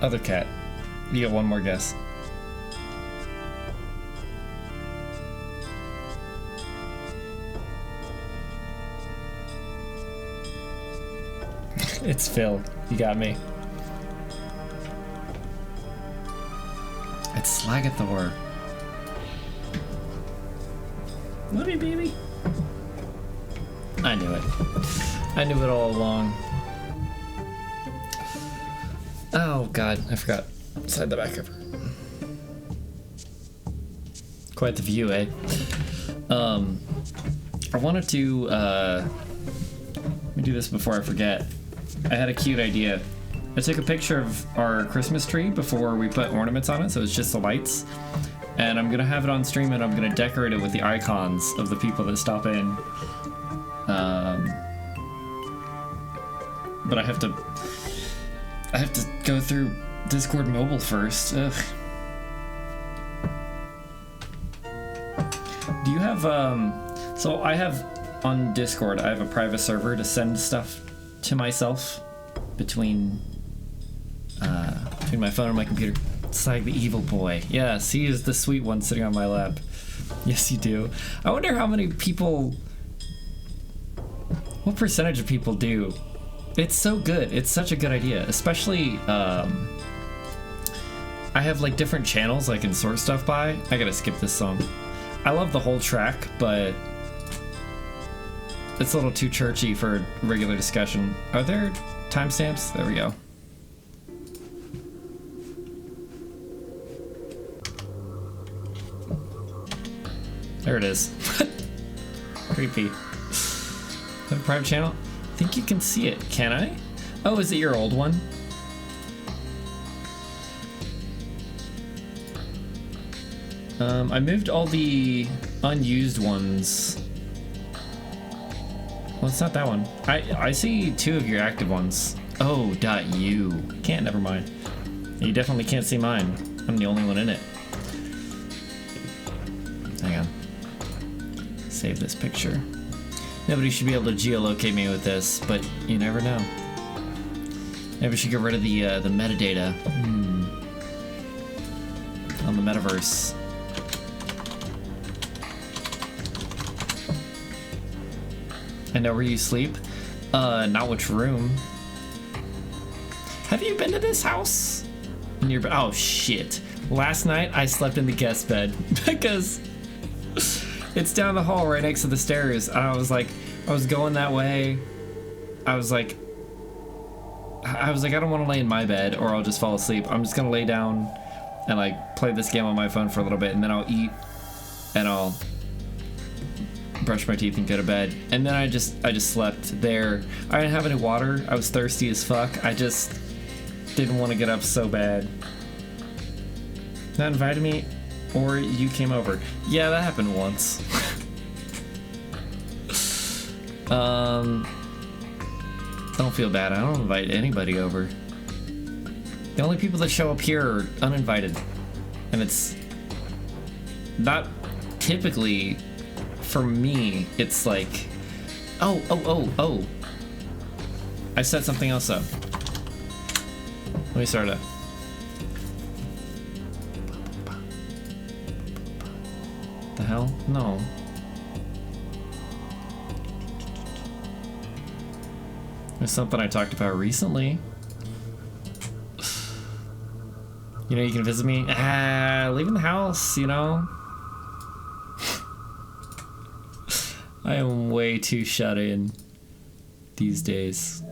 Other cat. You get one more guess. It's Phil. You got me. It's Slagathor. Woody baby. I knew it. I knew it all along. Oh god, I forgot. Slide the back cover. Quite the view, eh? I wanted to let me do this before I forget. I had a cute idea. I took a picture of our Christmas tree before we put ornaments on it, so it's just the lights. And I'm gonna have it on stream and I'm gonna decorate it with the icons of the people that stop in. But I have to go through Discord mobile first. Ugh. Do you have, so I have, on Discord, I have a private server to send stuff to myself between my phone and my computer. It's like the evil boy. Yes, he is the sweet one sitting on my lap. Yes, you do. I wonder how many people, what percentage of people do. It's so good. It's such a good idea, especially, I have like different channels I can sort stuff by. I gotta skip this song. I love the whole track, but it's a little too churchy for regular discussion. Are there timestamps? There we go. There it is. Creepy. Have a private channel? I think you can see it. Can I? Oh, is it your old one? I moved all the unused ones. Well, it's not that one. I see 2 of your active ones. Oh, .u. Can't, never mind. You definitely can't see mine. I'm the only one in it. Hang on. Save this picture. Nobody should be able to geolocate me with this, but you never know. Maybe we should get rid of the metadata on the metaverse. I know where you sleep. Not which room. Have you been to this house? In your oh shit! Last night I slept in the guest bed because it's down the hall right next to the stairs. I was going that way. I was like, I don't want to lay in my bed or I'll just fall asleep. I'm just gonna lay down and like play this game on my phone for a little bit, and then I'll eat and I'll brush my teeth and go to bed. And then I just slept there. I didn't have any water. I was thirsty as fuck. I just didn't want to get up so bad. Not invited me, or you came over. Yeah, that happened once. Don't feel bad. I don't invite anybody over. The only people that show up here are uninvited. And it's not typically, for me, it's like, oh. I set something else up. Let me start it. The hell? No. There's something I talked about recently. You know, you can visit me. Leaving the house, you know. I am way too shut in these days.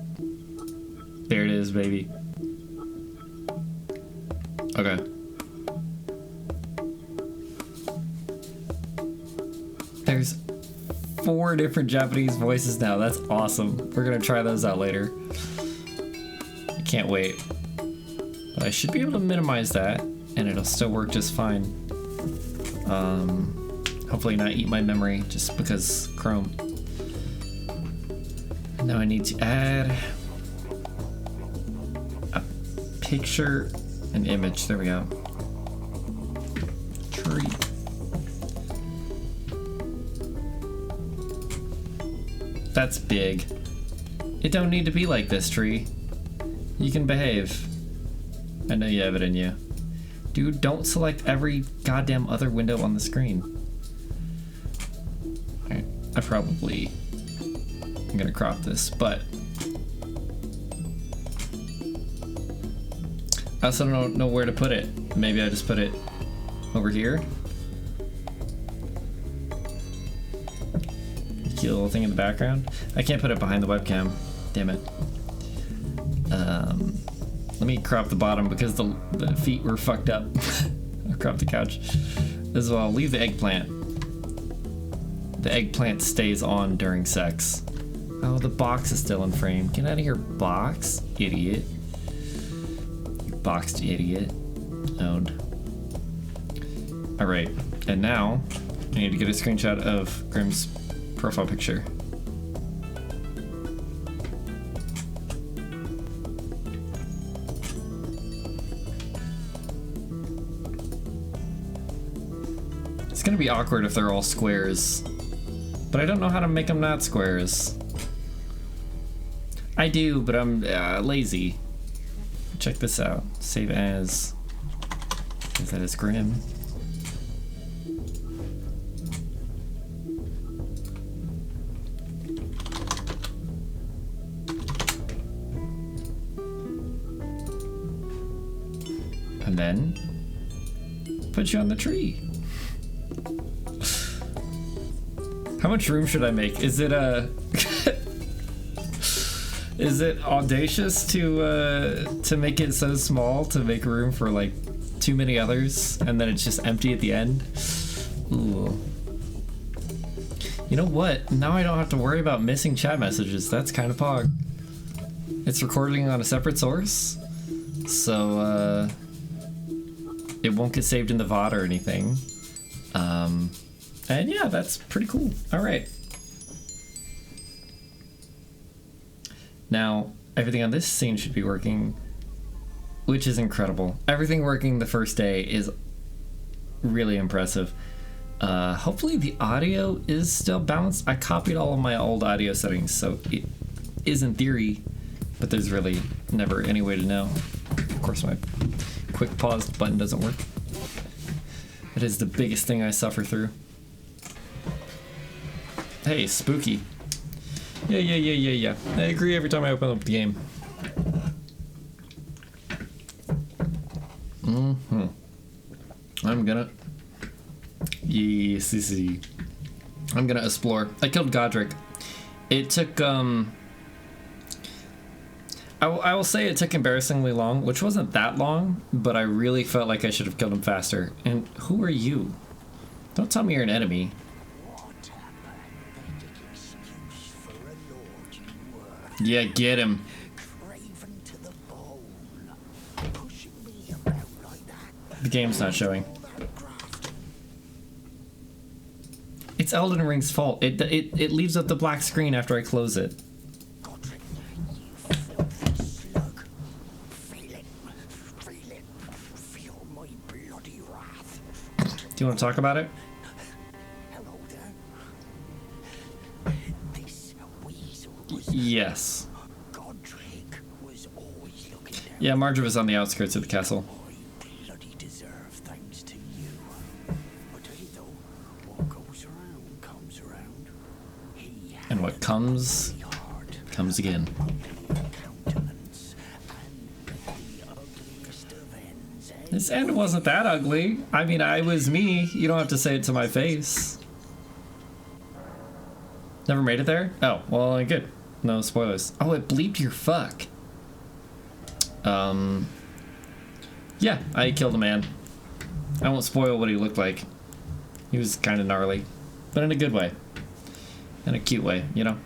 There it is, baby. Okay. There's 4 different Japanese voices now. That's awesome. We're gonna try those out later. I can't wait. But I should be able to minimize that, and it'll still work just fine. Hopefully not eat my memory just because Chrome. Now I need to add a picture and image. There we go. Tree. That's big. It don't need to be like this, tree. You can behave. I know you have it in you. Dude, don't select every goddamn other window on the screen. Alright, I'm gonna crop this, but I also don't know where to put it. Maybe I just put it over here. Cute little thing in the background. I can't put it behind the webcam. Damn it. Let me crop the bottom because the feet were fucked up. I'll crop the couch as well. Leave the eggplant. The eggplant stays on during sex. Oh, the box is still in frame. Get out of here, box. Idiot. You boxed idiot. Owned. Alright, and now I need to get a screenshot of Grimm's profile picture. It's gonna be awkward if they're all squares, but I don't know how to make them not squares. I do, but I'm lazy. Check this out. Save as. Is that as Grimm? And then put you on the tree. How much room should I make? Is it is it audacious to make it so small to make room for like too many others and then it's just empty at the end? Ooh. You know what? Now I don't have to worry about missing chat messages. That's kind of pog. It's recording on a separate source, so it won't get saved in the VOD or anything. And yeah, that's pretty cool. All right. Now, everything on this scene should be working, which is incredible. Everything working the first day is really impressive. Hopefully the audio is still balanced. I copied all of my old audio settings, so it is in theory, but there's really never any way to know. Of course, my quick pause button doesn't work. It is the biggest thing I suffer through. Hey, spooky. Yeah. I agree every time I open up the game. I'm gonna... Yes. I'm gonna explore. I killed Godric. It took, I will say it took embarrassingly long, which wasn't that long, but I really felt like I should have killed him faster. And who are you? Don't tell me you're an enemy. Yeah, get him. The game's not showing. It's Elden Ring's fault. It leaves up the black screen after I close it. Do you want to talk about it? Yes. Yeah, Marjorie was on the outskirts of the castle. And what comes again. This end wasn't that ugly. I mean, I was me. You don't have to say it to my face. Never made it there? Oh, well, good. No spoilers. Oh, it bleeped your fuck. Yeah, I killed a man. I won't spoil what he looked like. He was kind of gnarly, but in a good way. In a cute way, you know?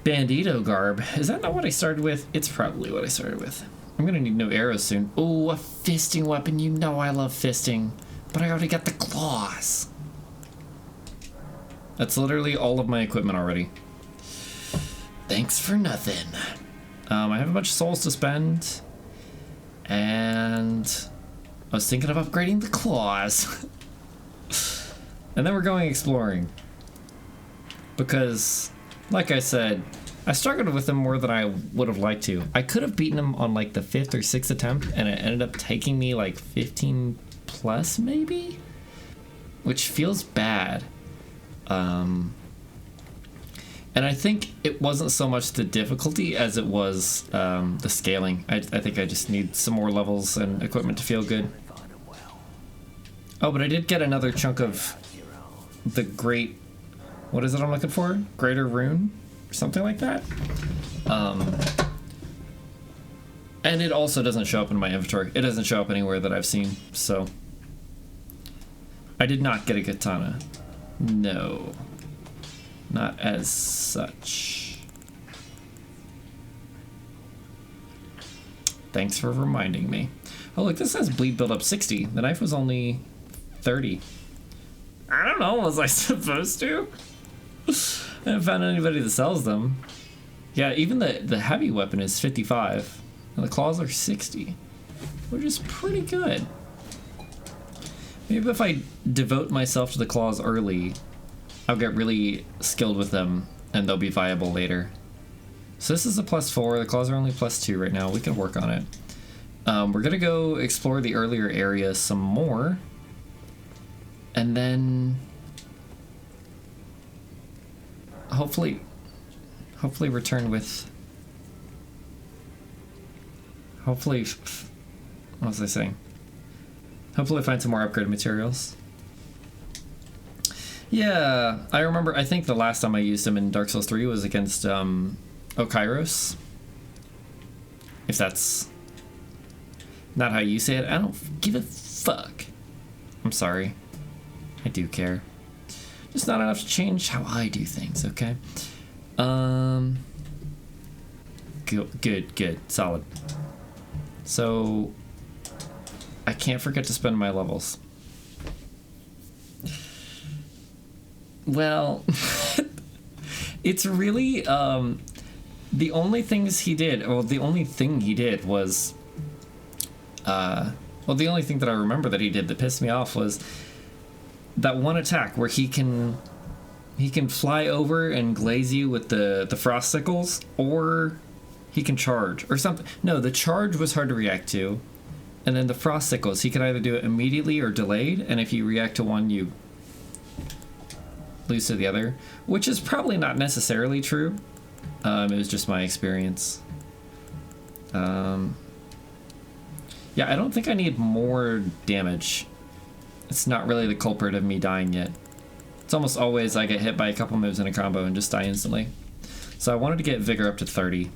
Bandito garb. Is that not what I started with? It's probably what I started with. I'm gonna need new arrows soon. Oh, a fisting weapon. You know I love fisting. But I already got the claws. That's literally all of my equipment already. Thanks for nothing. I have a bunch of souls to spend. And I was thinking of upgrading the claws. And then we're going exploring. Because, like I said, I struggled with him more than I would have liked to. I could have beaten him on like the 5th or 6th attempt, and it ended up taking me like 15 plus maybe, which feels bad. And I think it wasn't so much the difficulty as it was the scaling. I think I just need some more levels and equipment to feel good. Oh, but I did get another chunk of the great... What is it I'm looking for? Greater Rune? Or something like that? And it also doesn't show up in my inventory. It doesn't show up anywhere that I've seen, so... I did not get a katana. No. Not as such. Thanks for reminding me. Oh, look, this says bleed build up 60. The knife was only 30. I don't know, was I supposed to? I haven't found anybody that sells them. Yeah, even the heavy weapon is 55. And the claws are 60. Which is pretty good. Maybe if I devote myself to the claws early, I'll get really skilled with them, and they'll be viable later. So this is a +4. The claws are only +2 right now. We can work on it. We're gonna go explore the earlier area some more, and then hopefully return with. Hopefully, what was I saying? Hopefully find some more upgraded materials. Yeah, I remember, I think the last time I used him in Dark Souls 3 was against Okairos. If that's not how you say it, I don't give a fuck. I'm sorry. I do care. Just not enough to change how I do things, okay? Good, solid. So, I can't forget to spend my levels. Well, it's really, the only things he did, well, the only thing he did was, well, the only thing that I remember that he did that pissed me off was that one attack where he can fly over and glaze you with the frosticles, or he can charge, or something. No, the charge was hard to react to, and then the frosticles, he could either do it immediately or delayed, and if you react to one, you lose to the other, which is probably not necessarily true. It was just my experience. Yeah, I don't think I need more damage. It's not really the culprit of me dying yet. It's almost always I get hit by a couple moves in a combo and just die instantly. So I wanted to get Vigor up to 30.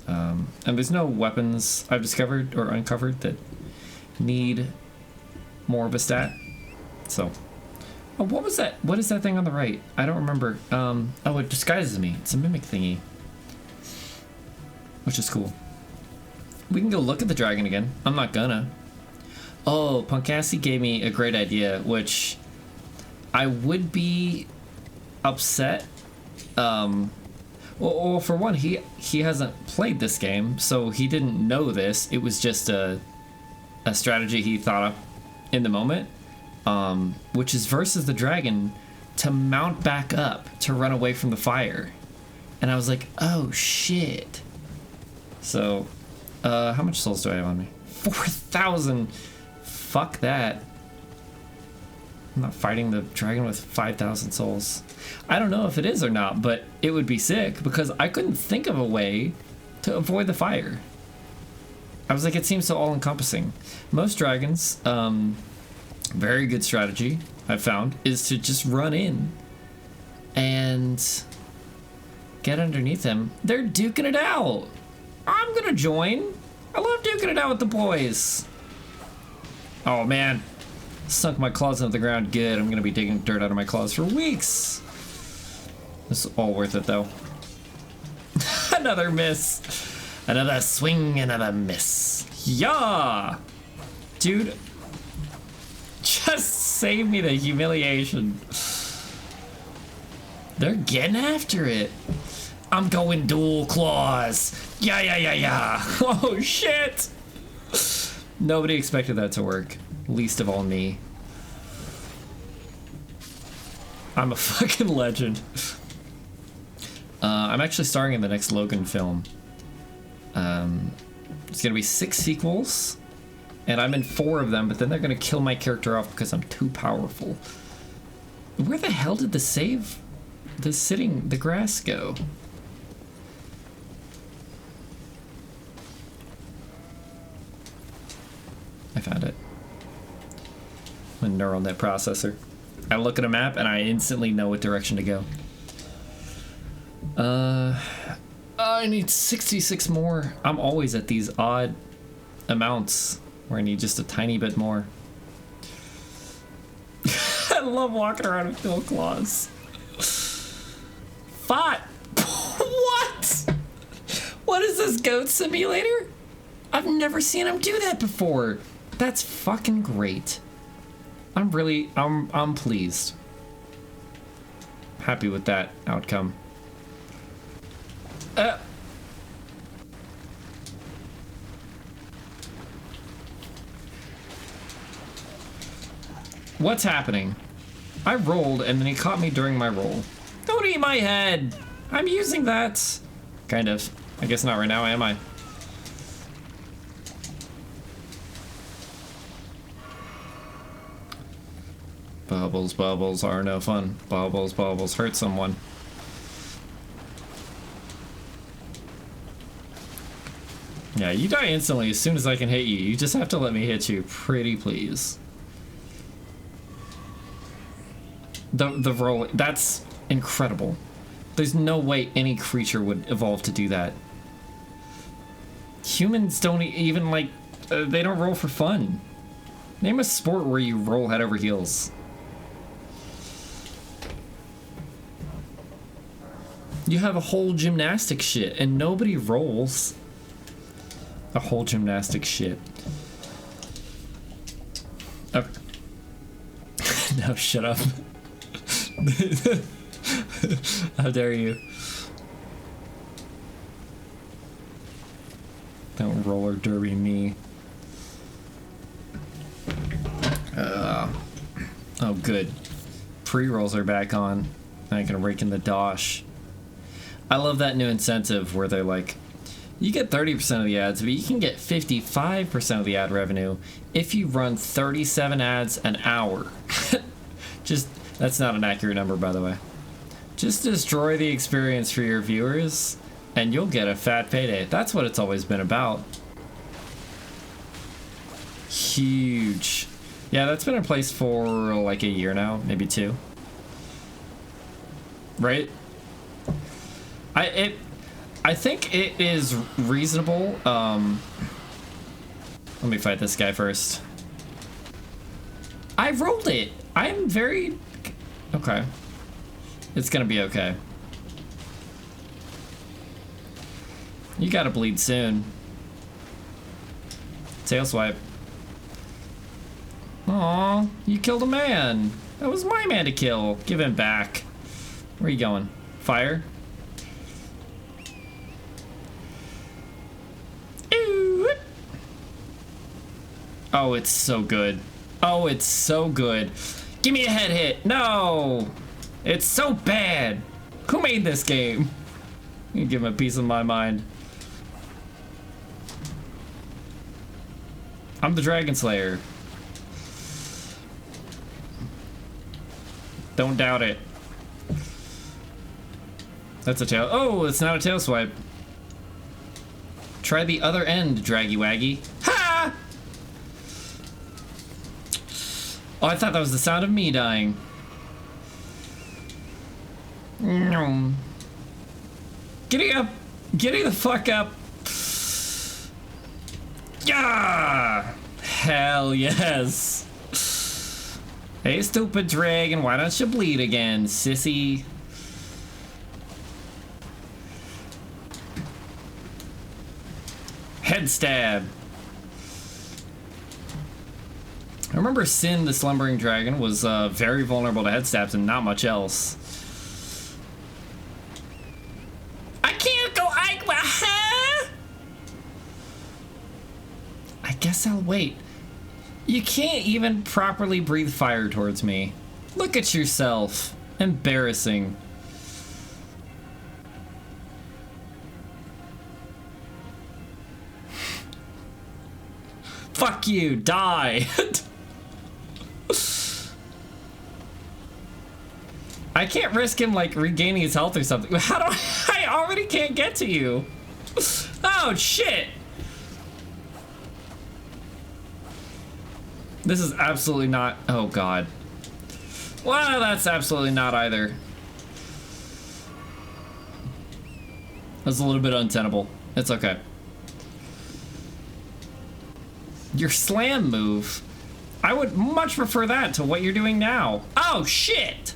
And there's no weapons I've discovered or uncovered that need more of a stat. So... Oh, what was that? What is that thing on the right? I don't remember. Oh, it disguises me. It's a mimic thingy. Which is cool. We can go look at the dragon again. I'm not gonna. Oh, Punkassi gave me a great idea, which I would be upset. Well, for one, he hasn't played this game, so he didn't know this. It was just a strategy he thought up in the moment. Which is versus the dragon to mount back up to run away from the fire. And I was like, oh shit. So, how much souls do I have on me? 4,000. Fuck that. I'm not fighting the dragon with 5,000 souls. I don't know if it is or not, but it would be sick because I couldn't think of a way to avoid the fire. I was like, it seems so all-encompassing. Most dragons, very good strategy, I've found, is to just run in and get underneath them. They're duking it out. I'm gonna join. I love duking it out with the boys. Oh man, sunk my claws into the ground good. I'm gonna be digging dirt out of my claws for weeks. This is all worth it though. Another miss. Another swing, another miss. Yeah! Dude, just save me the humiliation. They're getting after it. I'm going dual claws. Yeah. Oh shit! Nobody expected that to work. Least of all me. I'm a fucking legend. I'm actually starring in the next Logan film. It's gonna be 6 sequels, and I'm in 4 of them, but then they're gonna kill my character off because I'm too powerful. Where the hell did the grass go? I found it. A neural net processor. I look at a map and I instantly know what direction to go. I need 66 more. I'm always at these odd amounts where I need just a tiny bit more. I love walking around with Phil claws. What? What is this, Goat Simulator? I've never seen him do that before. That's fucking great. I'm pleased. Happy with that outcome. What's happening? I rolled and then he caught me during my roll. Don't eat my head! I'm using that! Kind of. I guess not right now, am I? Bubbles, bubbles are no fun. Bubbles, bubbles hurt someone. Yeah, you die instantly as soon as I can hit you. You just have to let me hit you, pretty please. The roll, that's incredible. There's no way any creature would evolve to do that. Humans don't even like, they don't roll for fun. Name a sport where you roll head over heels. You have a whole gymnastic shit and nobody rolls. A whole gymnastic shit. Okay. No, shut up. How dare you? Don't roller derby me. Oh, good. Pre-rolls are back on. I can rake in the dosh. I love that new incentive where they're like, you get 30% of the ads, but you can get 55% of the ad revenue if you run 37 ads an hour. That's not an accurate number, by the way. Just destroy the experience for your viewers, and you'll get a fat payday. That's what it's always been about. Huge. Yeah, that's been in place for like a year now, maybe 2. Right? I think it is reasonable. Let me fight this guy first. I rolled it. I'm very... Okay. It's gonna be okay. You gotta bleed soon. Tail swipe. Aw, you killed a man. That was my man to kill. Give him back. Where are you going? Fire? Ooh. Oh, it's so good. Oh, it's so good. Give me a head hit. No! It's so bad. Who made this game? You give him a piece of my mind. I'm the Dragon Slayer. Don't doubt it. That's a tail. Oh, it's not a tail swipe. Try the other end, Draggy Waggy. Ha! Oh, I thought that was the sound of me dying. Giddy up! Giddy the fuck up! Yeah! Hell yes! Hey, stupid dragon, why don't you bleed again, sissy? Head stab. I remember Sin, the slumbering dragon, was very vulnerable to head stabs and not much else. I can't go. I guess I'll wait. You can't even properly breathe fire towards me. Look at yourself. Embarrassing. Fuck you, die. I can't risk him like regaining his health or something. How do I already can't get to you? Oh shit. This is absolutely not, oh god. Well, that's absolutely not either. That's a little bit untenable. It's okay. Your slam move. I would much prefer that to what you're doing now. Oh shit!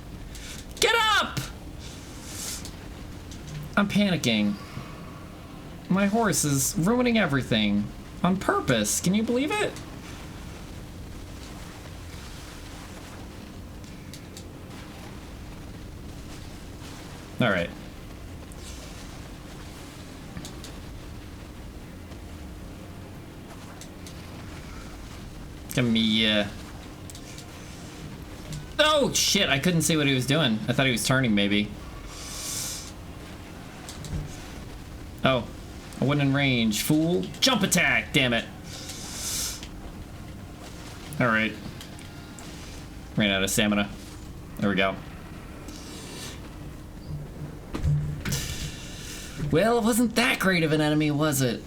Get up! I'm panicking. My horse is ruining everything. On purpose. Can you believe it? Alright. Give me, oh, shit, I couldn't see what he was doing. I thought he was turning, maybe. Oh, I wasn't in range, fool. Jump attack, damn it. Alright. Ran out of stamina. There we go. Well, it wasn't that great of an enemy, was it?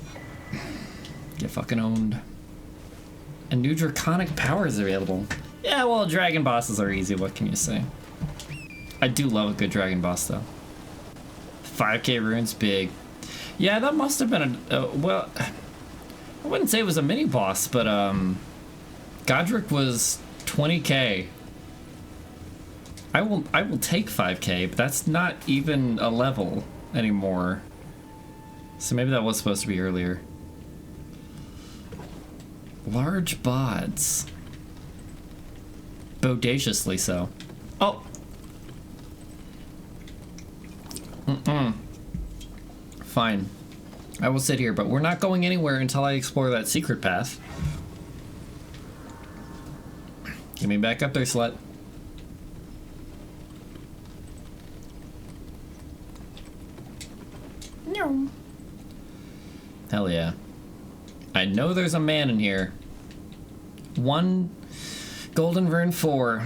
Get fucking owned. And new draconic powers available. Yeah, well, dragon bosses are easy, what can you say? I do love a good dragon boss, though. 5k runes, big. Yeah, that must have been a, well, I wouldn't say it was a mini boss, but, Godric was 20k. I will take 5k, but that's not even a level anymore. So maybe that was supposed to be earlier. Large bods. Bodaciously so. Oh! Fine. I will sit here, but we're not going anywhere until I explore that secret path. Get me back up there, slut. No. Hell yeah. I know there's a man in here. 1 golden rune 4.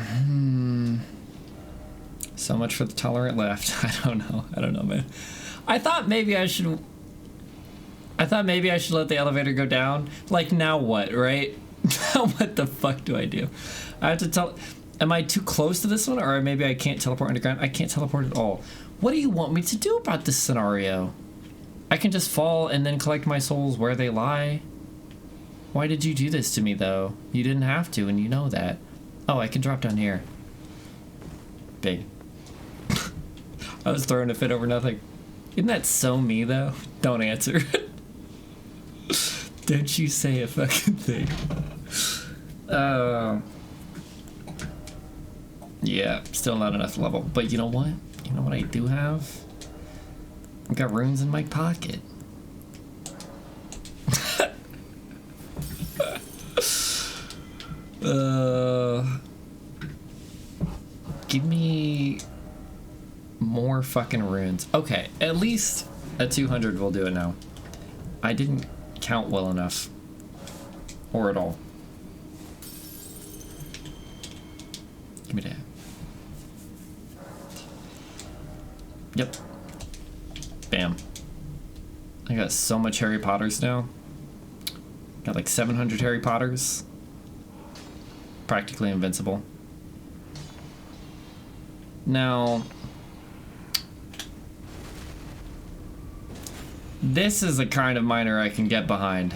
So much for the tolerant left. I don't know, man. I thought maybe I should let the elevator go down. Like, now what, right? What the fuck do I do? I have to tell. Am I too close to this one, or maybe I can't teleport underground? I can't teleport at all. What do you want me to do about this scenario? I can just fall and then collect my souls where they lie. Why did you do this to me, though? You didn't have to, and you know that. Oh, I can drop down here. Big. I was throwing a fit over nothing. Isn't that so me, though? Don't answer. Don't you say a fucking thing. Yeah, still not enough level. But you know what? You know what I do have? I've got runes in my pocket. Give me more fucking runes. Okay, at least a 200 will do it now. I didn't count well enough. Or at all. Give me that. Yep. Bam. I got so much Harry Potters now. Got like 700 Harry Potters. Practically invincible. Now, this is the kind of miner I can get behind.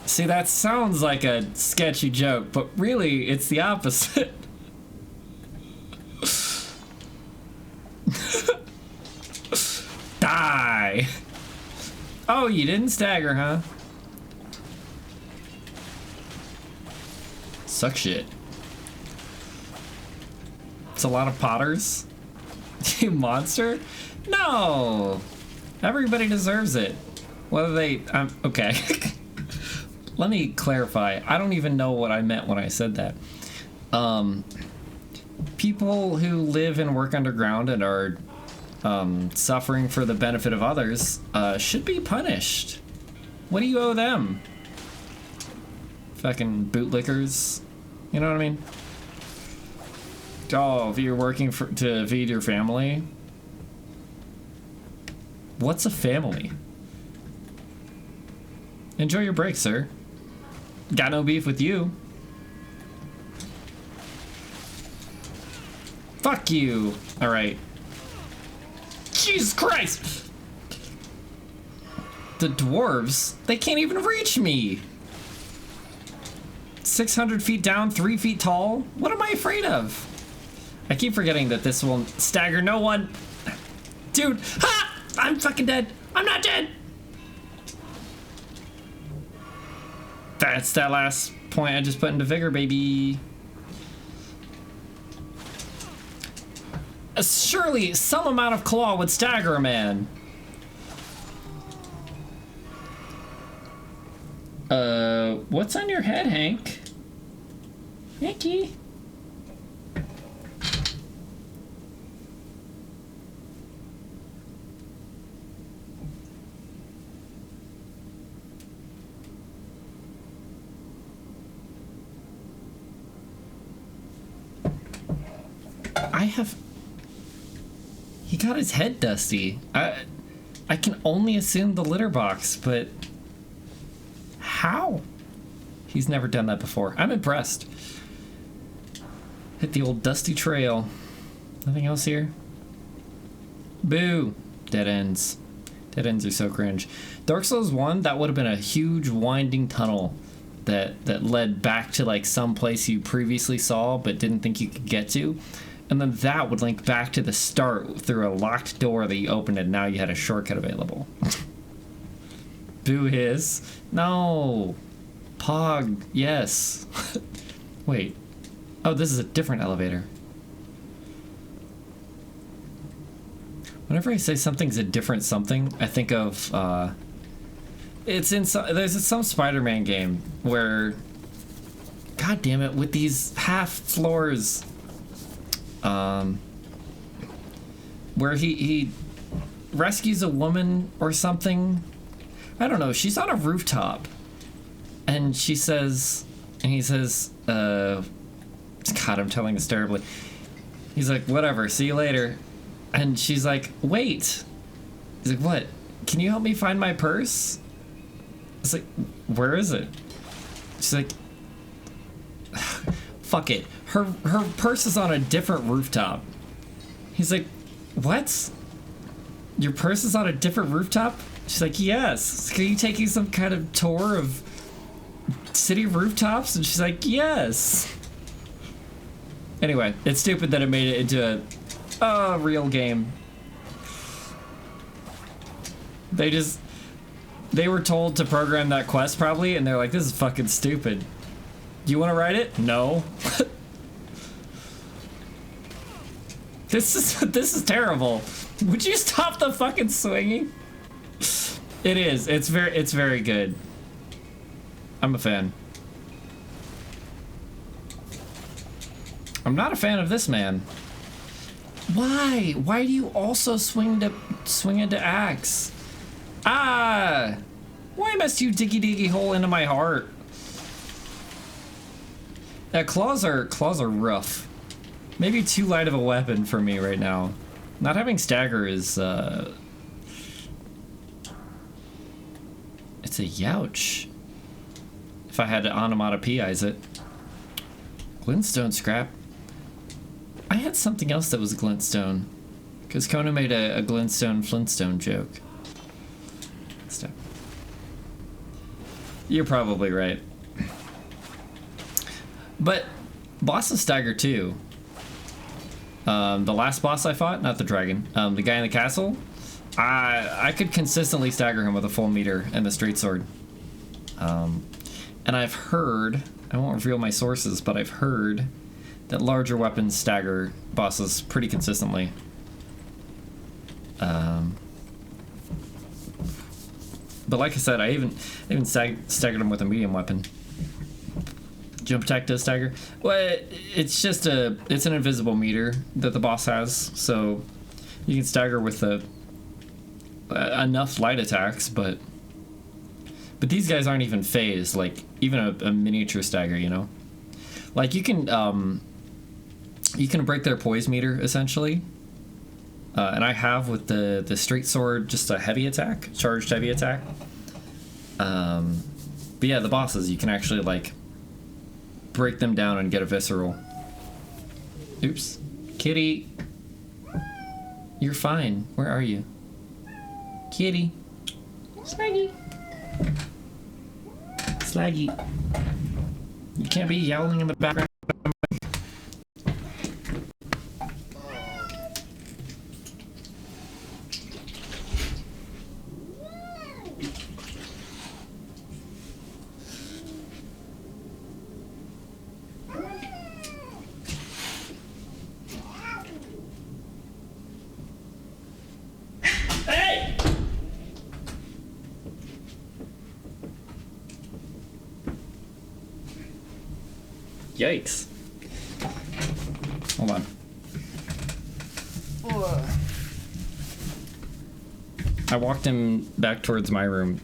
See, that sounds like a sketchy joke, but really, it's the opposite. Die! Oh, you didn't stagger, huh? Suck shit. It's a lot of Potters. You monster? No! Everybody deserves it. Whether they... okay. Let me clarify. I don't even know what I meant when I said that. People who live and work underground and are suffering for the benefit of others should be punished. What do you owe them? Fucking bootlickers. You know what I mean? Oh, if you're working to feed your family. What's a family? Enjoy your break, sir. Got no beef with you. Fuck you. Alright. Jesus Christ! The dwarves, they can't even reach me! 600 feet down, 3 feet tall? What am I afraid of? I keep forgetting that this will stagger no one. Dude, ha! I'm fucking dead. I'm not dead! That's that last point I just put into vigor, baby. Surely some amount of claw would stagger a man. What's on your head, Hank? Hanky? He got his head dusty. I can only assume the litter box, but how? He's never done that before. I'm impressed. Hit the old dusty trail. Nothing else here? Boo! Dead ends. Dead ends are so cringe. Dark Souls 1, that would have been a huge winding tunnel that led back to like some place you previously saw but didn't think you could get to. And then that would link back to the start through a locked door that you opened and now you had a shortcut available. Boo hiss. No. Pog. Yes. Wait. Oh, this is a different elevator. Whenever I say something's a different something, I think of, it's in there's some Spider-Man game where, god damn it, with these half floors, where he rescues a woman or something. I don't know, she's on a rooftop and he says, god, I'm telling this terribly. He's like, whatever, see you later. And she's like, wait. He's like, what? Can you help me find my purse? It's like, where is it? She's like, fuck it. Her purse is on a different rooftop. He's like, what? Your purse is on a different rooftop? She's like, yes. Are you taking some kind of tour of city rooftops? And she's like, yes. Anyway, it's stupid that it made it into a real game. They were told to program that quest probably, and they're like, this is fucking stupid. Do you want to write it? No. This is terrible. Would you stop the fucking swinging? It is. It's very good. I'm a fan. I'm not a fan of this man. Why? Why do you also swing into axe? Ah! Why must you diggy hole into my heart? Claws are rough. Maybe too light of a weapon for me right now. Not having stagger is it's a youch. If I had to onomatopoeize it. Glintstone scrap. I had something else that was glintstone. Because Kona made a glintstone flintstone joke. Stop. You're probably right. But bosses stagger too. The last boss I fought, not the dragon, the guy in the castle, I could consistently stagger him with a full meter and the straight sword. And I've heard, I won't reveal my sources, but I've heard that larger weapons stagger bosses pretty consistently. But like I said, I even staggered him with a medium weapon. Jump attack does stagger. Well, it's just it's an invisible meter that the boss has, so you can stagger with enough light attacks, but But these guys aren't even phased, like, even a miniature stagger, you know? Like, you can break their poise meter, essentially. And I have with the straight sword just a heavy attack, charged heavy attack. But yeah, the bosses, you can actually, like, break them down and get a visceral. Oops. Kitty. You're fine. Where are you? Kitty. Slaggy. Slaggy. You can't be yowling in the background. Yikes. Hold on. I walked him back towards my room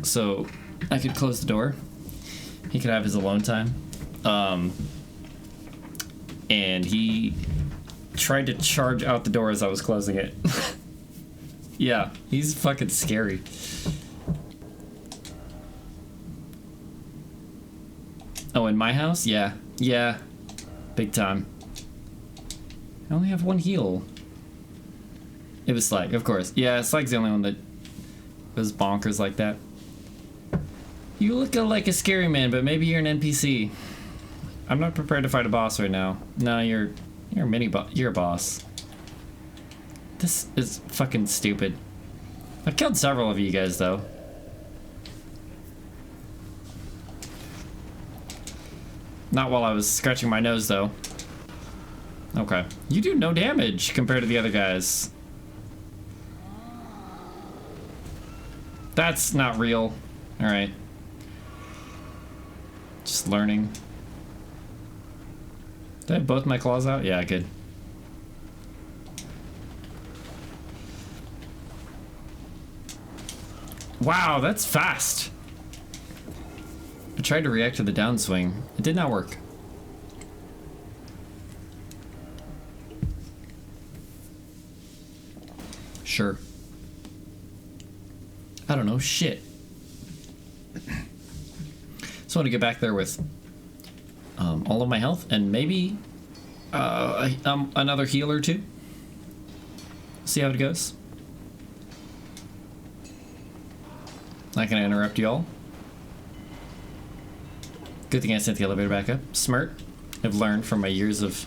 so I could close the door. He could have his alone time. And he tried to charge out the door as I was closing it. Yeah, he's fucking scary. Oh, in my house? Yeah. Yeah. Big time. I only have one heal. It was Slag, of course. Yeah, Slag's the only one that was bonkers like that. You look like a scary man, but maybe you're an NPC. I'm not prepared to fight a boss right now. No, you're a mini boss. You're a boss. This is fucking stupid. I've killed several of you guys, though. Not while I was scratching my nose, though. Okay. You do no damage compared to the other guys. That's not real. Alright. Just learning. Did I have both my claws out? Yeah, good. Wow, that's fast. I tried to react to the downswing. It did not work. Sure. I don't know, shit. Just want to get back there with all of my health and maybe another heal or two. See how it goes. Not gonna interrupt y'all. Good thing I sent the elevator back up. Smart. I've learned from my years of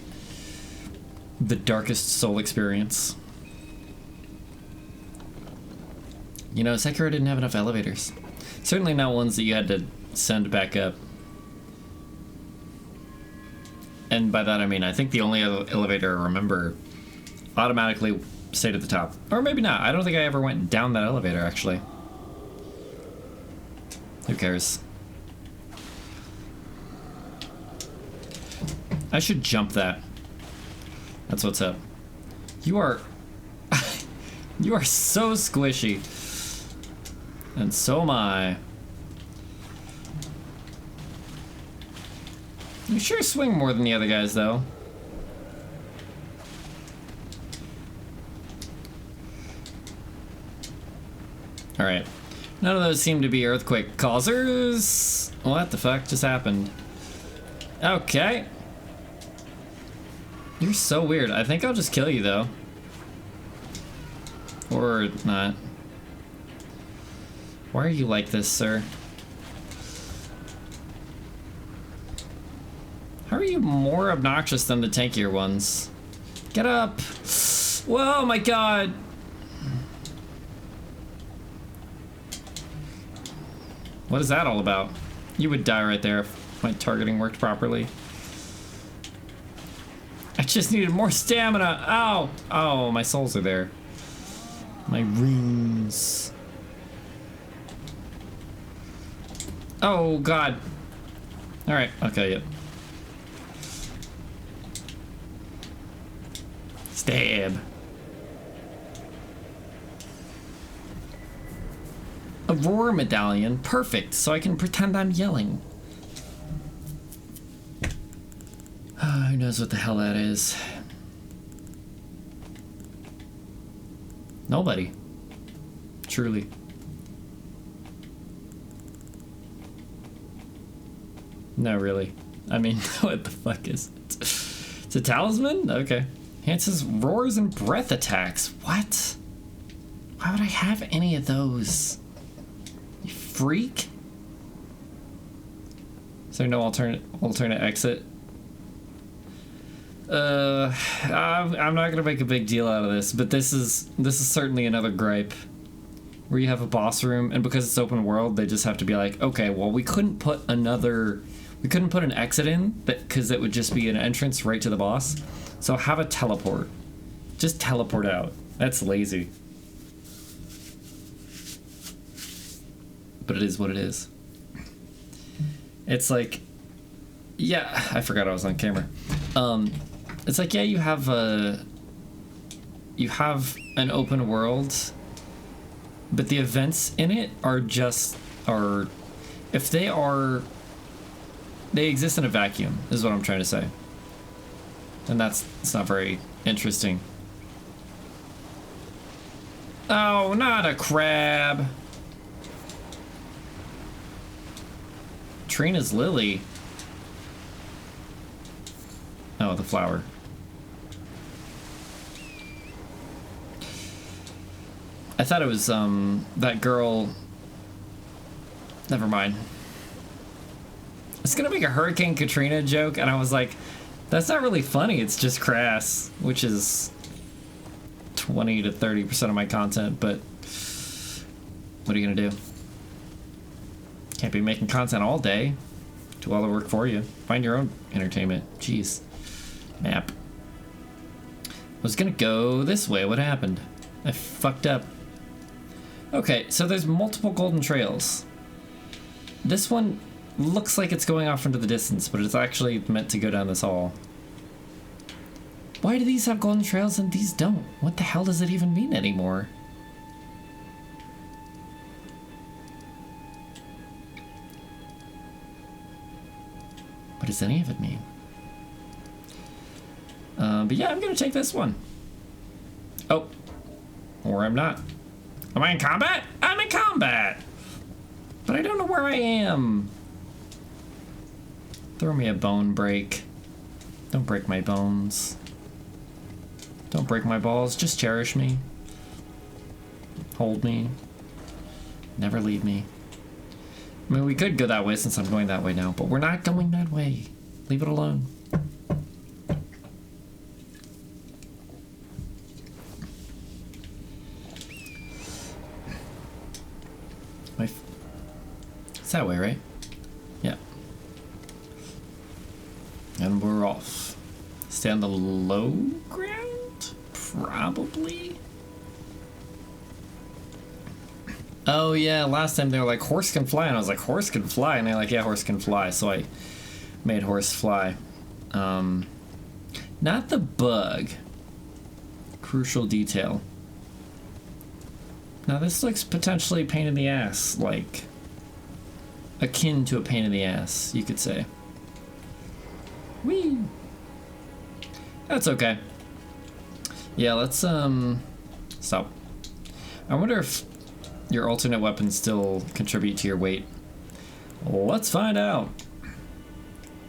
the darkest soul experience. You know, Sekiro didn't have enough elevators. Certainly not ones that you had to send back up. And by that I mean, I think the only other elevator I remember automatically stayed at the top. Or maybe not. I don't think I ever went down that elevator, actually. Who cares? I should jump that. That's what's up. You are... you are so squishy. And so am I. You sure swing more than the other guys, though. Alright. None of those seem to be earthquake causers. What the fuck just happened? Okay. You're so weird. I think I'll just kill you, though. Or not. Why are you like this, sir? How are you more obnoxious than the tankier ones? Get up! Whoa, my god! What is that all about? You would die right there if my targeting worked properly. I just needed more stamina. Ow! Oh, my souls are there. My runes. Oh, God. Alright, okay, yep. Stab. A roar medallion. Perfect. So I can pretend I'm yelling. Who knows what the hell that is? Nobody. Truly. No, really. I mean, what the fuck is it? It's a talisman? Okay. Enhances roars and breath attacks. What? Why would I have any of those? You freak? Is there no alternate exit? I'm not gonna make a big deal out of this, but this is certainly another gripe. Where you have a boss room, and because it's open world, they just have to be like, okay, well, we couldn't put an exit in, because it would just be an entrance right to the boss. So have a teleport. Just teleport out. That's lazy. But it is what it is. It's like, yeah, I forgot I was on camera. It's like, yeah, you have an open world, but the events in it they exist in a vacuum, is what I'm trying to say. And it's not very interesting. Oh, not a crab. Trina's lily. Oh, the flower. I thought it was that girl. Never mind. I was gonna make a Hurricane Katrina joke, and I was like, that's not really funny, it's just crass, which is 20 to 30% of my content, but what are you gonna do? Can't be making content all day. Do all the work for you. Find your own entertainment. Jeez. Map. I was gonna go this way. What happened? I fucked up. Okay, so there's multiple golden trails. This one looks like it's going off into the distance, but it's actually meant to go down this hall. Why do these have golden trails and these don't? What the hell does it even mean anymore? What does any of it mean? But yeah, I'm gonna take this one. Oh. Or I'm not. Am I in combat? I'm in combat! But I don't know where I am. Throw me a bone break. Don't break my bones. Don't break my balls. Just cherish me. Hold me. Never leave me. I mean, we could go that way since I'm going that way now, but we're not going that way. Leave it alone. It's that way, right? Yeah. And we're off. Stay on the low ground? Probably. Oh yeah, last time they were like, horse can fly, and I was like, horse can fly? And they're like, yeah, horse can fly, so I made horse fly. Not the bug. Crucial detail. Now this looks potentially a pain in the ass, like akin to a pain in the ass, you could say. Whee! That's okay. Yeah, let's stop. I wonder if your alternate weapons still contribute to your weight. Let's find out.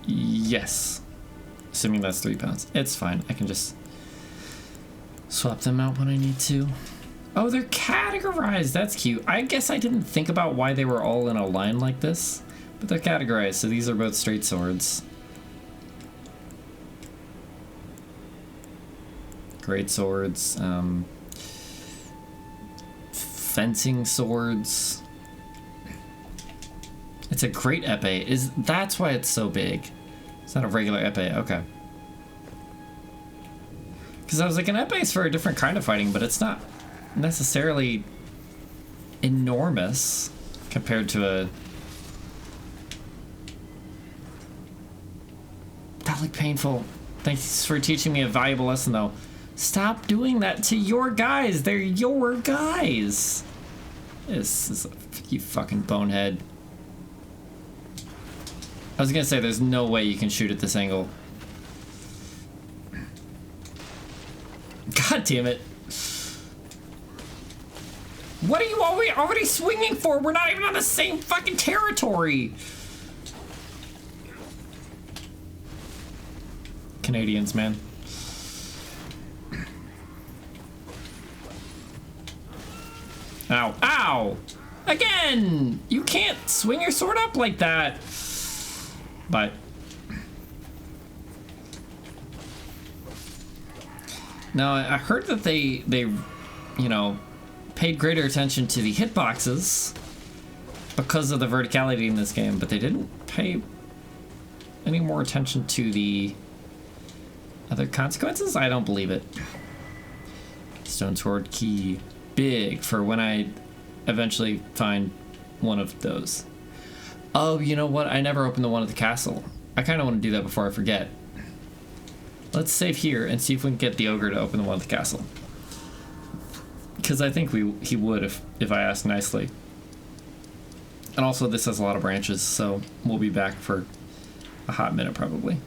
Yes. Assuming that's 3 pounds. It's fine. I can just swap them out when I need to. Oh, they're categorized. That's cute. I guess I didn't think about why they were all in a line like this, but they're categorized. So these are both straight swords. Great swords. Fencing swords. It's a great epee. That's why it's so big. It's not a regular epee. Okay. Because I was like, an epee is for a different kind of fighting, but it's not necessarily enormous compared to a... That looked painful. Thanks for teaching me a valuable lesson, though. Stop doing that to your guys. They're your guys. This is a You fucking bonehead. I was gonna say there's no way you can shoot at this angle. God damn it. What are you already swinging for? We're not even on the same fucking territory. Canadians, man. Ow. Ow! Again! You can't swing your sword up like that. But now I heard that they you know, paid greater attention to the hitboxes because of the verticality in this game, but they didn't pay any more attention to the other consequences? I don't believe it. Stone sword key. Big for when I eventually find one of those. Oh, you know what? I never opened the one at the castle. I kind of want to do that before I forget. Let's save here and see if we can get the ogre to open the one at the castle. Because I think he would if I asked nicely. And also this has a lot of branches, so we'll be back for a hot minute probably.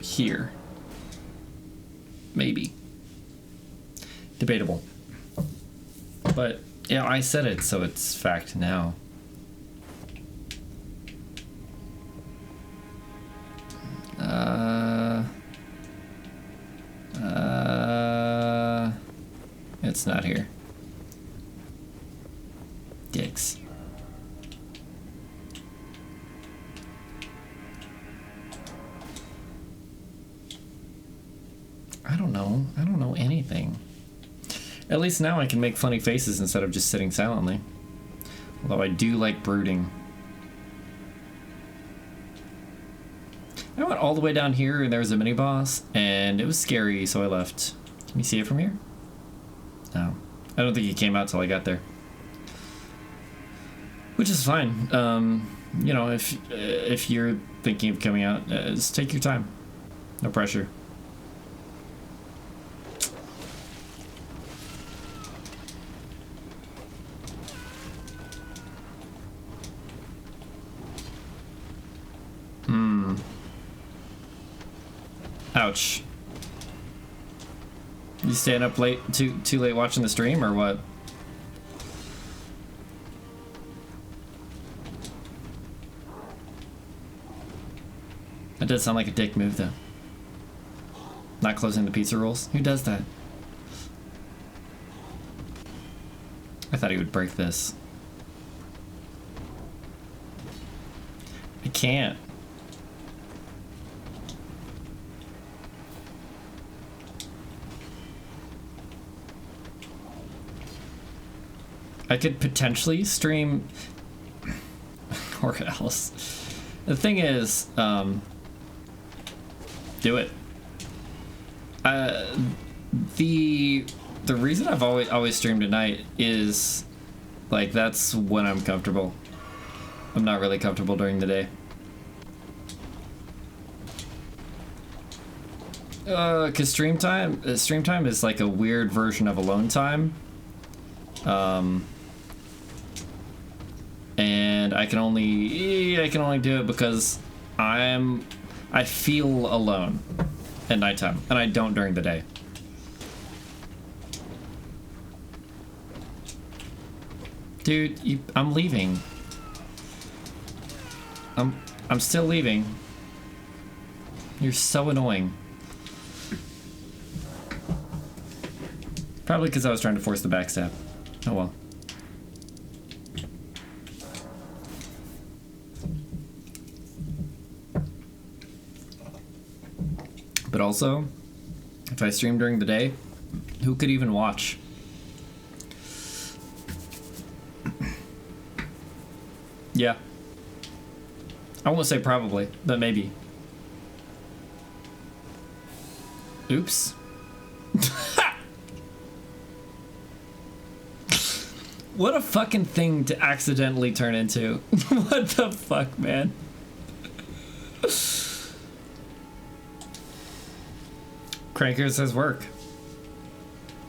Here. Maybe. Debatable. But yeah, I said it, so it's fact now. It's not here. Dicks. I don't know. I don't know anything. At least now I can make funny faces instead of just sitting silently. Although I do like brooding. I went all the way down here and there was a mini boss and it was scary, so I left. Can you see it from here? No. I don't think he came out till I got there. Which is fine. You know, if you're thinking of coming out, just take your time. No pressure. Ouch. You staying up late, too late watching the stream, or what? That does sound like a dick move, though. Not closing the pizza rolls? Who does that? I thought he would break this. I can't. I could potentially stream or else. The thing is, do it. The reason I've always streamed at night is like that's when I'm comfortable. I'm not really comfortable during the day. Cause stream time is like a weird version of alone time. And I can only do it because I feel alone at nighttime, and I don't during the day. Dude, I'm leaving. I'm still leaving. You're so annoying. Probably because I was trying to force the backstab. Oh well. But also, if I stream during the day, who could even watch? Yeah. I won't say probably, but maybe. Oops. What a fucking thing to accidentally turn into. What the fuck, man? Cranker says work.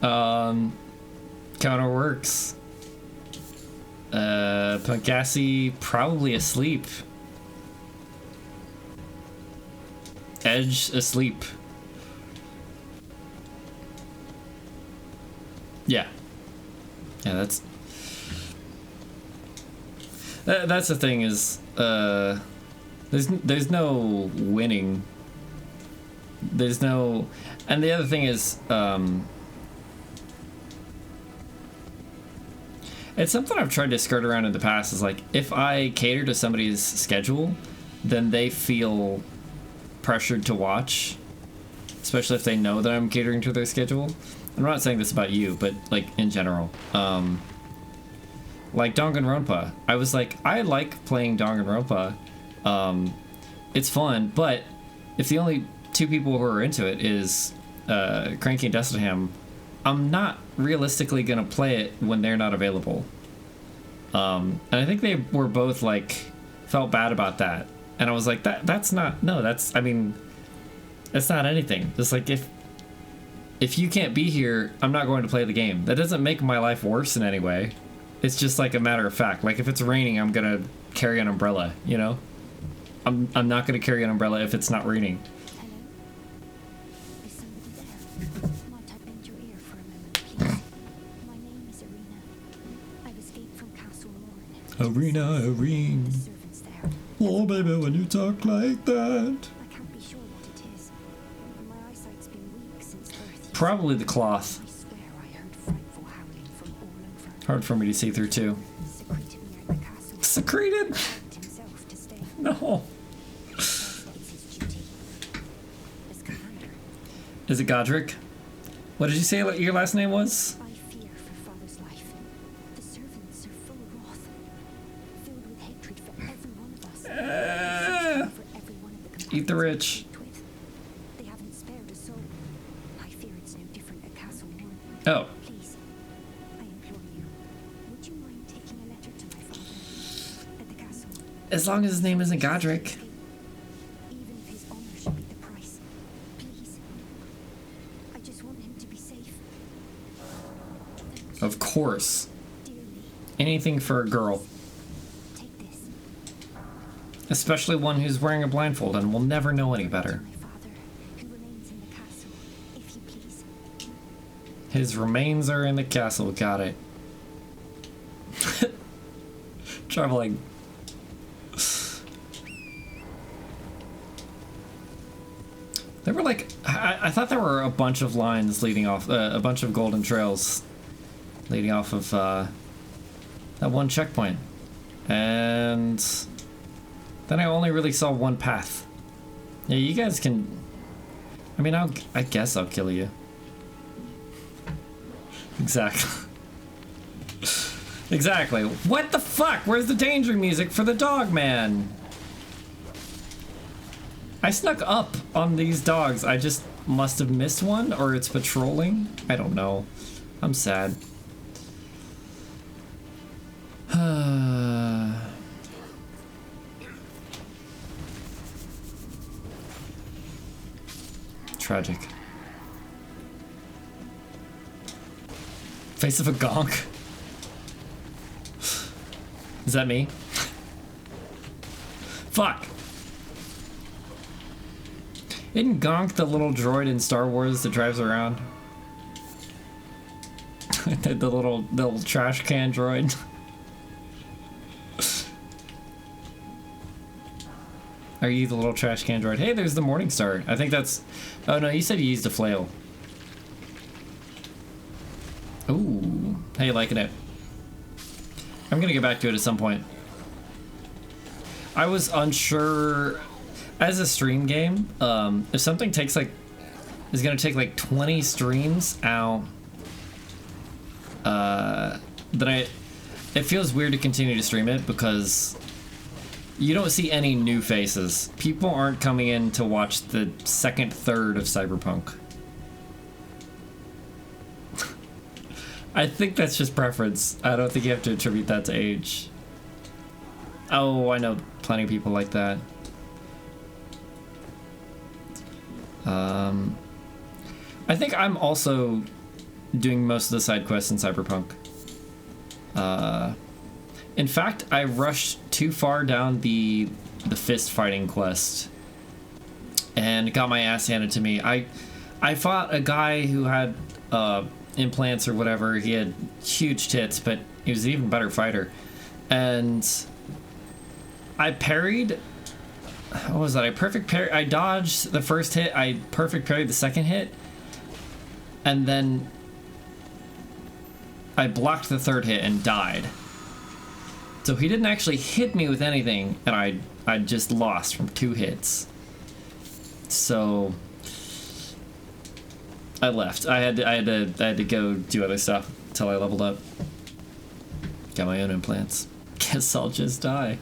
Counter works. Punkassi probably asleep. Edge asleep. Yeah. Yeah, that's the thing is, there's no winning. There's no, and the other thing is, it's something I've tried to skirt around in the past, is like, if I cater to somebody's schedule, then they feel pressured to watch, especially if they know that I'm catering to their schedule. I'm not saying this about you, but like in general. Like Danganronpa. I was like, I like playing Danganronpa. It's fun, but if the only two people who are into it is Cranky and Destinham, I'm not realistically gonna play it when they're not available. And I think they were both like, felt bad about that. And I was like, that's not, no, that's, I mean, it's not anything. Just like, if you can't be here, I'm not going to play the game. That doesn't make my life worse in any way. It's just like a matter of fact. Like if it's raining, I'm gonna carry an umbrella, you know? I'm not gonna carry an umbrella if it's not raining. Hello? Is somebody there? Might I bend your ear for a moment, please? My name is Arena. I've escaped from Castle Morn. Arena. The servants there. Oh baby, when you talk like that. I can't be sure what it is. My eyesight's been weak since birth. Probably the cloth. I swear I heard frightful howling from all over. Hard for me to see through too. Secreted near the castle. Secreted? Helped himself to stay. No. It's his duty. As commander, Is it Godric? What did you say your last name was? I fear for father's life. The servants are full of wrath, filled with hatred for every one of us. For every one of the Eat the companions rich. I've worked with. They haven't spared a soul. I fear it's no different at Castle Morn. Oh. Please, I implore you, would you mind taking a letter to my father at the castle? As long as his name isn't Godric. Even if his honor should be the price. Please. I just want him to be safe. Of course. Dearly, Anything for a girl. take this. Especially one who's wearing a blindfold and will never know any To better. my father, who remains in the castle, if you please. His remains are in the castle. Got it. Traveling. There were like, I thought there were a bunch of lines leading off, a bunch of golden trails leading off of that one checkpoint. And then I only really saw one path. Yeah, you guys can, I mean, I guess I'll kill you. Exactly. Exactly. What the fuck? Where's the danger music for the dog man? I snuck up on these dogs. I just must have missed one, or it's patrolling. I don't know. I'm sad. Tragic. Face of a gonk. Is that me? Fuck. Isn't Gonk the little droid in Star Wars that drives around? the little trash can droid. Are you the little trash can droid? Hey, there's the Morning Star. I think that's... Oh no, you said you used a flail. Ooh. How you liking it? I'm gonna get back to it at some point. I was unsure... As a stream game, if something takes like... is gonna take like 20 streams out... then it feels weird to continue to stream it because... you don't see any new faces. People aren't coming in to watch the second third of Cyberpunk. I think that's just preference. I don't think you have to attribute that to age. Oh, I know plenty of people like that. I think I'm also doing most of the side quests in Cyberpunk. In fact, I rushed too far down the fist fighting quest and got my ass handed to me. I fought a guy who had implants or whatever. He had huge tits, but he was an even better fighter. And I parried. What was that? I perfect parry. I dodged the first hit. I perfect parried the second hit, and then I blocked the third hit and died. So he didn't actually hit me with anything, and I just lost from 2 hits. So I left. I had to go do other stuff until I leveled up. Got my own implants. Guess I'll just die.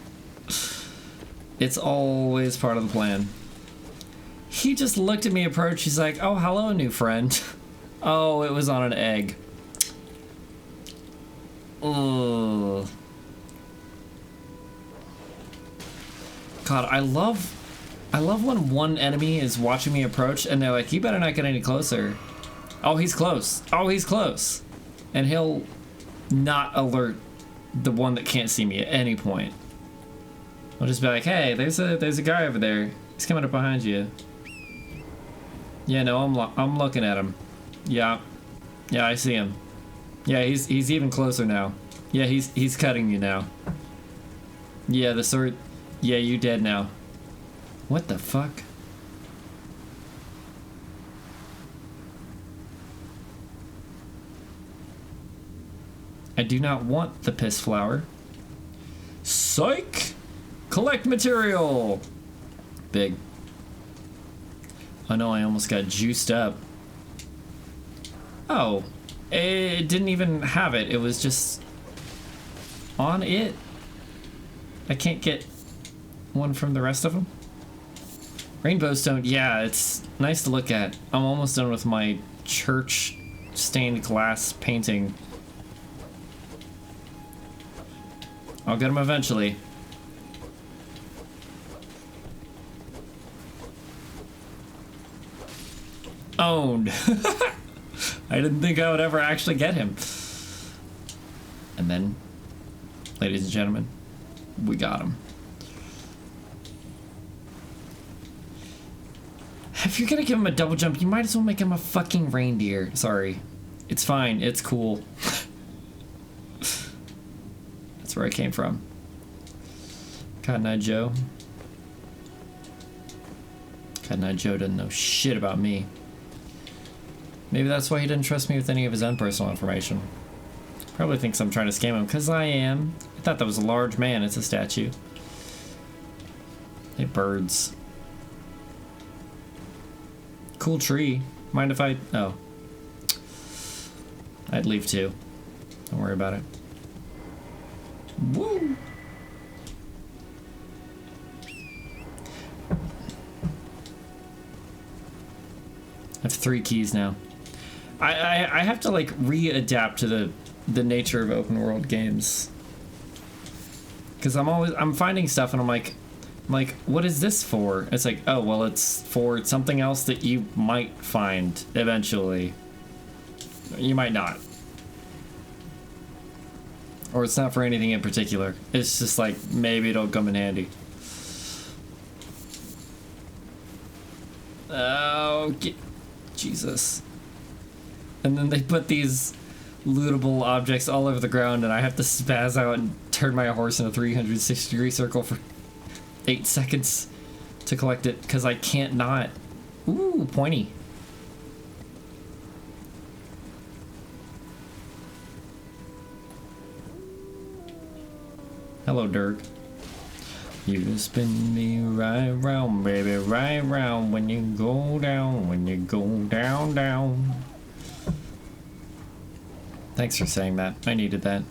It's always part of the plan. He just looked at me approach. He's like, "Oh, hello, new friend." Oh, it was on an egg. Ugh. God, I love when one enemy is watching me approach and they're like, "You better not get any closer." Oh, he's close. Oh, he's close. And he'll not alert the one that can't see me at any point. I'll just be like, "Hey, there's a guy over there. He's coming up behind you." Yeah, no, I'm looking at him. Yeah, I see him. Yeah, he's even closer now. Yeah, he's cutting you now. Yeah, the sword. Yeah, you dead now. What the fuck? I do not want the piss flower. Psych! Collect material! Big. Oh no, I almost got juiced up. Oh, it didn't even have it. It was just on it. I can't get one from the rest of them. Rainbow stone, yeah, it's nice to look at. I'm almost done with my church stained glass painting. I'll get them eventually. Owned. I didn't think I would ever actually get him. And then, ladies and gentlemen, we got him. If you're gonna give him a double jump, you might as well make him a fucking reindeer. Sorry. It's fine. It's cool. That's where I came from. Cotton Eye Joe. Cotton Eye Joe doesn't know shit about me. Maybe that's why he didn't trust me with any of his own personal information. Probably thinks I'm trying to scam him, because I am. I thought that was a large man. It's a statue. Hey, birds. Cool tree. Mind if I... Oh. I'd leave too. Don't worry about it. Woo! I have 3 keys now. I have to like readapt to the nature of open world games, because I'm finding stuff and I'm like, what is this for? It's like, oh well, it's for something else that you might find eventually. You might not, or it's not for anything in particular. It's just like maybe it'll come in handy. Oh, Jesus. And then they put these lootable objects all over the ground, and I have to spaz out and turn my horse in a 360-degree circle for 8 seconds to collect it, because I can't not. Ooh, pointy. Hello, Dirk. You spin me right round, baby, right round, when you go down, down. Thanks for saying that. I needed that.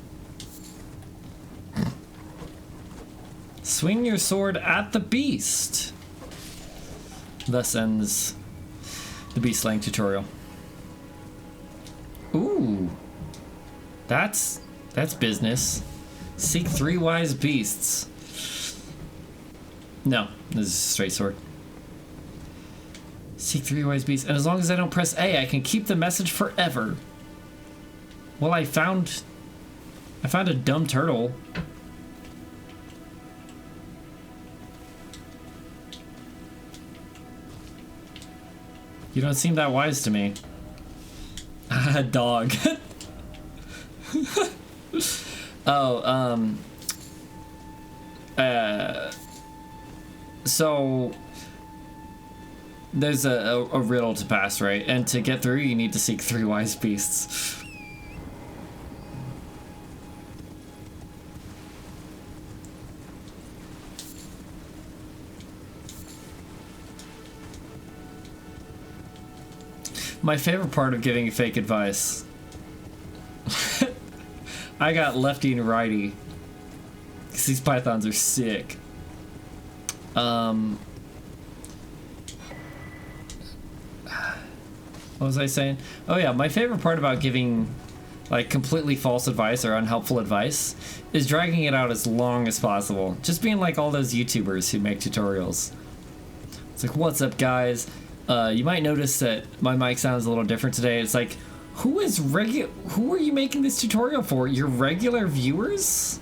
Swing your sword at the beast. Thus ends the beast slaying tutorial. Ooh. That's business. Seek 3 wise beasts. No, this is a straight sword. Seek 3 wise beasts. And as long as I don't press A, I can keep the message forever. Well, I found a dumb turtle. You don't seem that wise to me. Ah, dog. Oh, so there's a riddle to pass, right? And to get through, you need to seek 3 wise beasts. My favorite part of giving fake advice. I got lefty and righty. Because these pythons are sick. What was I saying? Oh yeah, my favorite part about giving like completely false advice or unhelpful advice is dragging it out as long as possible. Just being like all those YouTubers who make tutorials. It's like, what's up guys? You might notice that my mic sounds a little different today. It's like, who are you making this tutorial for? Your regular viewers?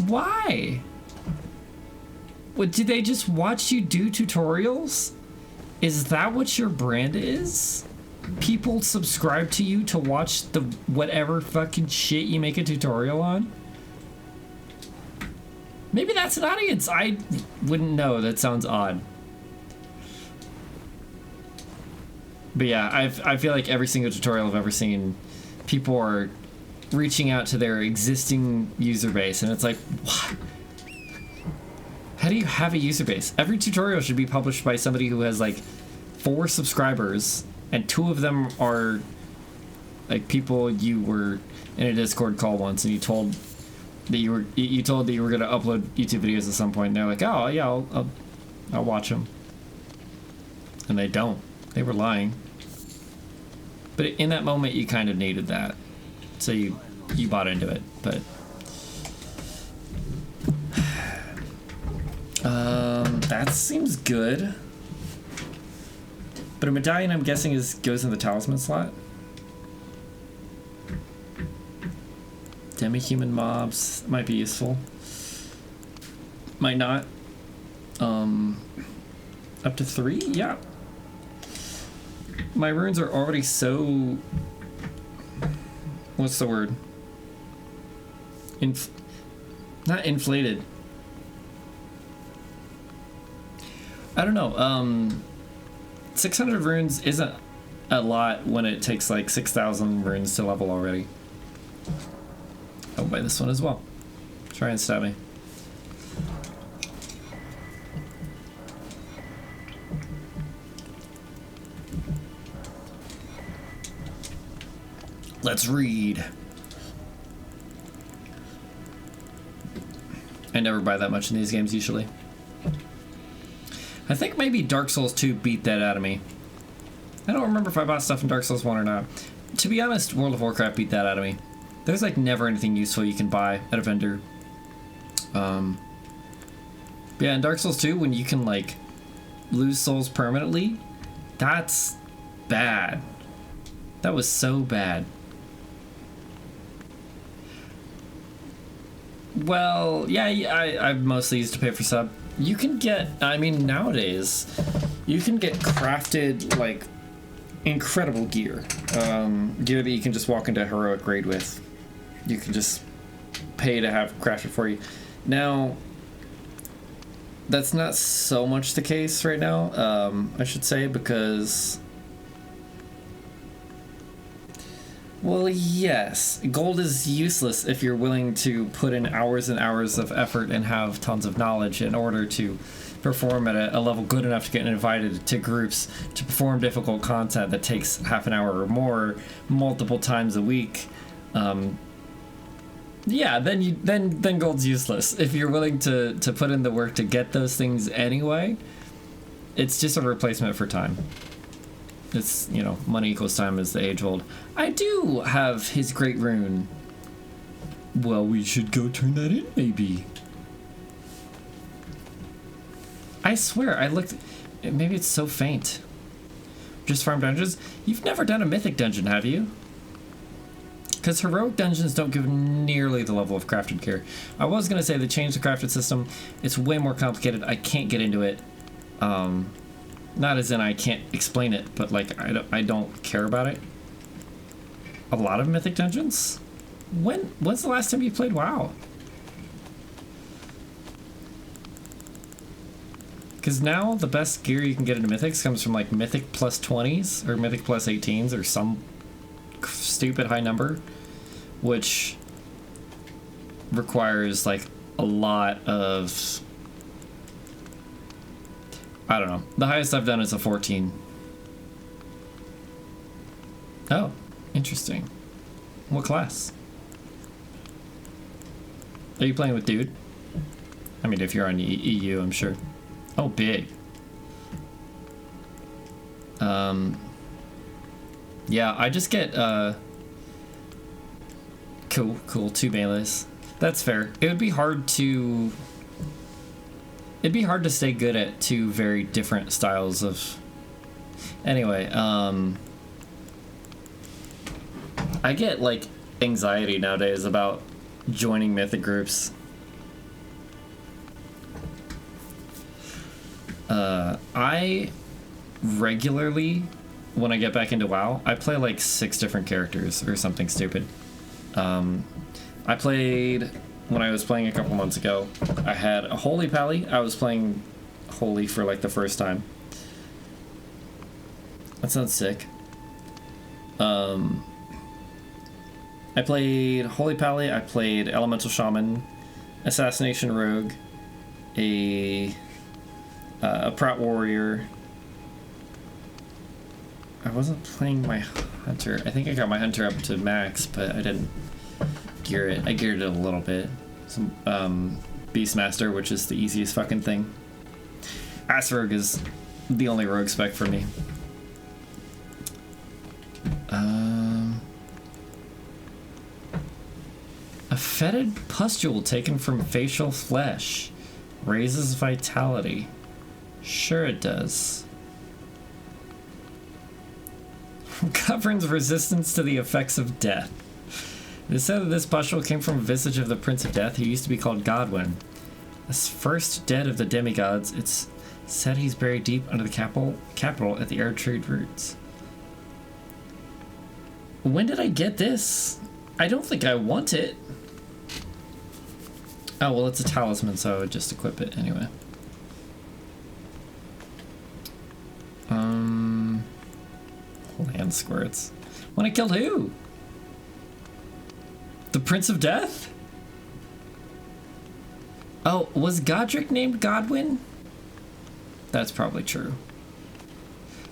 Why? What, do they just watch you do tutorials? Is that what your brand is? People subscribe to you to watch the whatever fucking shit you make a tutorial on? Maybe that's an audience. I wouldn't know. That sounds odd. But yeah, I feel like every single tutorial I've ever seen, people are reaching out to their existing user base, and it's like, what? How do you have a user base? Every tutorial should be published by somebody who has like 4 subscribers, and 2 of them are like people you were in a Discord call once, and you told that you were gonna upload YouTube videos at some point, and they're like, oh yeah, I'll watch them, and they don't. They were lying. But in that moment, you kind of needed that, so you bought into it. But that seems good. But a medallion, I'm guessing, goes in the talisman slot. Demi-human mobs might be useful. Might not. Up to 3? Yeah. My runes are already so... What's the word? Not inflated. I don't know. 600 runes isn't a lot when it takes like 6,000 runes to level already. I'll buy this one as well. Try and stab me. Let's read. I never buy that much in these games usually. I think maybe Dark Souls 2 beat that out of me. I don't remember if I bought stuff in Dark Souls 1 or not. To be honest, World of Warcraft beat that out of me. There's like never anything useful you can buy at a vendor. Yeah, in Dark Souls 2, when you can like lose souls permanently, that's bad. That was so bad. Well, yeah, I've mostly used to pay for sub. You can get, I mean, nowadays, you can get crafted, like, incredible gear. Gear that you can just walk into heroic raid with. You can just pay to have crafted for you. Now, that's not so much the case right now, I should say, because... Well, yes. Gold is useless if you're willing to put in hours and hours of effort and have tons of knowledge in order to perform at a level good enough to get invited to groups to perform difficult content that takes half an hour or more multiple times a week. Yeah, then gold's useless. If you're willing to put in the work to get those things anyway, it's just a replacement for time. It's, you know, money equals time is the age old. I do have his great rune. Well, we should go turn that in, maybe. I swear, I looked... Maybe it's so faint. Just farm dungeons? You've never done a mythic dungeon, have you? because heroic dungeons don't give nearly the level of crafted gear. I was going to say they changed the crafted system. It's way more complicated. I can't get into it. Not as in I can't explain it, but like I don't care about it. A lot of mythic dungeons? When's the last time you played WoW? Because now the best gear you can get into mythics comes from like mythic plus 20s or mythic plus 18s or some stupid high number, which requires like a lot of, I don't know. The highest I've done is a 14. Oh, interesting. What class? Are you playing with dude? I mean, if you're on EU, I'm sure. Oh, big. Yeah, I just get, cool, 2 melees. That's fair. It'd be hard to stay good at 2 very different styles of... Anyway, I get, like, anxiety nowadays about joining mythic groups. I regularly, when I get back into WoW, I play like 6 different characters or something stupid. I played, when I was playing a couple months ago, I had a Holy Pally. I was playing Holy for like the first time. That sounds sick. I played Holy Pally, I played Elemental Shaman, Assassination Rogue, a Prout Warrior. I wasn't playing my Hunter. I think I got my Hunter up to max, but I didn't gear it. I geared it a little bit. Some Beastmaster, which is the easiest fucking thing. Ass Rogue is the only rogue spec for me. A fetid pustule taken from facial flesh raises vitality. Sure it does. Governs resistance to the effects of death. It is said that this pustule came from a visage of the Prince of Death, who used to be called Godwyn. As first dead of the demigods, it's said he's buried deep under the capital at the Erdtree roots. When did I get this? I don't think I want it. Oh, well, it's a talisman, so I would just equip it anyway. Land squirts. When I killed who? The Prince of Death? Oh, was Godric named Godwyn? That's probably true.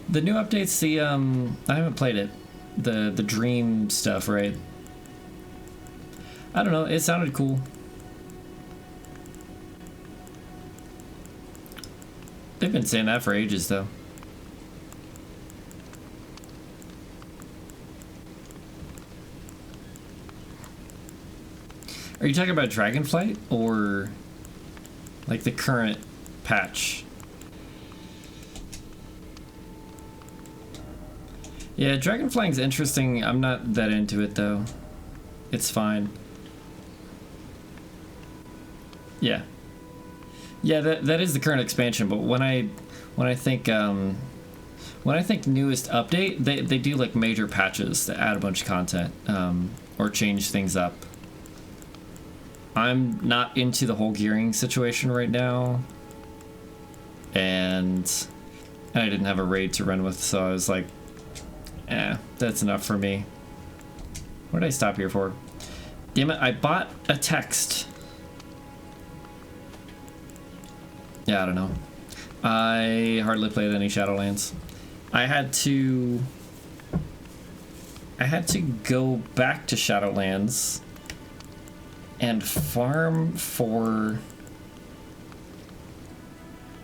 The new updates, the, I haven't played it. The dream stuff, right? I don't know, it sounded cool. They've been saying that for ages, though. Are you talking about Dragonflight or like the current patch? Yeah, Dragonflying's interesting. I'm not that into it though. It's fine. Yeah. Yeah, that is the current expansion, but when I think newest update, they do like major patches that add a bunch of content or change things up. I'm not into the whole gearing situation right now, and I didn't have a raid to run with, so I was like, that's enough for me. What did I stop here for? Damn it, I bought a text. Yeah, I don't know. I hardly played any Shadowlands. I had to go back to Shadowlands and farm for...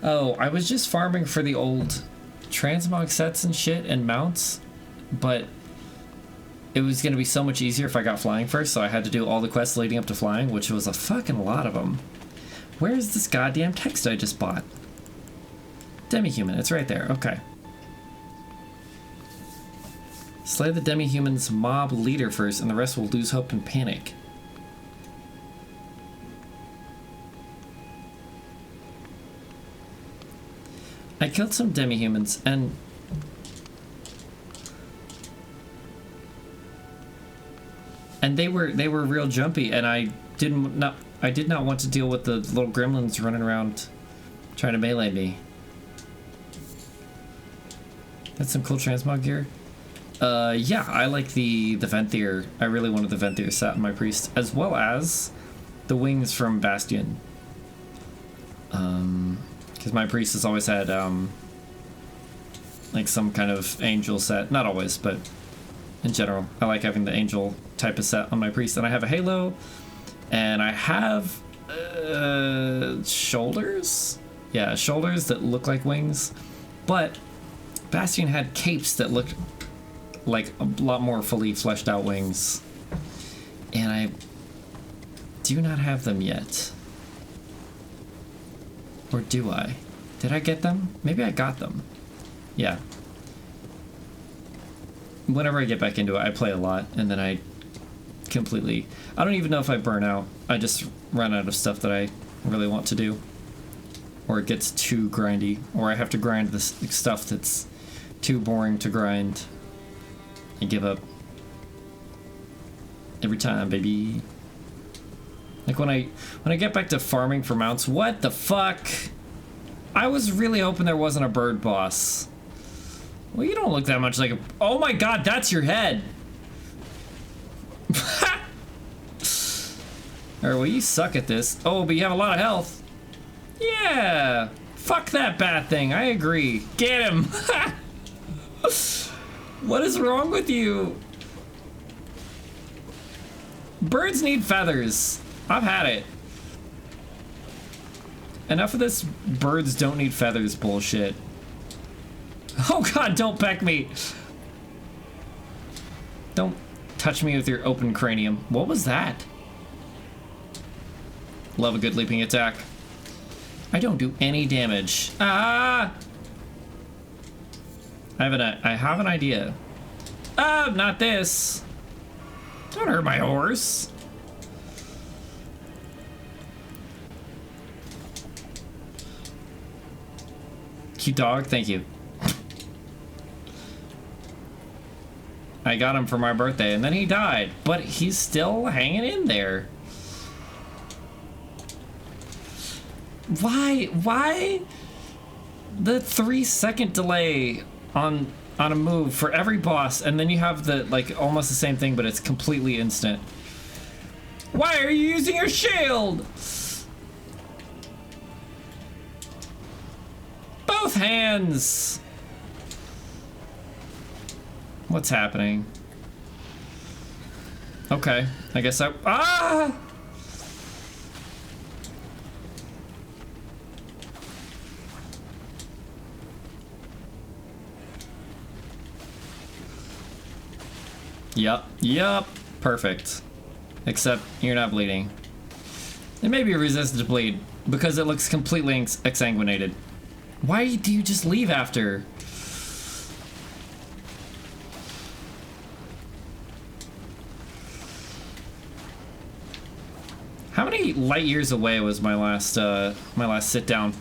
Oh, I was just farming for the old transmog sets and shit and mounts, but it was going to be so much easier if I got flying first, so I had to do all the quests leading up to flying, which was a fucking lot of them. Where is this goddamn text I just bought? Demi-human, it's right there, okay. Slay the demi-human's mob leader first, and the rest will lose hope and panic. I killed some demi-humans, and they were real jumpy, and I did not want to deal with the little gremlins running around trying to melee me. That's some cool transmog gear. Yeah, I like the Venthyr. I really wanted the Venthyr set on my priest, as well as the wings from Bastion. Because my priest has always had like some kind of angel set. Not always, but in general, I like having the angel type of set on my priest. And I have a halo, and I have shoulders. Yeah, shoulders that look like wings, but Bastion had capes that looked like a lot more fully fleshed out wings, and I do not have them yet. Or do I? Did I get them? Maybe I got them. Yeah. Whenever I get back into it, I play a lot, and then I don't even know if I burn out. I just run out of stuff that I really want to do. Or it gets too grindy, or I have to grind this stuff that's too boring to grind. I give up. Every time, baby. Like when I get back to farming for mounts, what the fuck? I was really hoping there wasn't a bird boss. Well, you don't look that much like a... Oh my god, that's your head! Alright, well you suck at this. Oh, but you have a lot of health. Yeah! Fuck that bat thing, I agree. Get him! What is wrong with you? Birds need feathers. I've had it. Enough of this birds don't need feathers bullshit. Oh god, don't peck me. Don't touch me with your open cranium. What was that? Love a good leaping attack. I don't do any damage. Ah! I have an idea. Ah, not this. Don't hurt my horse. Cute dog, thank you. I got him for my birthday and then he died, but he's still hanging in there. Why the 3-second delay on a move for every boss, and then you have the like almost the same thing but it's completely instant? Why are you using your shield? Both hands. What's happening? Okay, I guess ah! Yup, perfect. Except you're not bleeding. It may be resistant to bleed because it looks completely exsanguinated. Why do you just leave after? How many light years away was my last sit down?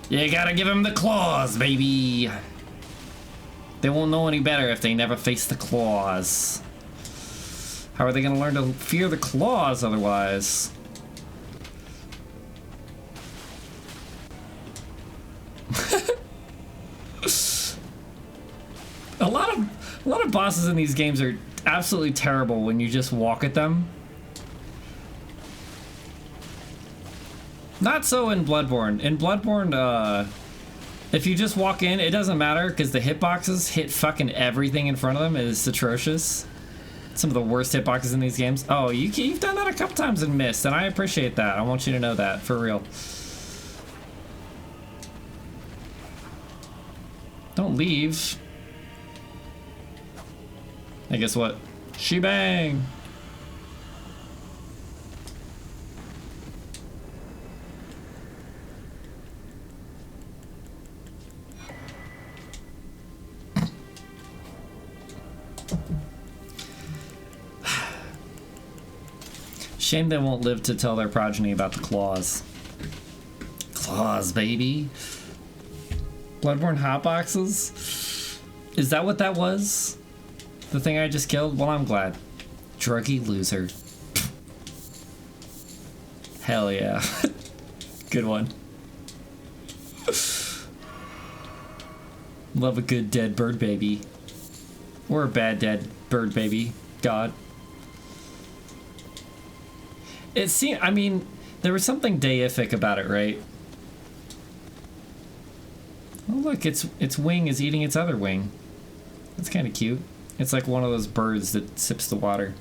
You gotta give him the claws, baby. They won't know any better if they never face the claws. How are they gonna learn to fear the claws otherwise? A lot of bosses in these games are absolutely terrible when you just walk at them. Not so in Bloodborne. In Bloodborne, if you just walk in, it doesn't matter because the hitboxes hit fucking everything in front of them. It's atrocious. Some of the worst hitboxes in these games. Oh, you've done that a couple times and missed, and I appreciate that. I want you to know that, for real. Don't leave. Hey, guess what? Shebang! Shame they won't live to tell their progeny about the claws. Claws, baby. Bloodborne hotboxes? Is that what that was? The thing I just killed? Well, I'm glad. Druggy loser. Hell yeah. Good one. Love a good dead bird baby. Or a bad dead bird baby. God. It seemed, I mean, there was something deific about it, right? Oh look, its wing is eating its other wing. That's kind of cute. It's like one of those birds that sips the water.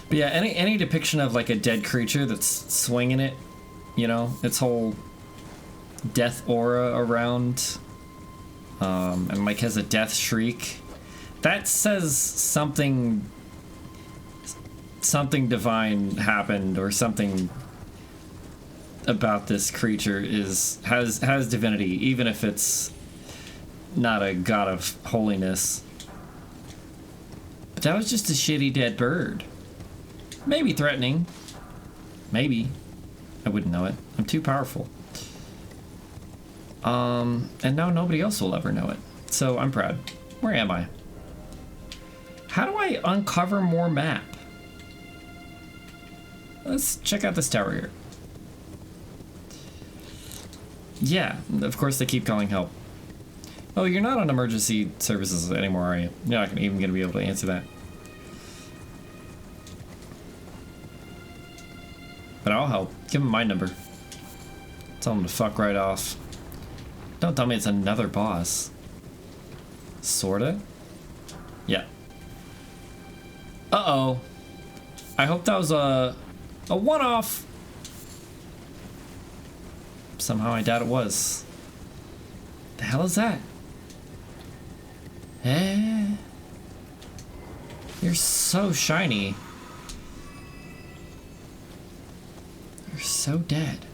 But yeah, any depiction of like a dead creature that's swinging it, you know, its whole death aura around, and like has a death shriek, that says something divine happened, or something about this creature has divinity, even if it's not a god of holiness. But that was just a shitty dead bird. Maybe threatening. Maybe. I wouldn't know it. I'm too powerful. And now nobody else will ever know it. So I'm proud. Where am I? How do I uncover more map? Let's check out this tower here. Yeah, of course they keep calling help. Oh, you're not on emergency services anymore, are you? You're not even going to be able to answer that. But I'll help. Give him my number. Tell him to fuck right off. Don't tell me it's another boss. Sorta? Yeah. Uh-oh. I hope that was a one-off. Somehow I doubt it was. The hell is that? Eh? You're so shiny. You're so dead.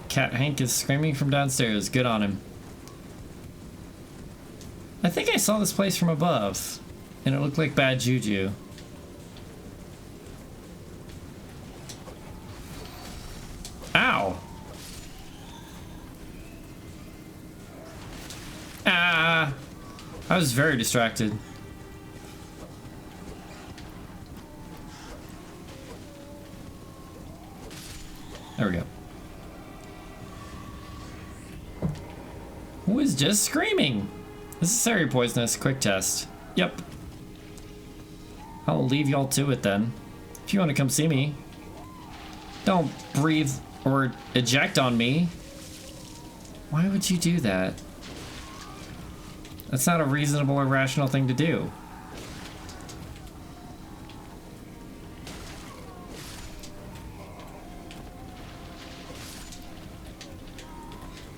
Cat Hank is screaming from downstairs. Good on him. I think I saw this place from above, and it looked like bad juju. Ow! Ah! I was very distracted. There we go. Who is just screaming? Necessary poisonous. Quick test. Yep. I'll leave y'all to it then. If you want to come see me. Don't breathe or eject on me. Why would you do that? That's not a reasonable or rational thing to do.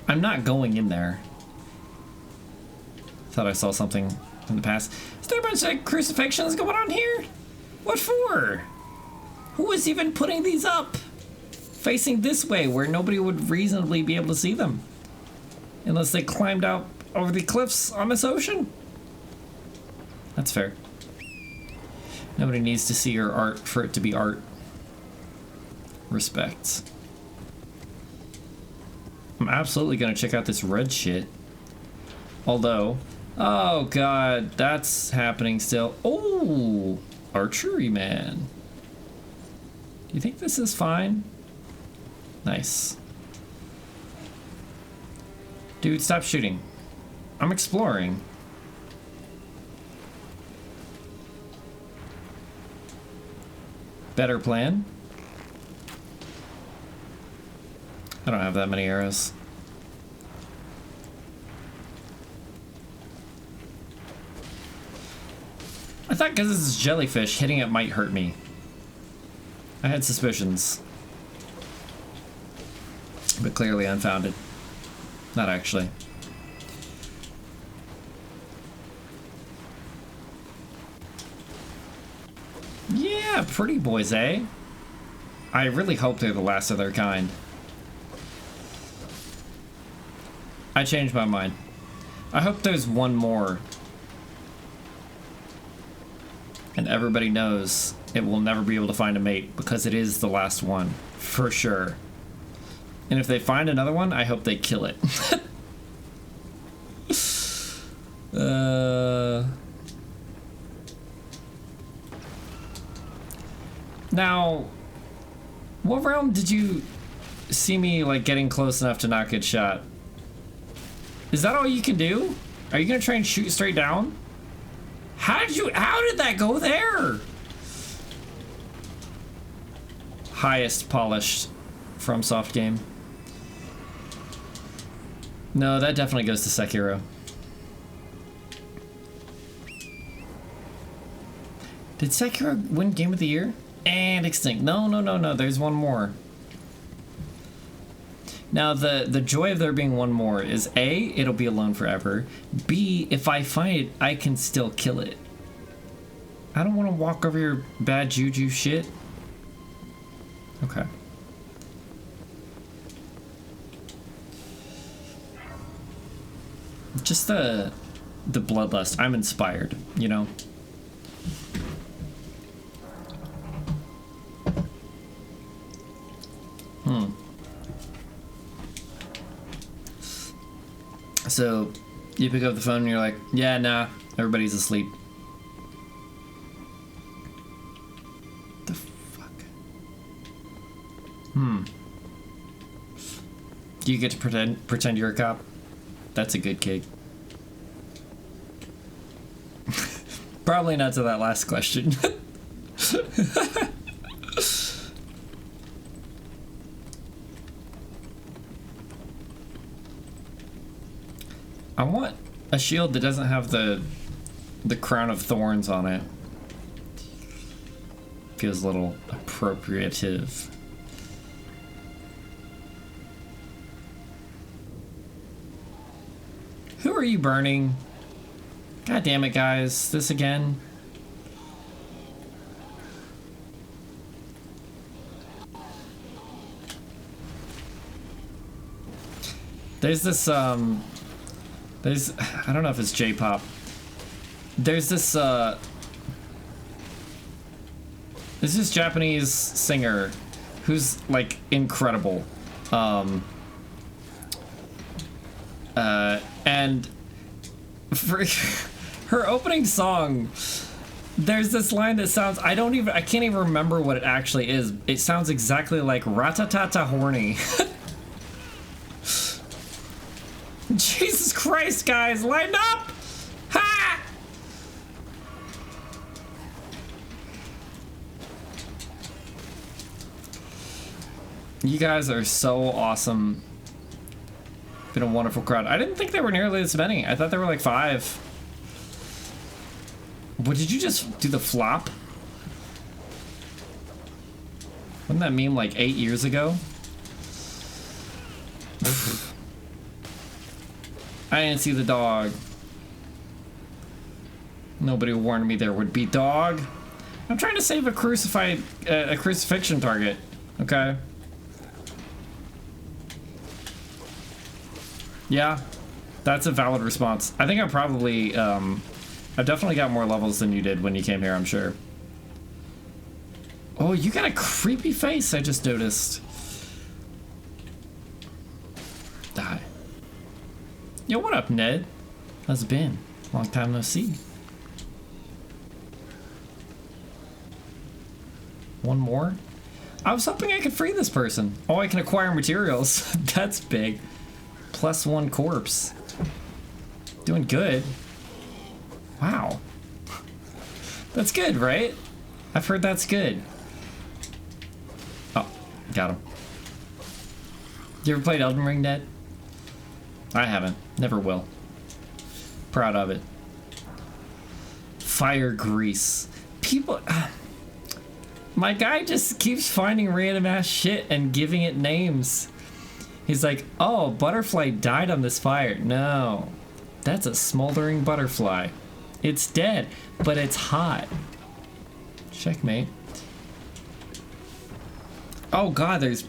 I'm not going in there. Thought I saw something in the past. Is there a bunch of crucifixions going on here? What for? Who is even putting these up? Facing this way where nobody would reasonably be able to see them. Unless they climbed out over the cliffs on this ocean? That's fair. Nobody needs to see your art for it to be art. Respect. I'm absolutely gonna check out this red shit. Although, oh god, that's happening still. Oh, archery man. Do you think this is fine? Nice. Dude, stop shooting. I'm exploring. Better plan? I don't have that many arrows. I thought because this is jellyfish, hitting it might hurt me. I had suspicions. But clearly unfounded. Not actually. Yeah, pretty boys, eh? I really hope they're the last of their kind. I changed my mind. I hope there's one more And everybody knows it will never be able to find a mate because it is the last one, for sure. And if they find another one, I hope they kill it. Now, what realm did you see me like getting close enough to not get shot? Is that all you can do? Are you gonna try and shoot straight down? How did that go there? Highest polished FromSoft game. No, that definitely goes to Sekiro. Did Sekiro win Game of the Year? And Extinct. No. There's one more. Now, the joy of there being one more is A, it'll be alone forever. B, if I find it, I can still kill it. I don't want to walk over your bad juju shit. Okay. Just the bloodlust. I'm inspired, you know? So, you pick up the phone and you're like, yeah, nah, everybody's asleep. The fuck? Do you get to pretend you're a cop? That's a good gig. Probably not to that last question. I want a shield that doesn't have the crown of thorns on it. Feels a little appropriative. Who are you burning? God damn it, guys. This again? There's this, I don't know if it's J-pop. There's this Japanese singer who's, like, incredible. And for her opening song, there's this line that sounds, I can't even remember what it actually is. It sounds exactly like Ratatata horny. Jesus Christ, guys, line up! Ha! You guys are so awesome. Been a wonderful crowd. I didn't think there were nearly this many. I thought there were like 5. What, did you just do the flop? Wasn't that meme like 8 years ago? I didn't see the dog. Nobody warned me there would be dog. I'm trying to save a crucifixion target. Okay. Yeah, that's a valid response. I think I probably, I've definitely got more levels than you did when you came here, I'm sure. Oh, you got a creepy face, I just noticed. Die. Yo, what up, Ned? How's it been? Long time no see. One more? I was hoping I could free this person. Oh, I can acquire materials. That's big. +1 corpse. Doing good. Wow. That's good, right? I've heard that's good. Oh, got him. You ever played Elden Ring, Ned? I haven't. Never will. Proud of it. Fire grease. People... my guy just keeps finding random ass shit and giving it names. He's like, oh, butterfly died on this fire. No, that's a smoldering butterfly. It's dead, but it's hot. Checkmate. Oh god, there's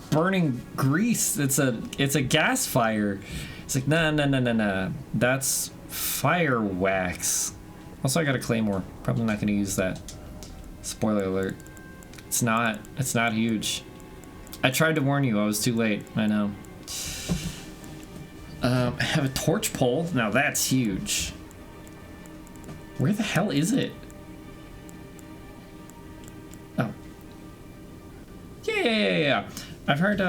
burning grease. It's a gas fire. It's like, nah. That's fire wax. Also, I got a claymore. Probably not going to use that. Spoiler alert. It's not huge. I tried to warn you. I was too late. I know. I have a torch pole. Now that's huge. Where the hell is it? Oh. Yeah. I've heard,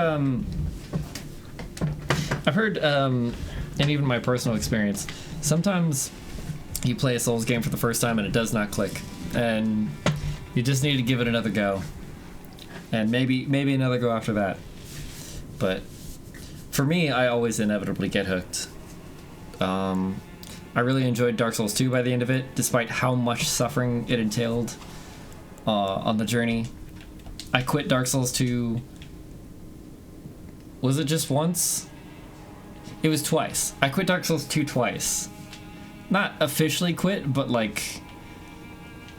and even my personal experience, sometimes you play a Souls game for the first time and it does not click, and you just need to give it another go, and maybe another go after that. But for me, I always inevitably get hooked. I really enjoyed Dark Souls 2 by the end of it, despite how much suffering it entailed on the journey. I quit Dark Souls 2. Was it just once? It was twice. I quit Dark Souls 2 twice. Not officially quit, but like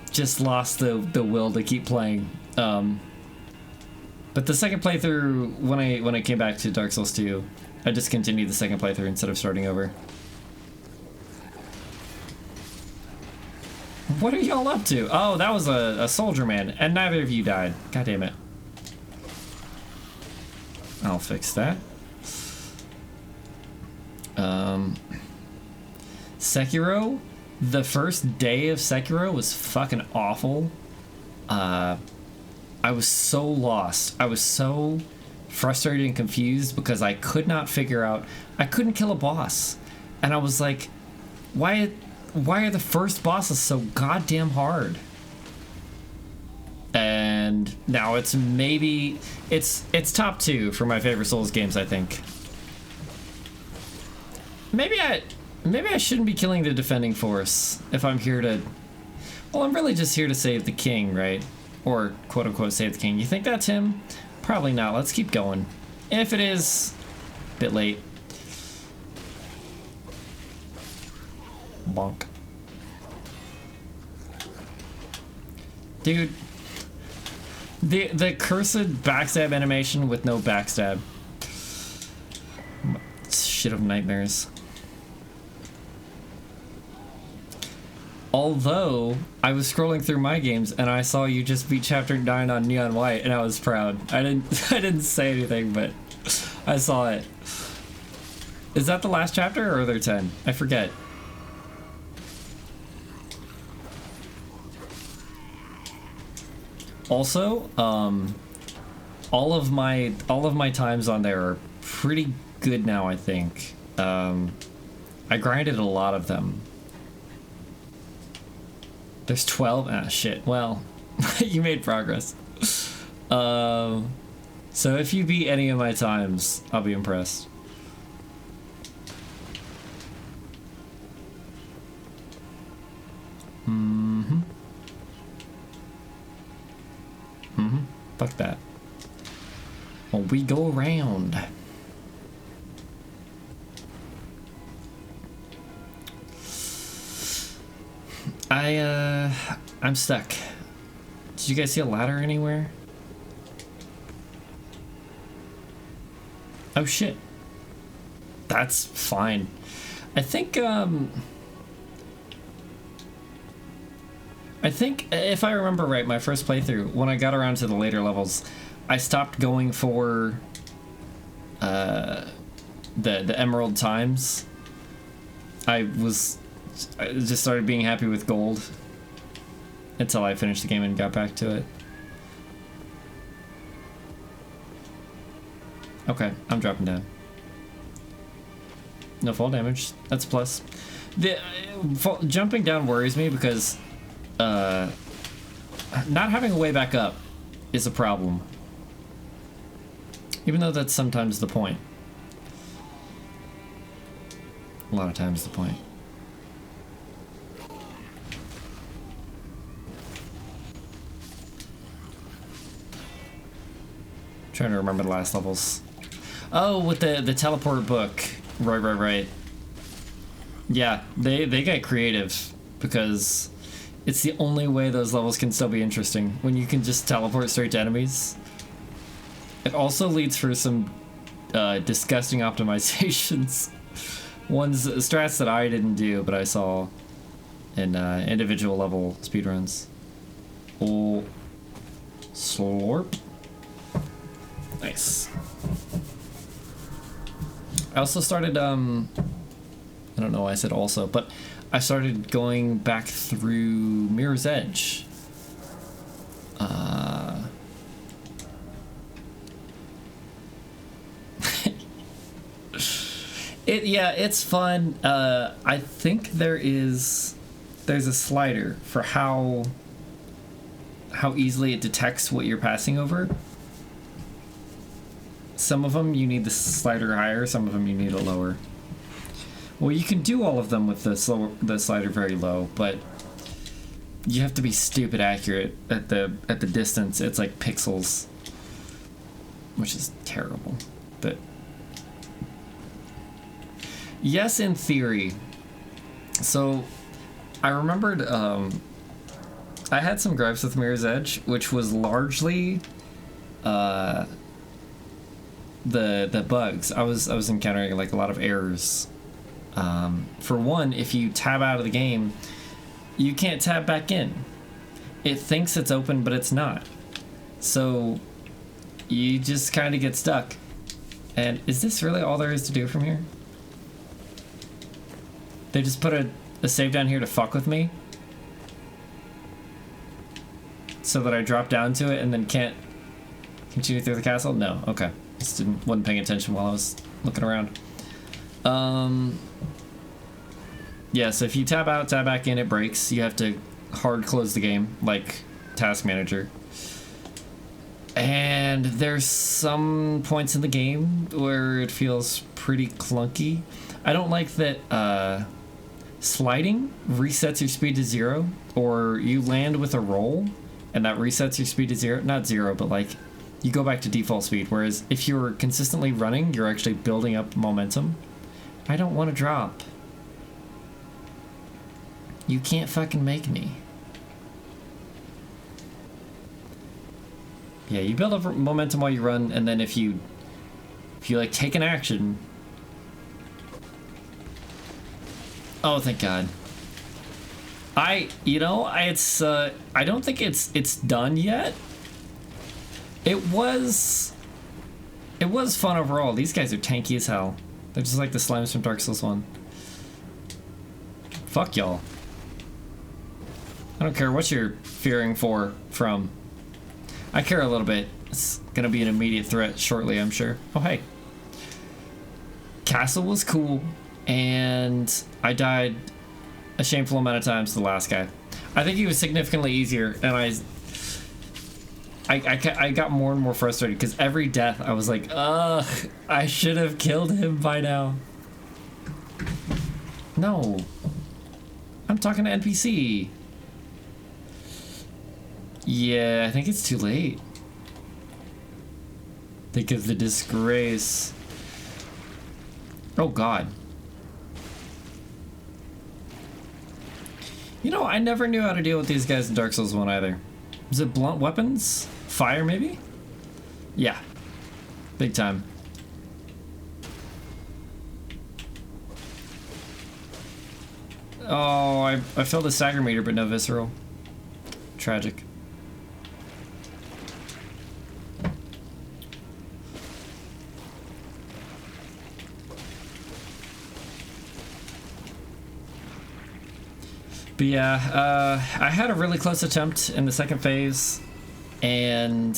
just lost the will to keep playing. But the second playthrough, when I came back to Dark Souls 2, I just continued the second playthrough instead of starting over. What are y'all up to? Oh, that was a soldier man, and neither of you died. God damn it. I'll fix that. Sekiro, the first day of Sekiro was fucking awful. I was so lost. I was so frustrated and confused because I could not figure out. I couldn't kill a boss, and I was like, why are the first bosses so goddamn hard? And now it's top 2 for my favorite Souls games, I think. Maybe I shouldn't be killing the defending force if I'm here to... Well, I'm really just here to save the king, right? Or quote-unquote save the king. You think that's him? Probably not. Let's keep going. If it is, a bit late. Bonk. Dude, the cursed backstab animation with no backstab. Shit of nightmares. Although, I was scrolling through my games and I saw you just beat Chapter 9 on Neon White, and I was proud. I didn't say anything, but I saw it. Is that the last chapter, or are there 10? I forget. Also, all of my times on there are pretty good now, I think. I grinded a lot of them. There's 12. Ah, shit. Well, you made progress. So if you beat any of my times, I'll be impressed. Fuck that. Well, we go around. I'm stuck. Did you guys see a ladder anywhere? Oh shit. That's fine. I think if I remember right, my first playthrough, when I got around to the later levels, I stopped going for the emerald times. I just started being happy with gold until I finished the game and got back to it. Okay, I'm dropping down. No fall damage. That's a plus. Jumping down worries me because not having a way back up is a problem. Even though that's sometimes the point. A lot of times the point. Trying to remember the last levels. Oh, with the teleport book. Right. Yeah, they get creative because it's the only way those levels can still be interesting, when you can just teleport straight to enemies. It also leads for some disgusting optimizations. Strats that I didn't do, but I saw in individual level speedruns. Oh, slurp. Nice. I also started, I don't know why I said also, but I started going back through Mirror's Edge. It's fun. I think there's a slider for how easily it detects what you're passing over. Some of them you need the slider higher, some of them you need it lower. Well, you can do all of them with the slider very low, but you have to be stupid accurate at the distance. It's like pixels, which is terrible. But yes, in theory. So I remembered I had some gripes with Mirror's Edge, which was largely the bugs. I was encountering like a lot of errors. For one, if you tab out of the game, you can't tab back in. It thinks it's open, but it's not. So you just kind of get stuck. And is this really all there is to do from here? They just put a save down here to fuck with me? So that I drop down to it and then can't continue through the castle? No, okay. Just wasn't paying attention while I was looking around. Yeah, so if you tab out, tab back in, it breaks. You have to hard close the game, like Task Manager. And there's some points in the game where it feels pretty clunky. I don't like that sliding resets your speed to 0, or you land with a roll and that resets your speed to 0. Not 0, but like you go back to default speed, whereas if you're consistently running, you're actually building up momentum. I don't want to drop. You can't fucking make me. Yeah, you build up momentum while you run, and then if you like take an action. Oh, thank God. I don't think it's done yet. It was fun overall. These guys are tanky as hell. They're just like the slimes from Dark Souls 1. Fuck y'all. I don't care what you're fearing from. I care a little bit. It's gonna be an immediate threat shortly, I'm sure. Oh, hey. Castle was cool, and I died a shameful amount of times to the last guy. I think he was significantly easier, and I got more and more frustrated because every death I was like, ugh, I should have killed him by now. No. I'm talking to NPC. Yeah, I think it's too late. Think of the disgrace. Oh, God. You know, I never knew how to deal with these guys in Dark Souls 1 either. Is it blunt weapons? Fire, maybe? Yeah. Big time. Oh, I filled a stagger meter, but no visceral. Tragic. But yeah, I had a really close attempt in the second phase, and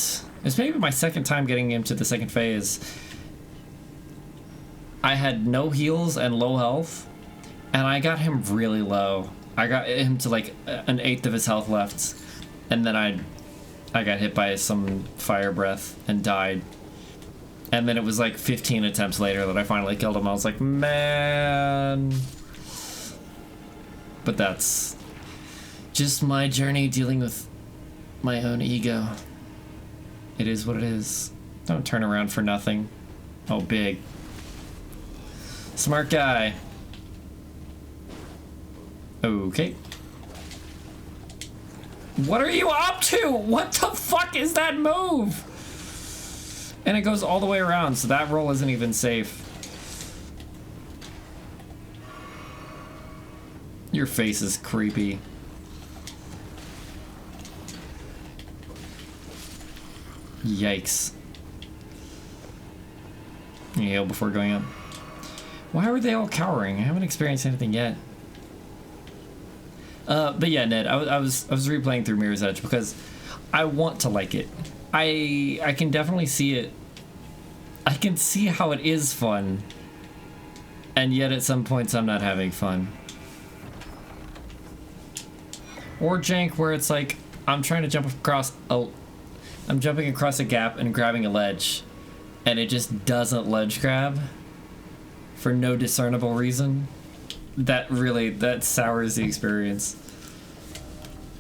it's maybe my second time getting into the second phase. I had no heals and low health, and I got him really low. I got him to like an eighth of his health left, and then I got hit by some fire breath and died. And then it was like 15 attempts later that I finally killed him. I was like, man. But that's just my journey dealing with my own ego. It is what it is. Don't turn around for nothing. Oh, big. Smart guy. Okay. What are you up to? What the fuck is that move? And it goes all the way around, so that roll isn't even safe. Your face is creepy. Yikes. You heal before going up. Why were they all cowering? I haven't experienced anything yet. But yeah, Ned, I was replaying through Mirror's Edge because I want to like it. I can definitely see it. I can see how it is fun, and yet at some points I'm not having fun. Or jank where it's like I'm trying to jump across I'm jumping across a gap and grabbing a ledge, and it just doesn't ledge grab for no discernible reason. That sours the experience.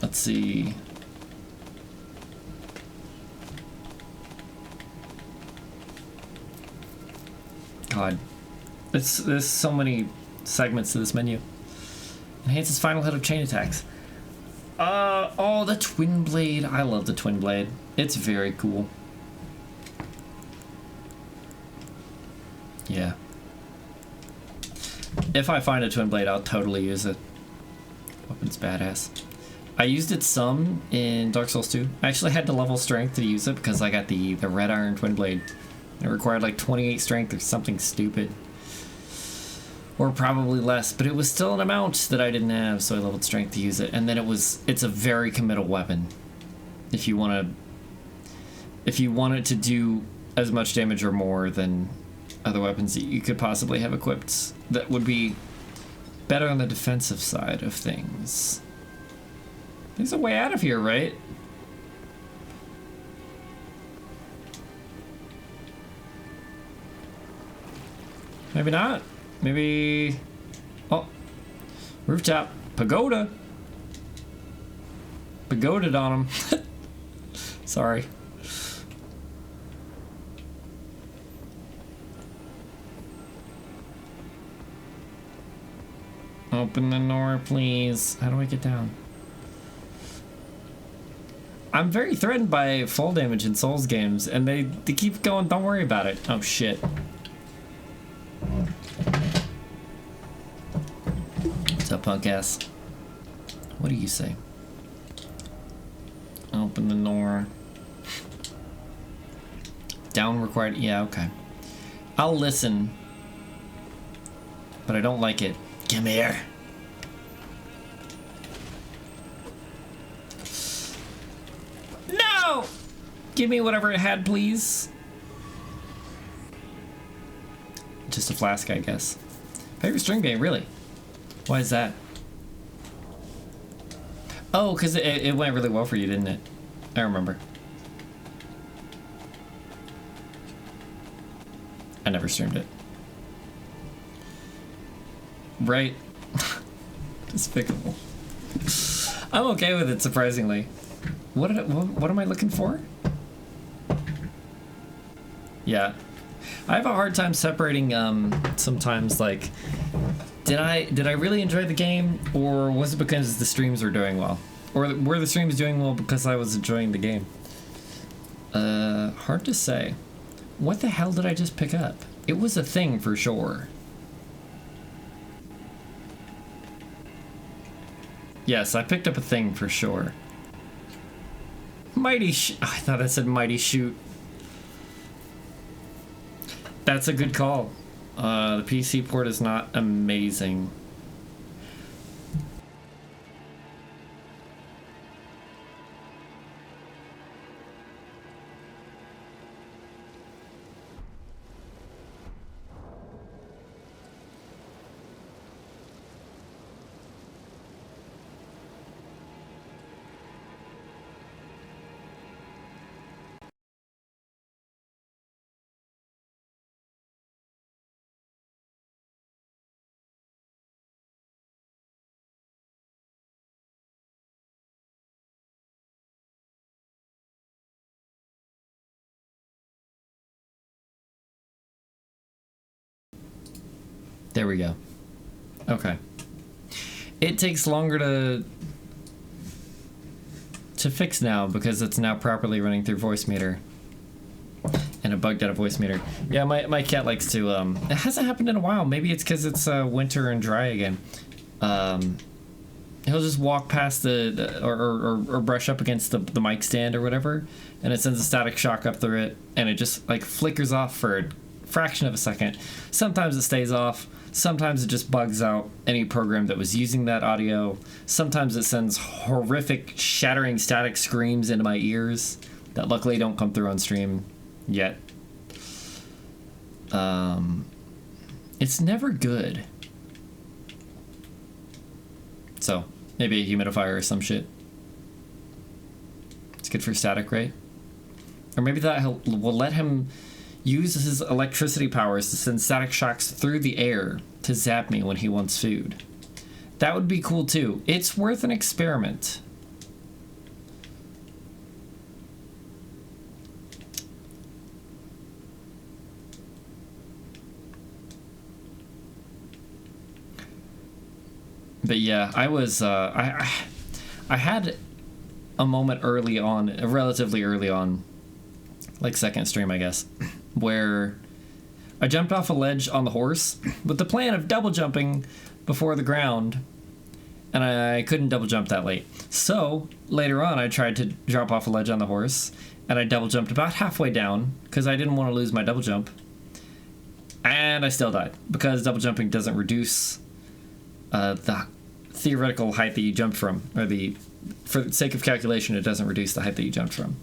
Let's see. God, there's so many segments to this menu. Enhances final hit of chain attacks. Oh, the twin blade. I love the twin blade. It's very cool. Yeah. If I find a twin blade, I'll totally use it. Weapon's badass. I used it some in Dark Souls 2. I actually had to level strength to use it because I got the red iron twin blade. It required like 28 strength or something stupid. Or probably less, but it was still an amount that I didn't have, so I leveled strength to use it. And then it's a very committal weapon. If you want it to do as much damage or more than other weapons that you could possibly have equipped, that would be better on the defensive side of things. There's a way out of here, right? Maybe not. Maybe... Oh. Rooftop. Pagoda. Pagoda'd on him. Sorry. Open the door, please. How do I get down? I'm very threatened by fall damage in Souls games, and they keep going, don't worry about it. Oh, shit. What's up, punk ass? What do you say? Open the door. Down required. Yeah, okay. I'll listen. But I don't like it. Come here. No! Give me whatever it had, please. Just a flask, I guess. Favorite string game, really? Why is that? Oh, because it went really well for you, didn't it? I remember. I never streamed it. Right? Despicable. I'm okay with it, surprisingly. What am I looking for? Yeah. I have a hard time separating sometimes, like, did I really enjoy the game, or was it because the streams were doing well? Or were the streams doing well because I was enjoying the game? Hard to say. What the hell did I just pick up? It was a thing for sure. Yes, I picked up a thing for sure. I thought I said mighty shoot. That's a good call. The PC port is not amazing. There we go. Okay. It takes longer to fix now because it's now properly running through voice meter. And it bugged out a voice meter. Yeah, my cat likes to, it hasn't happened in a while. Maybe it's because it's winter and dry again. he'll just walk past or brush up against the mic stand or whatever, and it sends a static shock up through it, and it just like flickers off for a fraction of a second. Sometimes it stays off. Sometimes it just bugs out any program that was using that audio. Sometimes it sends horrific, shattering static screams into my ears that luckily don't come through on stream yet. It's never good. So, maybe a humidifier or some shit. It's good for static, right? Or maybe that will let him use his electricity powers to send static shocks through the air to zap me when he wants food. That would be cool too. It's worth an experiment. But yeah, I was I had a moment early on, relatively early on, like second stream I guess, where I jumped off a ledge on the horse with the plan of double jumping before the ground, and I couldn't double jump that late. So later on I tried to drop off a ledge on the horse, and I double jumped about halfway down because I didn't want to lose my double jump, and I still died because double jumping doesn't reduce the theoretical height that you jumped from, or for the sake of calculation, it doesn't reduce the height that you jumped from.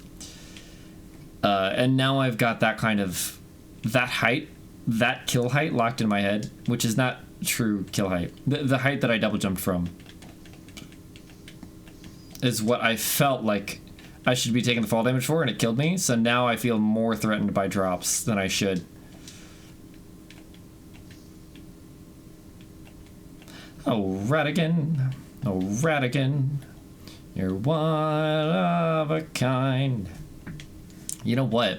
And now I've got that height, that kill height locked in my head, which is not true kill height. The height that I double jumped from is what I felt like I should be taking the fall damage for, and it killed me. So now I feel more threatened by drops than I should. Oh, Radigan. Oh, Radigan. You're one of a kind. You know what?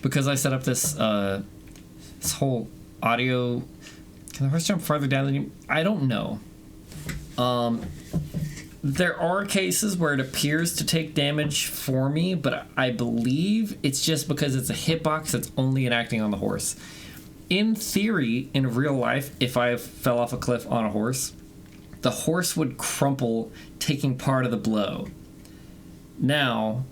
Because I set up this whole audio... Can the horse jump farther down than you? I don't know. There are cases where it appears to take damage for me, but I believe it's just because it's a hitbox that's only enacting on the horse. In theory, in real life, if I fell off a cliff on a horse, the horse would crumple, taking part of the blow. Now,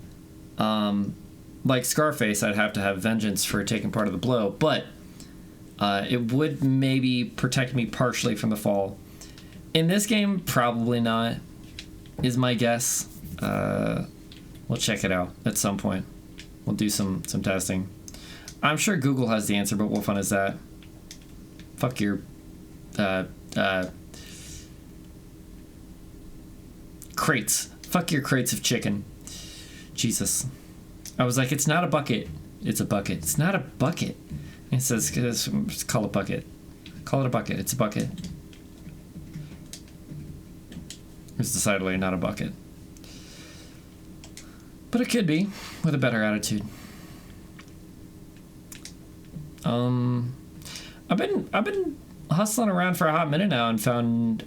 like Scarface, I'd have to have vengeance for taking part of the blow, but it would maybe protect me partially from the fall. In this game, probably not, is my guess. We'll check it out at some point. We'll do some testing. I'm sure Google has the answer, but what fun is that? Fuck your... crates. Fuck your crates of chicken. Jesus. I was like, it's not a bucket. It's a bucket. It's not a bucket. It says, call it a bucket. Call it a bucket. It's a bucket. It's decidedly not a bucket. But it could be, with a better attitude. I've been hustling around for a hot minute now and found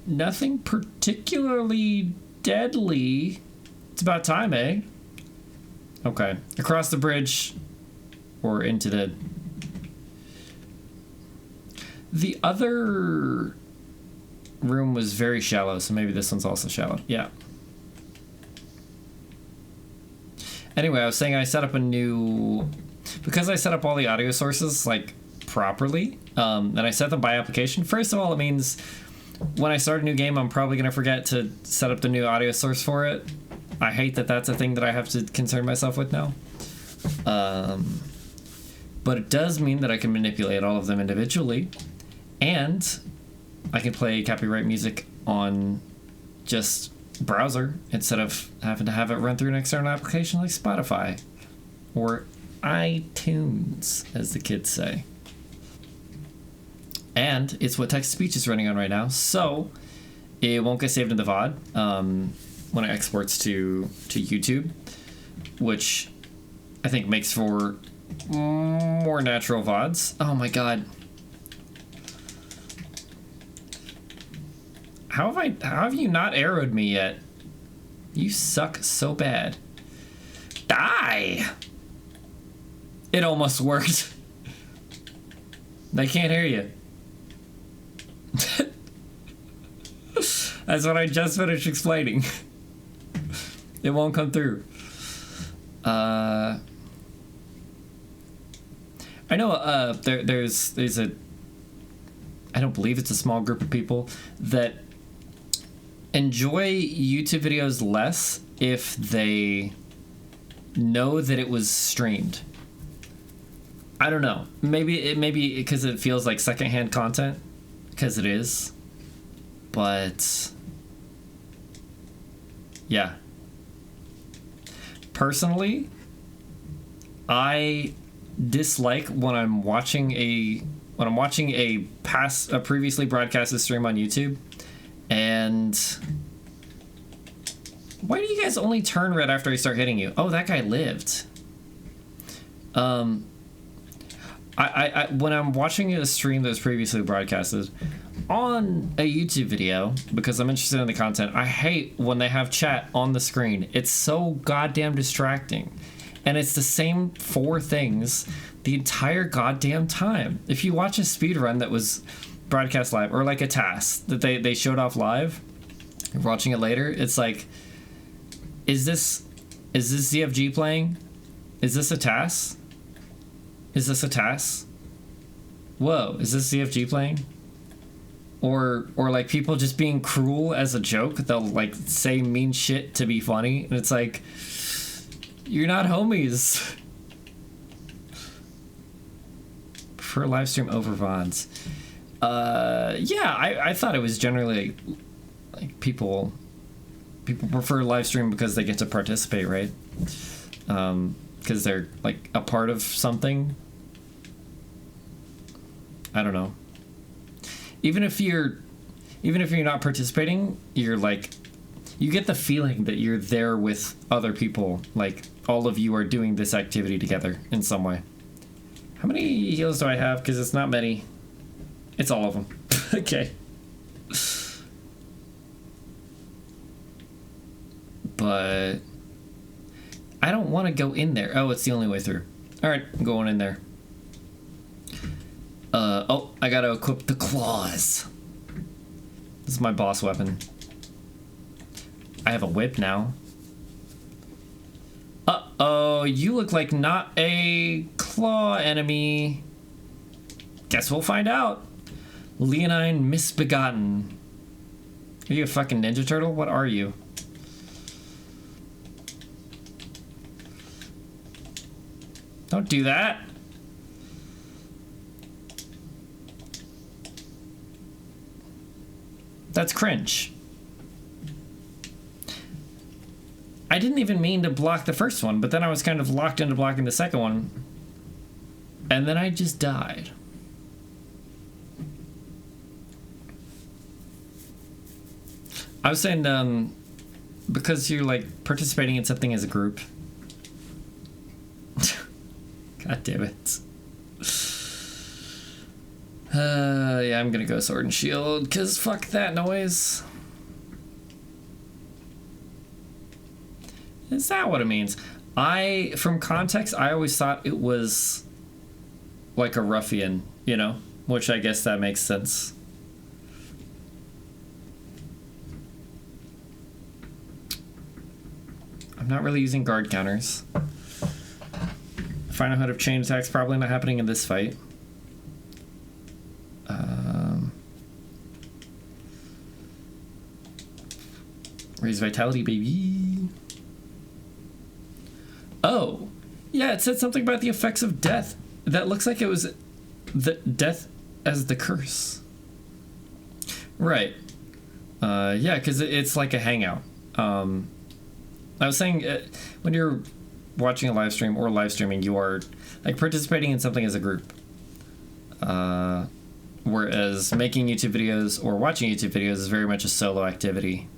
nothing particularly deadly. It's about time, eh? Okay. Across the bridge or into the other room was very shallow, so maybe this one's also shallow. Yeah. Anyway, I was saying I set up because I set up all the audio sources like properly, and I set them by application. First of all, it means when I start a new game, I'm probably going to forget to set up the new audio source for it. I hate that that's a thing that I have to concern myself with now. But it does mean that I can manipulate all of them individually, and I can play copyright music on just browser instead of having to have it run through an external application like Spotify or iTunes, as the kids say. And it's what text-to-speech is running on right now, so it won't get saved in the VOD when it exports to YouTube, which I think makes for more natural VODs. Oh my god. How have you not arrowed me yet? You suck so bad. Die! It almost worked. I can't hear you. That's what I just finished explaining. It won't come through. I know there's a, I don't believe it's a small group of people that enjoy YouTube videos less if they know that it was streamed. I don't know. Maybe because it feels like secondhand content, because it is. But yeah. Personally, I dislike when I'm watching a previously broadcasted stream on YouTube, and why do you guys only turn red after I start hitting you? Oh, that guy lived. I when I'm watching a stream that was previously broadcasted on a YouTube video, because I'm interested in the content, I hate when they have chat on the screen. It's so goddamn distracting. And it's the same 4 things the entire goddamn time. If you watch a speedrun that was broadcast live, or like a task that they showed off live, you're watching it later, it's like, is this ZFG playing? Is this a task? Is this a task? Whoa, is this ZFG playing? Or like people just being cruel as a joke. They'll like say mean shit to be funny, and it's like, you're not homies. Prefer live stream over VODs. Yeah, I thought it was generally like people prefer live stream because they get to participate, right? Because they're like a part of something. I don't know. Even if you're not participating, you're like, you get the feeling that you're there with other people. Like all of you are doing this activity together in some way. How many heals do I have? Because it's not many. It's all of them. Okay. But I don't want to go in there. Oh, it's the only way through. All right, I'm going in there. Oh, I gotta equip the claws. This is my boss weapon. I have a whip now. Uh-oh, you look like not a claw enemy. Guess we'll find out. Leonine Misbegotten. Are you a fucking Ninja Turtle? What are you? Don't do that. That's cringe. I didn't even mean to block the first one, but then I was kind of locked into blocking the second one. And then I just died. I was saying, because you're like participating in something as a group. God damn it. Yeah, I'm gonna go Sword and Shield, because fuck that noise. Is that what it means? From context, I always thought it was like a ruffian, you know? Which I guess that makes sense. I'm not really using guard counters. Final Hood of chain attacks probably not happening in this fight. Raise vitality, baby. Oh, yeah, it said something about the effects of death. That looks like it was the death as the curse. Right. Yeah, because it's like a hangout. I was saying when you're watching a live stream or live streaming, you are like participating in something as a group. Whereas making YouTube videos or watching YouTube videos is very much a solo activity.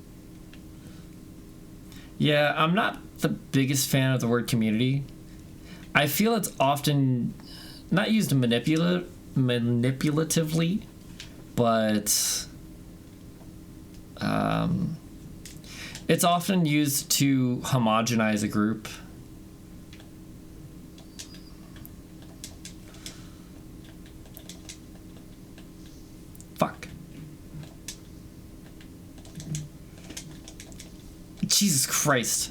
Yeah, I'm not the biggest fan of the word community. I feel it's often not used manipulatively, but it's often used to homogenize a group. Fuck. Jesus Christ.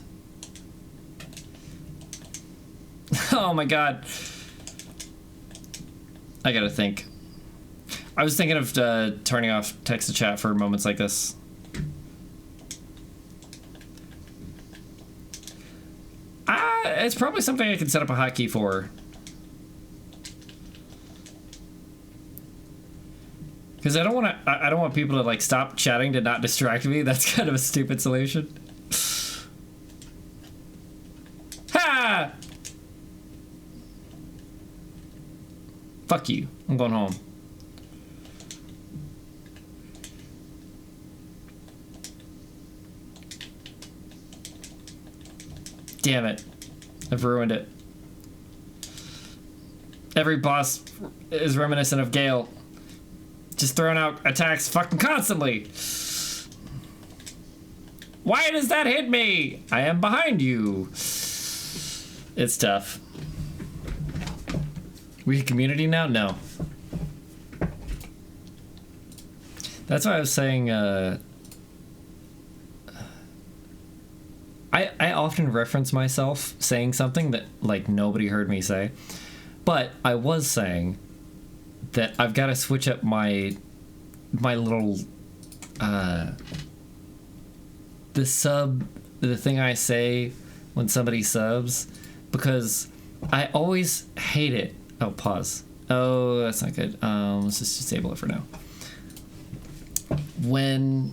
Oh my god. I gotta think. I was thinking of turning off text to chat for moments like this. It's probably something I could set up a hotkey for. Because I don't want people to like stop chatting to not distract me. That's kind of a stupid solution. Ha! Fuck you. I'm going home. Damn it. I've ruined it. Every boss is reminiscent of Gale. Just throwing out attacks fucking constantly. Why does that hit me? I am behind you. It's tough. We a community now? No. That's why I was saying, I often reference myself saying something that, like, nobody heard me say. But I was saying that I've got to switch up my little, the thing I say when somebody subs, because I always hate it. Oh, pause. Oh, that's not good. Let's just disable it for now. When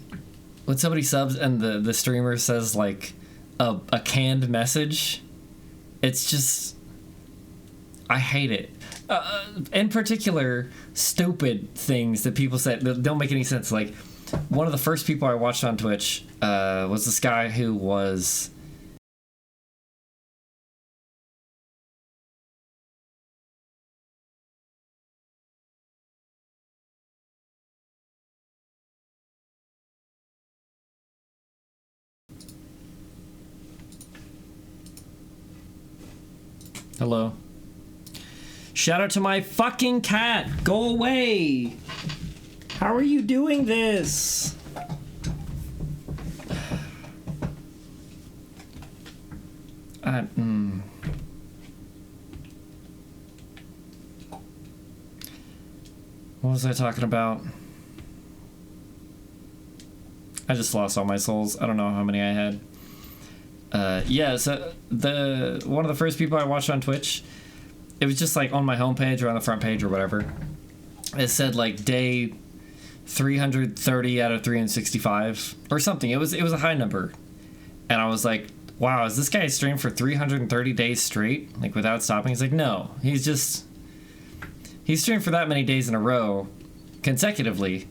somebody subs and the streamer says, like, a canned message, it's just, I hate it. In particular, stupid things that people say that don't make any sense. Like, one of the first people I watched on Twitch was this guy who was... Hello. Shout out to my fucking cat. Go away. How are you doing this? What was I talking about? I just lost all my souls. I don't know how many I had. Yeah, so one of the first people I watched on Twitch, it was just like on my homepage or on the front page or whatever. It said like day 330 out of 365 or something. It was a high number. And I was like, wow, is this guy streamed for 330 days straight? Like without stopping? He's like, no, he streamed for that many days in a row consecutively.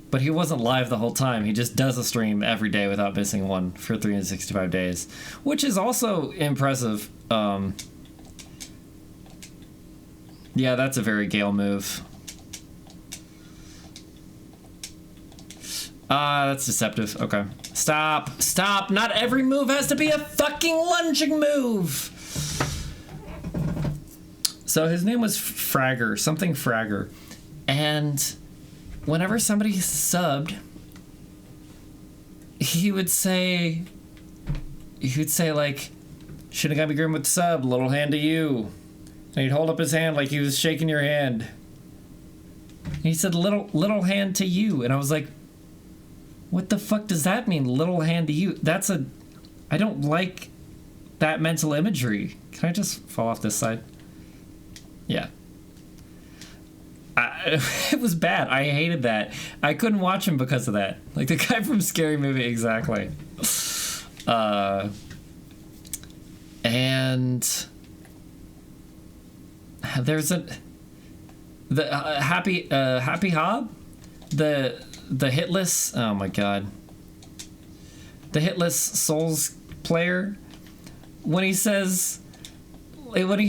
But he wasn't live the whole time. He just does a stream every day without missing one for 365 days, which is also impressive. Yeah, that's a very Gale move. That's deceptive. Okay. Stop. Stop. Not every move has to be a fucking lunging move. So his name was Fragger, something Fragger. And whenever somebody subbed, he would say like, Shinigami Grim with the sub, little hand to you. And he'd hold up his hand like he was shaking your hand. And he said, little hand to you. And I was like, what the fuck does that mean, little hand to you? I don't like that mental imagery. Can I just fall off this side? Yeah. It was bad. I hated that. I couldn't watch him because of that. Like the guy from Scary Movie, exactly. And there's Happy Hob, the hitless. Oh my god. The hitless Souls player, when he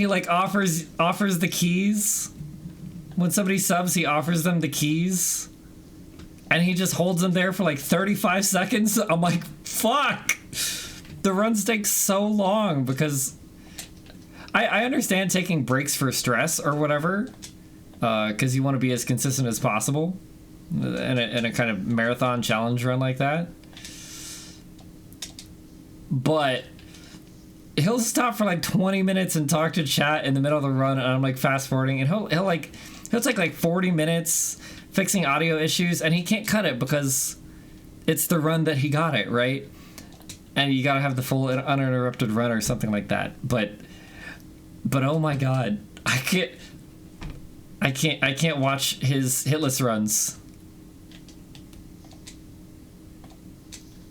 like offers the keys. When somebody subs, he offers them the keys, and he just holds them there for like 35 seconds. I'm like, fuck! The runs take so long because I understand taking breaks for stress or whatever, because you want to be as consistent as possible in a kind of marathon challenge run like that. but he'll stop for like 20 minutes and talk to chat in the middle of the run, and I'm like fast forwarding, and he'll take like 40 minutes fixing audio issues, and he can't cut it because it's the run that he got it, right? And you gotta have the full uninterrupted run or something like that. But oh my god, I can't watch his hitless runs.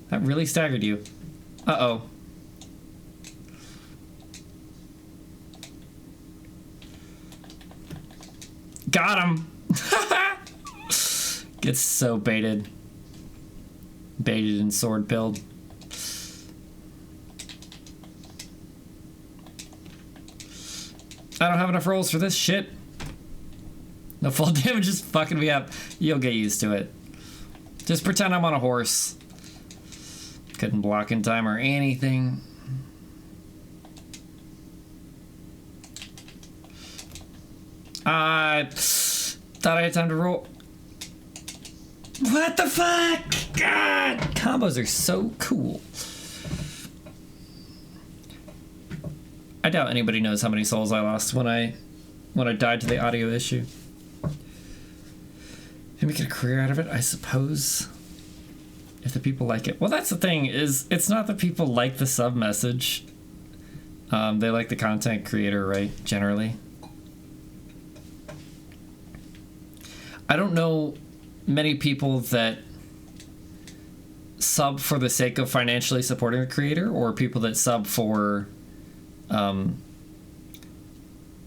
That really staggered you. Uh-oh. Got him! Gets so baited. Baited and sword pilled. I don't have enough rolls for this shit. The fall damage is fucking me up. You'll get used to it. Just pretend I'm on a horse. Couldn't block in time or anything. I thought I had time to roll. What the fuck? God! Combos are so cool. I doubt anybody knows how many souls I lost when I died to the audio issue. Maybe get a career out of it, I suppose. If the people like it. Well, that's the thing, is it's not that people like the sub message. They like the content creator, right? Generally. I don't know many people that sub for the sake of financially supporting the creator, or people that sub for an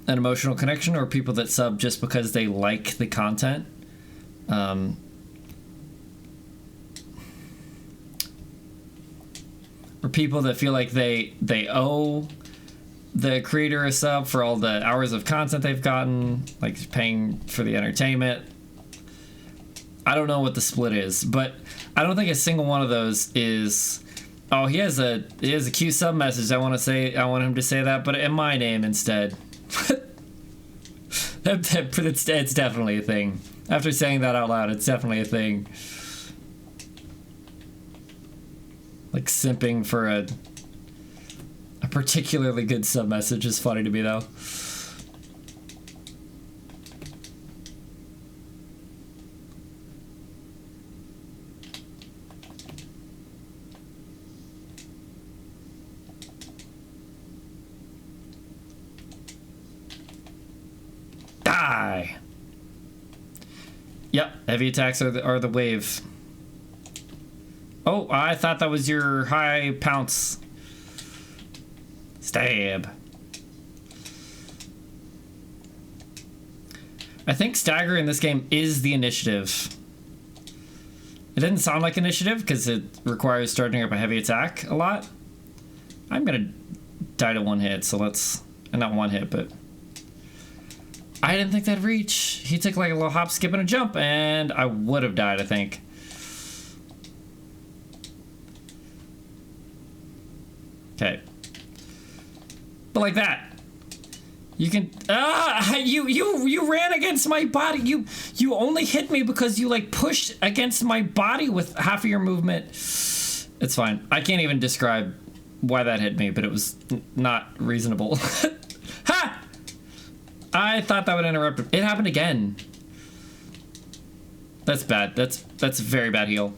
emotional connection, or people that sub just because they like the content. Or people that feel like they owe the creator a sub for all the hours of content they've gotten, like paying for the entertainment. I don't know what the split is, but I don't think a single one of those is, oh, he has a Q sub message. I want him to say that, but in my name instead. It's definitely a thing. After saying that out loud, it's definitely a thing. Like simping for a particularly good sub message is funny to me, though. Die! Yep, heavy attacks are the wave. Oh, I thought that was your high pounce. Stab. I think stagger in this game is the initiative. It didn't sound like initiative because it requires starting up a heavy attack a lot. I'm gonna die to one hit, so let's... And not one hit, but... I didn't think that'd reach. He took like a little hop, skip, and a jump, and I would have died, I think. Okay. But like that. You can... You ran against my body. You only hit me because you like pushed against my body with half of your movement. It's fine. I can't even describe why that hit me, but it was not reasonable. Ha! I thought that would interrupt. It happened again. That's bad. That's a very bad heal.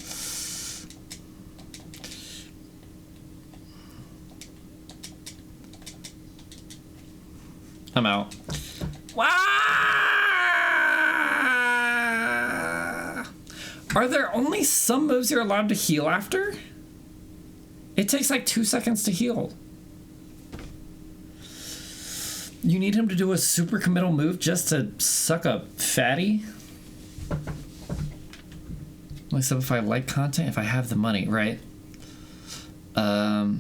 I'm out. Are there only some moves you're allowed to heal after? It takes like 2 seconds to heal. You need him to do a super committal move just to suck a fatty? Like, so if I like content, if I have the money, right? Now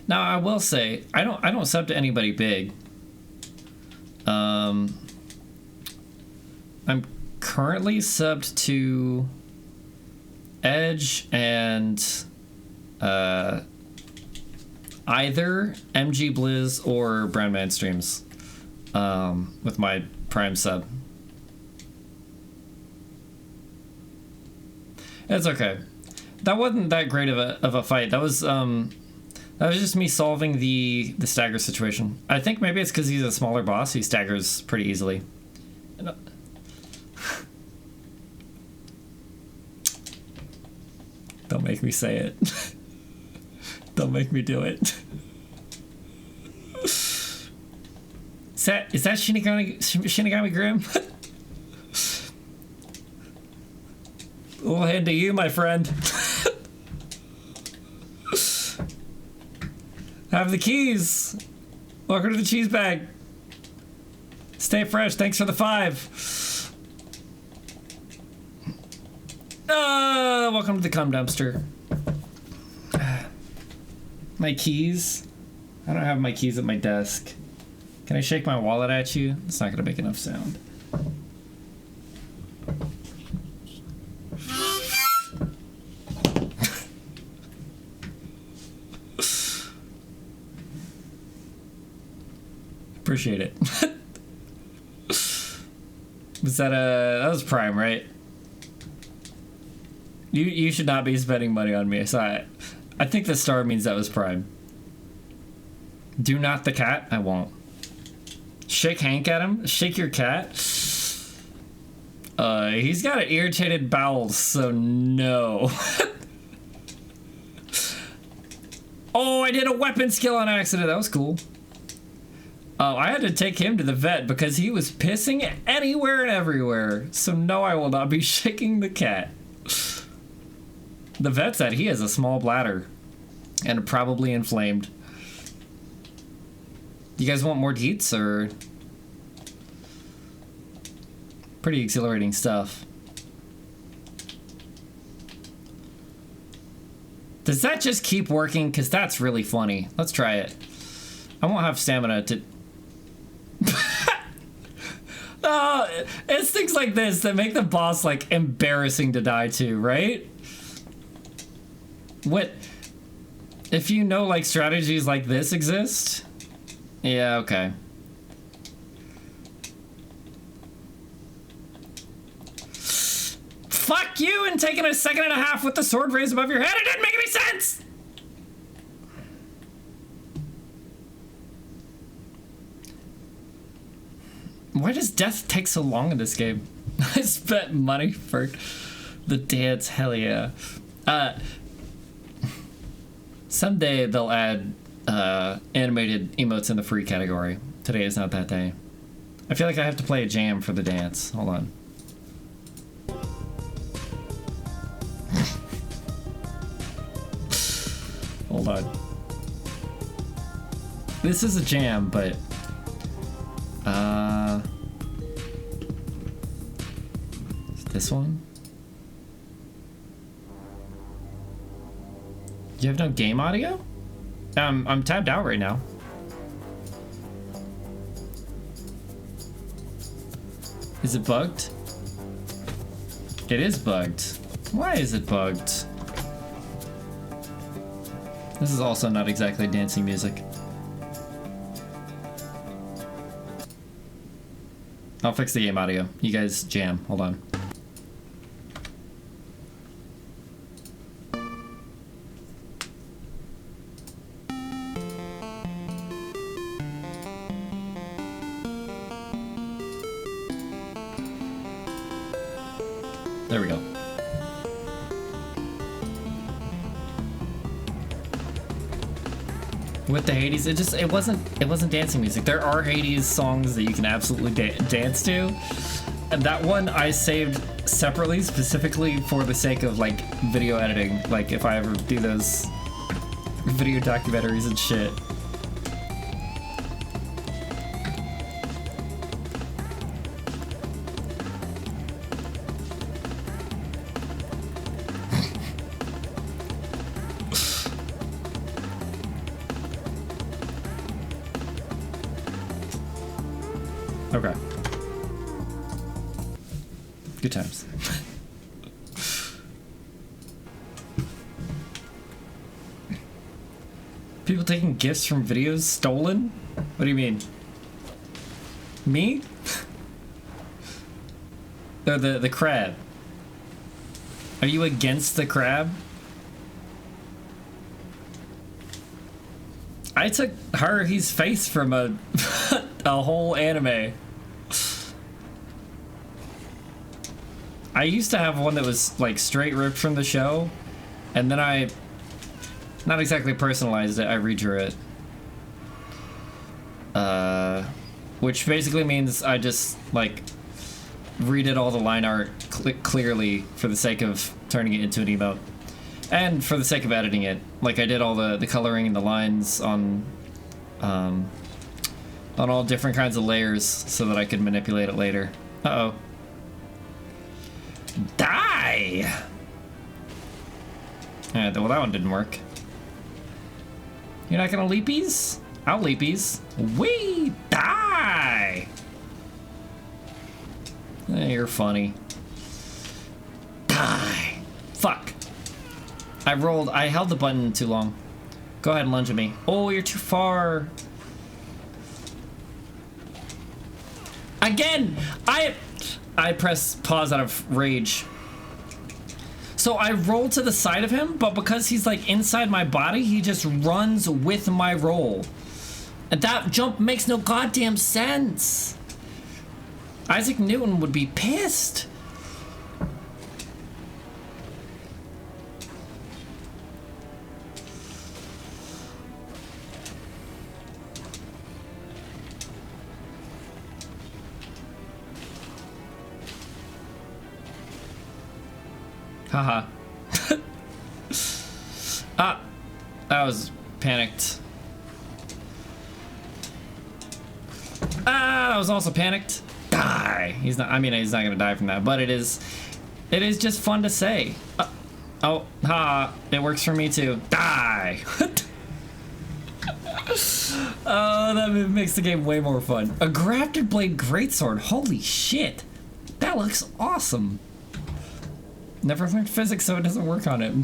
I will say I don't sub to anybody big. I'm currently subbed to Edge and either MG Blizz or Brownman streams with my Prime sub. It's okay. That wasn't that great of a fight. That was just me solving the stagger situation. I think maybe it's because he's a smaller boss. He staggers pretty easily. Don't make me say it. Don't make me do it. Is that Shinigami Grim? We'll hand to you, my friend. Have the keys. Welcome to the cheese bag. Stay fresh. Thanks for the 5. Welcome to the cum dumpster. My keys. I don't have my keys at my desk. Can I shake my wallet at you? It's not gonna make enough sound. Appreciate it. Was that was Prime, right? You should not be spending money on me. So I think the star means that was Prime. Do not the cat? I won't. Shake Hank at him? Shake your cat? He's got an irritated bowels, so no. Oh, I did a weapon skill on accident. That was cool. Oh, I had to take him to the vet because he was pissing anywhere and everywhere. So no, I will not be shaking the cat. The vet said he has a small bladder and probably inflamed. You guys want more deets or? Pretty exhilarating stuff. Does that just keep working? Because that's really funny. Let's try it. I won't have stamina to... Oh, it's things like this that make the boss, like, embarrassing to die to, right? What? If you know, like, strategies like this exist? Yeah, okay. Fuck you and taking a second and a half with the sword raised above your head. It didn't make any sense! Why does death take so long in this game? I spent money for the dance, hell yeah. Someday they'll add animated emotes in the free category. Today is not that day. I feel like I have to play a jam for the dance. Hold on. Hold on. This is a jam, but is it this one? You have no game audio? I'm tabbed out right now. Is it bugged? It is bugged. Why is it bugged? This is also not exactly dancing music. I'll fix the game audio. You guys jam. Hold on. There we go. With the Hades, it wasn't dancing music. There are Hades songs that you can absolutely dance to, and that one I saved separately, specifically for the sake of like video editing. Like if I ever do those video documentaries and shit. Okay. Good times. People taking gifts from videos stolen? What do you mean? Me? Or the crab? Are you against the crab? I took Haruhi's face from a a whole anime. I used to have one that was like straight ripped from the show, and then I not exactly personalized it, I redrew it. Which basically means I just like redid all the line art clearly for the sake of turning it into an emote. And for the sake of editing it. Like I did all the coloring and the lines on all different kinds of layers so that I could manipulate it later. Uh-oh. Die! Alright, well that one didn't work. You're not gonna leapies? I'll leapies. Wee! Die! You're funny. Die! Fuck. I held the button too long. Go ahead and lunge at me. Oh, you're too far. Again! I press pause out of rage. So I roll to the side of him, but because he's like inside my body, he just runs with my roll. And that jump makes no goddamn sense. Isaac Newton would be pissed. Haha. Ah, that was panicked. Ah, that was also panicked. Die. He's not. I mean, he's not gonna die from that, but it is just fun to say. Oh, ha! It works for me too. Die. Oh, that makes the game way more fun. A grafted blade greatsword. Holy shit! That looks awesome. Never learned physics, so it doesn't work on it.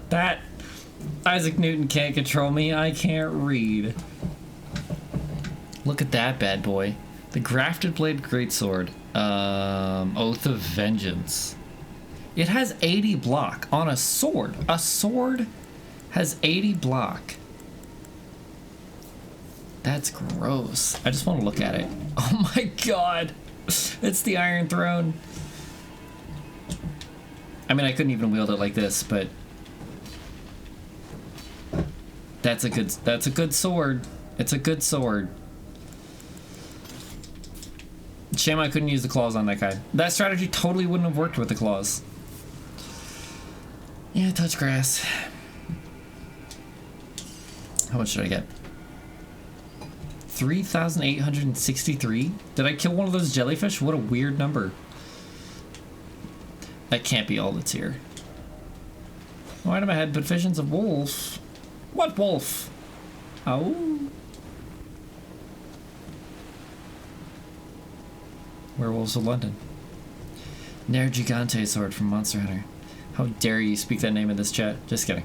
That Isaac Newton can't control me. I can't read. Look at that bad boy. The grafted blade greatsword. Oath of Vengeance. It has 80 block on a sword. A sword has 80 block. That's gross. I just want to look at it. Oh my god. It's the Iron Throne. I mean, I couldn't even wield it like this, but that's a good sword. It's a good sword. Shame I couldn't use the claws on that guy. That strategy totally wouldn't have worked with the claws. Yeah, touch grass. How much should I get? 3,863? Did I kill one of those jellyfish? What a weird number. That can't be all that's here. Why do I have visions of wolves? What wolf? Oh. Werewolves of London. Nair Gigante sword from Monster Hunter. How dare you speak that name in this chat? Just kidding.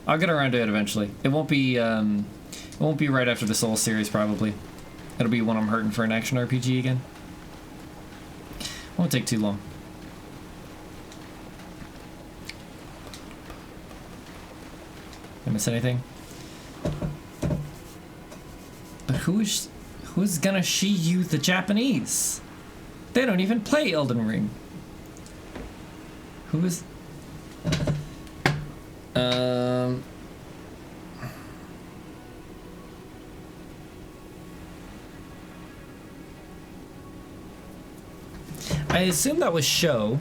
I'll get around to it eventually. It won't be right after the Soul series probably. It'll be when I'm hurting for an action RPG again. Won't take too long. Did I miss anything? But who's gonna Shiyu the Japanese? They don't even play Elden Ring. Who is? I assume that was Sho,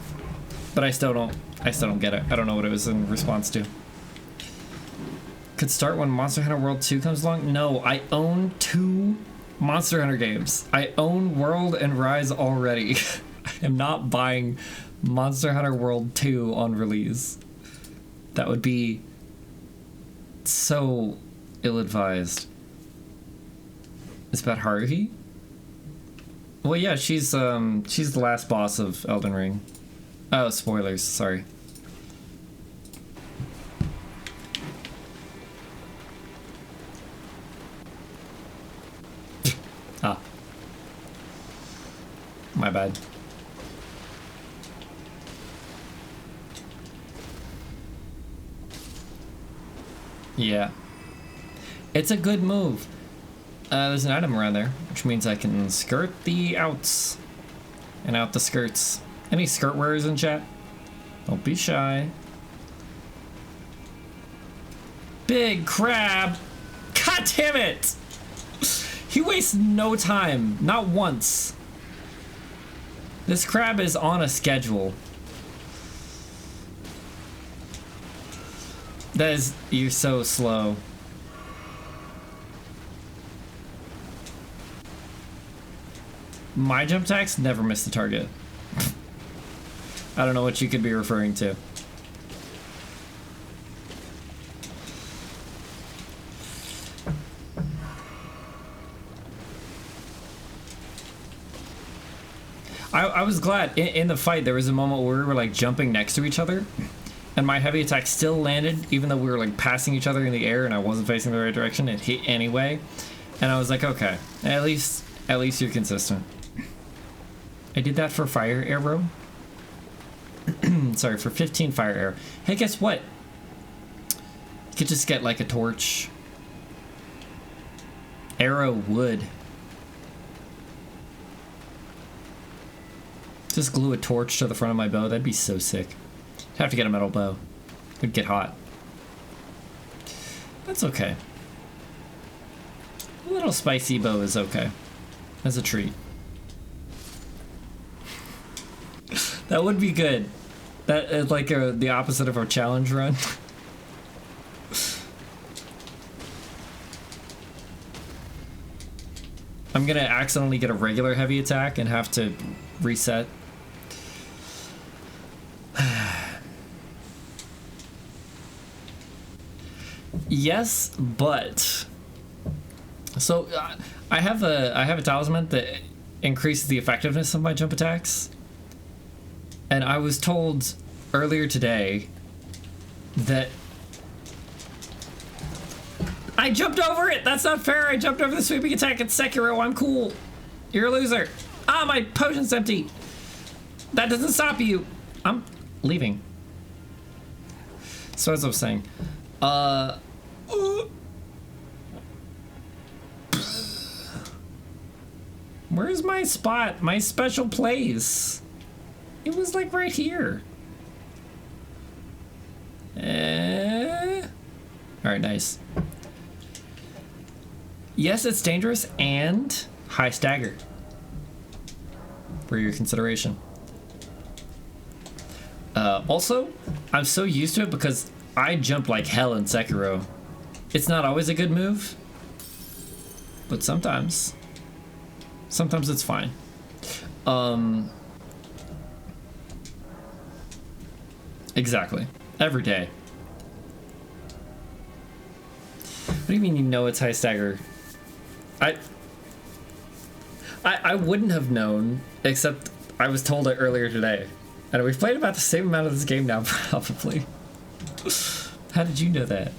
but I still don't get it. I don't know what it was in response to. Could start when Monster Hunter World 2 comes along? No, I own 2 Monster Hunter games. I own World and Rise already. I am not buying Monster Hunter World 2 on release. That would be so ill-advised. It's about Haruhi? Well, yeah, she's the last boss of Elden Ring. Oh, spoilers, sorry. Ah. My bad. Yeah. It's a good move. There's an item around there, which means I can skirt the outs. And out the skirts. Any skirt wearers in chat? Don't be shy. Big crab! God damn it! He wastes no time. Not once. This crab is on a schedule. That is... You're so slow. My jump attacks never miss the target. I don't know what you could be referring to. I was glad in the fight there was a moment where we were like jumping next to each other and my heavy attack still landed even though we were like passing each other in the air and I wasn't facing the right direction. It hit anyway and I was like, okay, at least you're consistent. I did that for fire arrow. Sorry, for 15 fire arrow. Hey, guess what? You could just get like a torch. Arrow wood. Just glue a torch to the front of my bow. That'd be so sick. I'd have to get a metal bow. It'd get hot. That's okay. A little spicy bow is okay. As a treat. That would be good. That is like the opposite of our challenge run. I'm gonna accidentally get a regular heavy attack and have to reset. Yes, but so I have a talisman that increases the effectiveness of my jump attacks. And I was told earlier today that I jumped over it. That's not fair. I jumped over the sweeping attack at Sekiro. I'm cool. You're a loser. Ah, my potion's empty. That doesn't stop you. I'm leaving. So as I was saying, where's my spot? My special place? It was like right here. Alright, nice. Yes, it's dangerous and high stagger. For your consideration. Also, I'm so used to it because I jump like hell in Sekiro. It's not always a good move, but sometimes it's fine. Exactly. Every day. What do you mean you know it's high stagger? I wouldn't have known, except I was told it earlier today. And we've played about the same amount of this game now, probably. How did you know that?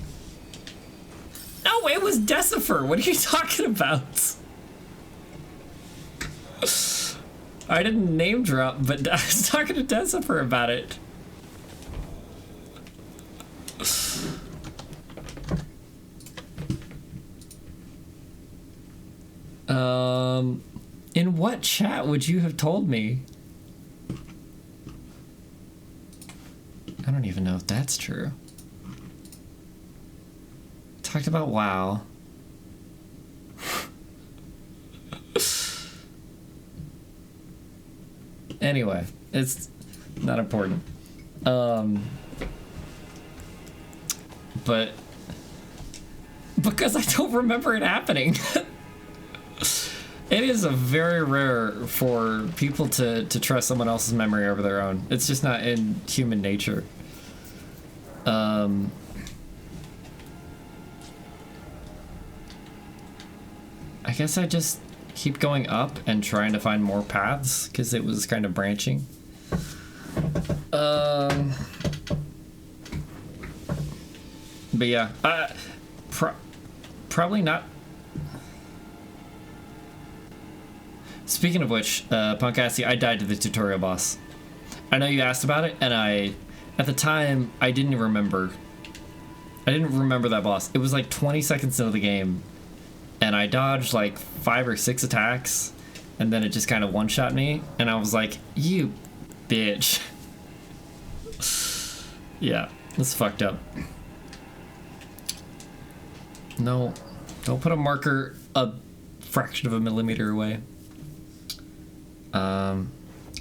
No, it was Decifer. What are you talking about? I didn't name drop, but I was talking to Decifer about it. In what chat would you have told me? I don't even know if that's true. Talked about WoW. Anyway, it's not important. But because I don't remember it happening. It is a very rare for people to trust someone else's memory over their own. It's just not in human nature. I guess I just keep going up and trying to find more paths because it was kind of branching. But yeah, probably not. Speaking of which, Punkassi, I died to the tutorial boss. I know you asked about it, and at the time, I didn't remember. I didn't remember that boss. It was like 20 seconds into the game, and I dodged like 5 or 6 attacks, and then it just kind of one-shot me, and I was like, you bitch. Yeah, it's fucked up. No, don't put a marker a fraction of a millimeter away. I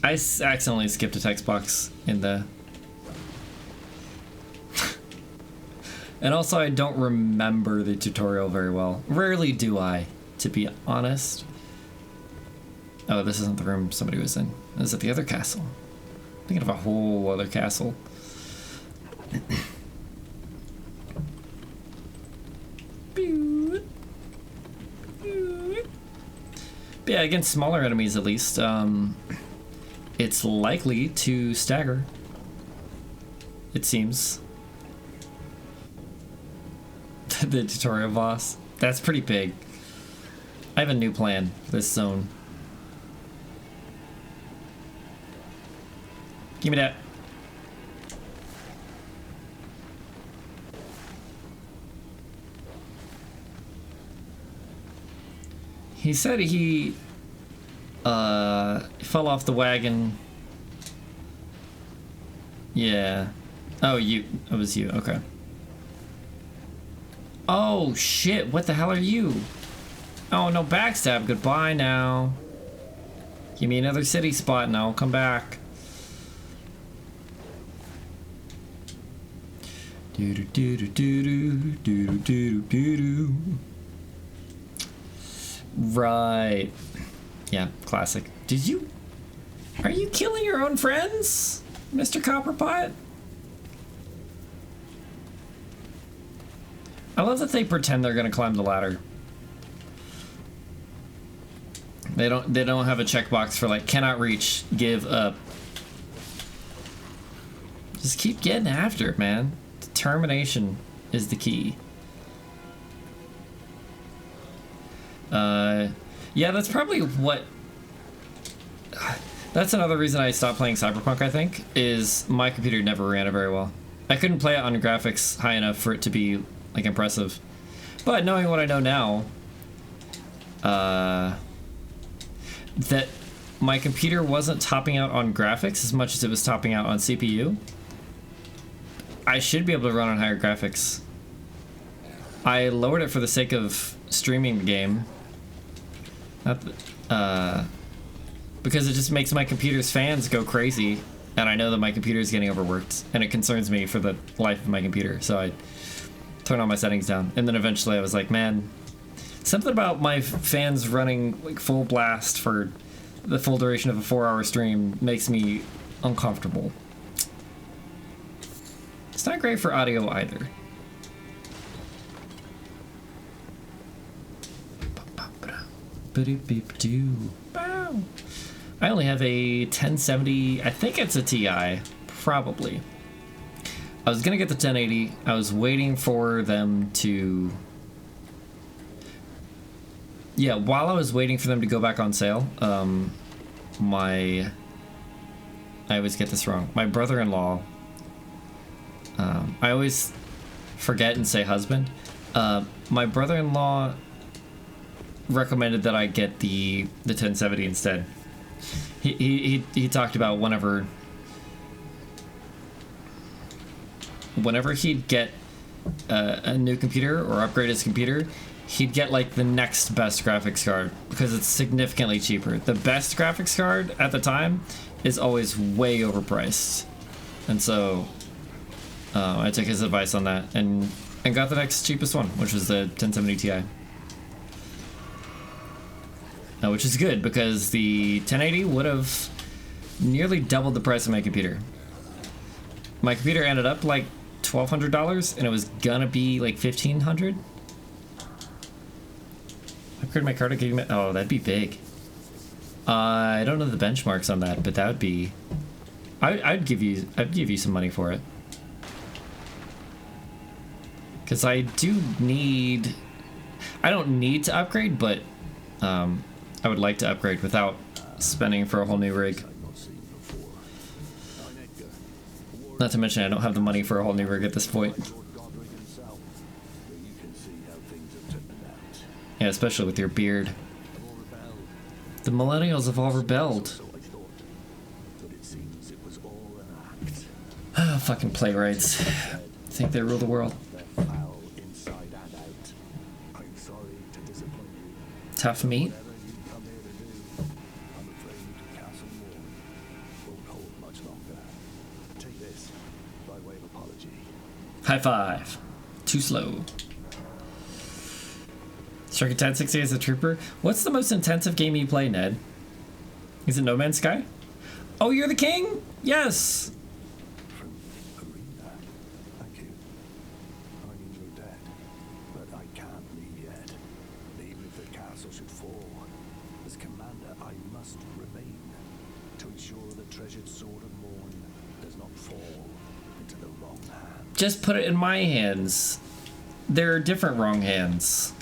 accidentally skipped a text box in the... And also, I don't remember the tutorial very well. Rarely do I, to be honest. Oh, this isn't the room somebody was in. This is at the other castle. I'm thinking of a whole other castle. But yeah, against smaller enemies at least, it's likely to stagger. It seems. The tutorial boss. That's pretty big. I have a new plan for this zone. Give me that. He said he fell off the wagon. Yeah. Oh, it was you. Okay. Oh shit, what the hell are you? Oh, no backstab. Goodbye now. Give me another city spot and I'll come back. Do do do do do do do do do. Right. Yeah, classic. Are you killing your own friends, Mr. Copperpot? I love that they pretend they're gonna climb the ladder. They don't have a checkbox for like cannot reach, give up. Just keep getting after it, man. Determination is the key. Yeah, that's probably what... That's another reason I stopped playing Cyberpunk, I think, is my computer never ran it very well. I couldn't play it on graphics high enough for it to be, like, impressive. But knowing what I know now, that my computer wasn't topping out on graphics as much as it was topping out on CPU, I should be able to run on higher graphics. I lowered it for the sake of streaming the game. Because it just makes my computer's fans go crazy, and I know that my computer is getting overworked, and it concerns me for the life of my computer, so I turn all my settings down. And then eventually I was like, man, something about my fans running like full blast for the full duration of a 4-hour stream makes me uncomfortable. It's not great for audio either. I only have a 1070, I think it's a TI, probably. I was gonna get the 1080, I was waiting for them to... Yeah, while I was waiting for them to go back on sale, I always get this wrong, my brother-in-law, I always forget and say husband, my brother-in-law recommended that I get the 1070 instead. He talked about whenever he'd get a new computer or upgrade his computer, he'd get like the next best graphics card because it's significantly cheaper. The best graphics card at the time is always way overpriced, and so I took his advice on that and got the next cheapest one, which was the 1070 Ti. Which is good because the 1080 would have nearly doubled the price of my computer. My computer ended up like $1,200 and it was gonna be like $1,500. Upgrade my card to give me... Oh, that'd be big. I don't know the benchmarks on that, but that would be... I'd give you some money for it. Because I do need... I don't need to upgrade, but I would like to upgrade without spending for a whole new rig. Not to mention I don't have the money for a whole new rig at this point. Yeah, especially with your beard. All rebelled. The millennials have all rebelled. So I thought. But it seems it was all an act. Ah, fucking playwrights. Think they rule the world. They're foul inside and out. I'm sorry to disappoint you. Tough meat. Whatever you come here to do, I'm afraid Castle Morn won't hold much longer. Take this by way of apology. High five. Too slow. Striker 1060 as a trooper. What's the most intensive game you play, Ned? Is it No Man's Sky? Oh, you're the king? Yes. From Arena. Thank you. I mean, you're dead. But I can't leave yet. Even if the castle should fall. As commander, I must remain. To ensure the treasured sword of Morn does not fall into the wrong hand. Just put it in my hands. There are different wrong hands.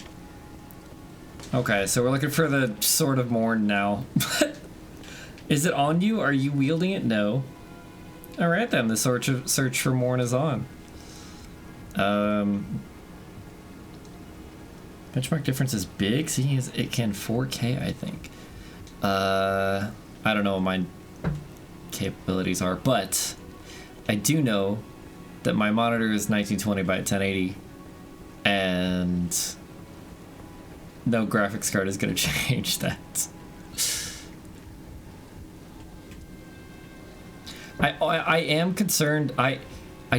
Okay, so we're looking for the Sword of Morn now. Is it on you? Are you wielding it? No. Alright then, the search for Morn is on. Benchmark difference is big. See, it can 4K, I think. I don't know what my capabilities are, but I do know that my monitor is 1920 by 1080, and no graphics card is going to change that. I am concerned. I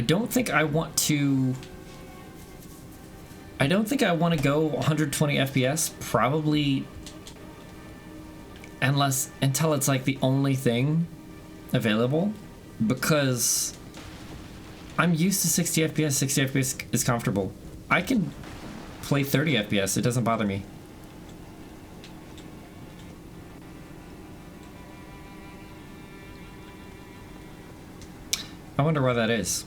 don't think I want to. I don't think I want to go 120 FPS. Probably, until it's like the only thing available, because I'm used to 60 FPS. 60 FPS is comfortable. I can play 30 FPS. It doesn't bother me. I wonder why that is.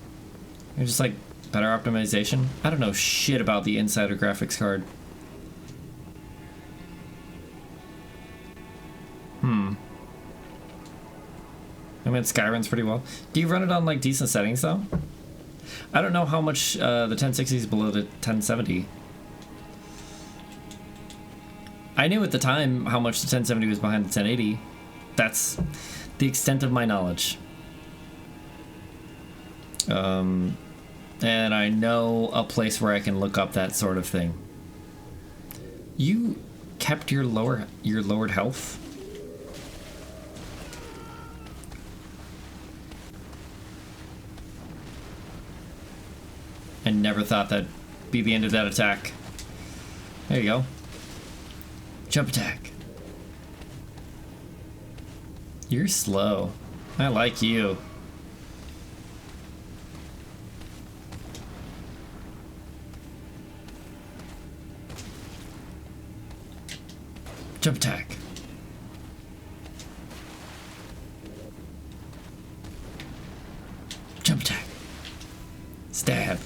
It's just like better optimization. I don't know shit about the insider graphics card. I mean, Sky runs pretty well. Do you run it on like decent settings though? I don't know how much the 1060 is below the 1070. I knew at the time how much the 1070 was behind the 1080. That's the extent of my knowledge. And I know a place where I can look up that sort of thing. You kept your lowered health? I never thought that'd be the end of that attack. There you go. Jump attack. You're slow. I like you. Jump attack. Jump attack. Stab.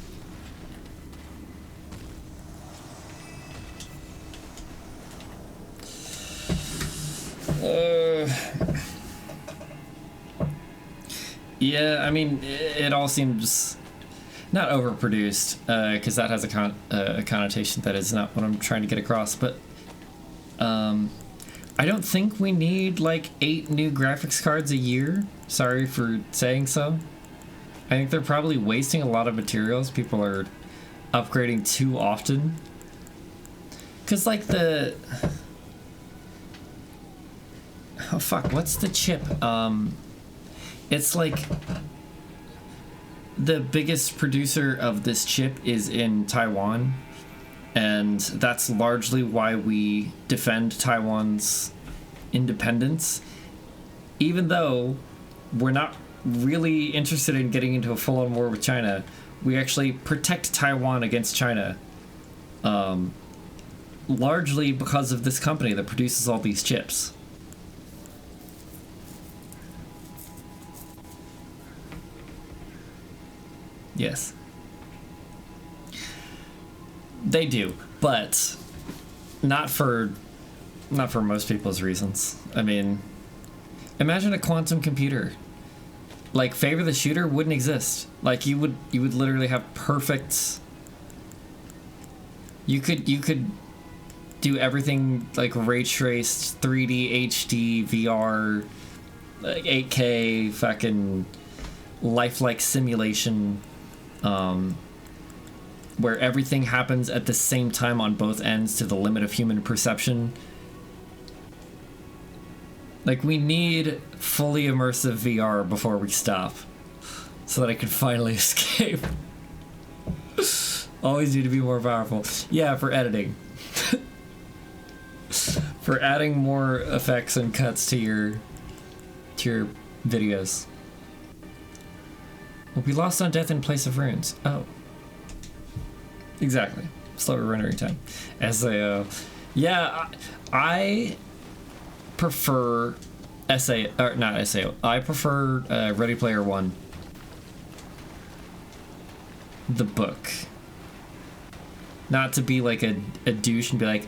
Yeah, I mean, it all seems not overproduced, because that has a connotation that is not what I'm trying to get across, but I don't think we need like 8 new graphics cards a year. Sorry for saying so. I think they're probably wasting a lot of materials. People are upgrading too often. Cause like the... Oh fuck, what's the chip? It's like... The biggest producer of this chip is in Taiwan. And that's largely why we defend Taiwan's independence. Even though we're not really interested in getting into a full-on war with China, we actually protect Taiwan against China. Largely because of this company that produces all these chips. Yes. They do, but not for most people's reasons. I mean, imagine a quantum computer. Like, Favor the Shooter wouldn't exist. Like, you would literally have perfect... You could do everything like ray traced 3D HD VR, like 8K fucking lifelike simulation, where everything happens at the same time on both ends to the limit of human perception. Like, we need fully immersive VR before we stop, so that I can finally escape. Always need to be more powerful. Yeah, for editing. For adding more effects and cuts to your videos. Will be lost on death in place of runes. Oh. Exactly. Slower rendering time. SAO. Yeah, I prefer not SAO. I prefer Ready Player One. The book. Not to be like a douche and be like,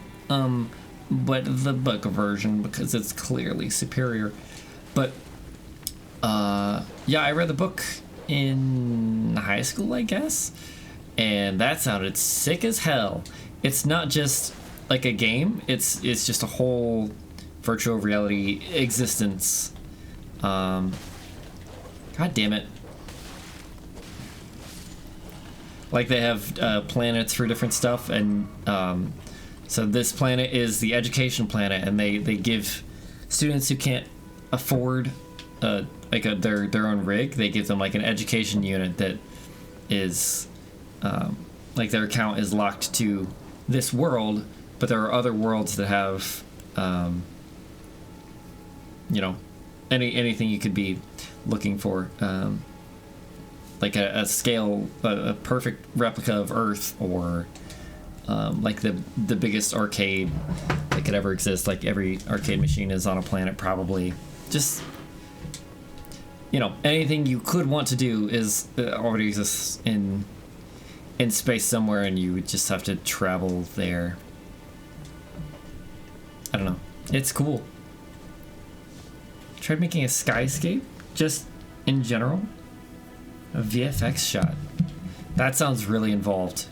but the book version, because it's clearly superior. But yeah, I read the book in high school, I guess, and that sounded sick as hell. It's not just like a game, it's just a whole virtual reality existence. God damn it. Like, they have planets for different stuff, and so this planet is the education planet, and they give students who can't afford their own rig, they give them like an education unit that is like their account is locked to this world, but there are other worlds that have you know, anything you could be looking for, like a scale, a perfect replica of Earth, or like the biggest arcade that could ever exist. Like, every arcade machine is on a planet, probably. Just, you know, anything you could want to do is already exists in space somewhere, and you would just have to travel there. I don't know. It's cool. Tried making a skyscape, just in general. A VFX shot. That sounds really involved.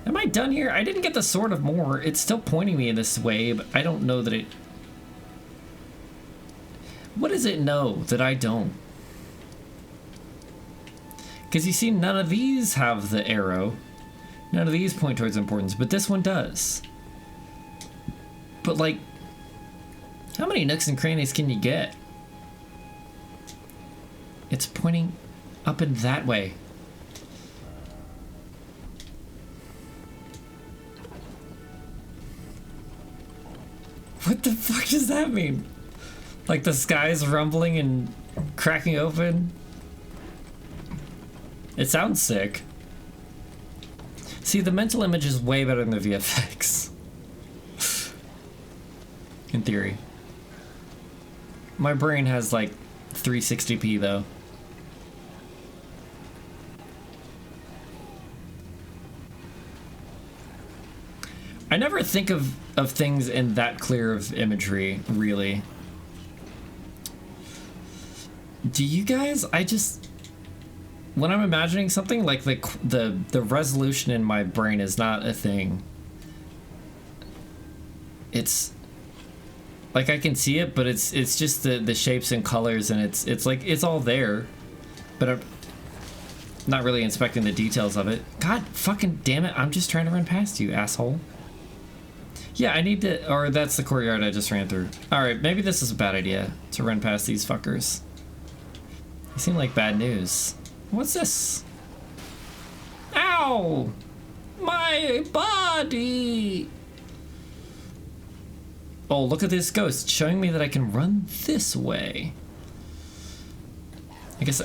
Am I done here? I didn't get the Sword of More. It's still pointing me in this way, but I don't know that it... What does it know that I don't? Because you see, none of these have the arrow. None of these point towards importance, but this one does. But, like, how many nooks and crannies can you get? It's pointing up and that way. What the fuck does that mean? Like, the sky's rumbling and cracking open? It sounds sick. See, the mental image is way better than the VFX. In theory. My brain has like 360p though. I never think of things in that clear of imagery, really. Do you guys? I just... When I'm imagining something, like the resolution in my brain is not a thing. It's... Like, I can see it, but it's just the shapes and colors, and it's like, it's all there. But I'm not really inspecting the details of it. God fucking damn it, I'm just trying to run past you, asshole. Yeah, I need to... Or that's the courtyard I just ran through. Alright, maybe this is a bad idea, to run past these fuckers. They seem like bad news. What's this? Ow! My body! Oh, look at this ghost, showing me that I can run this way. I guess...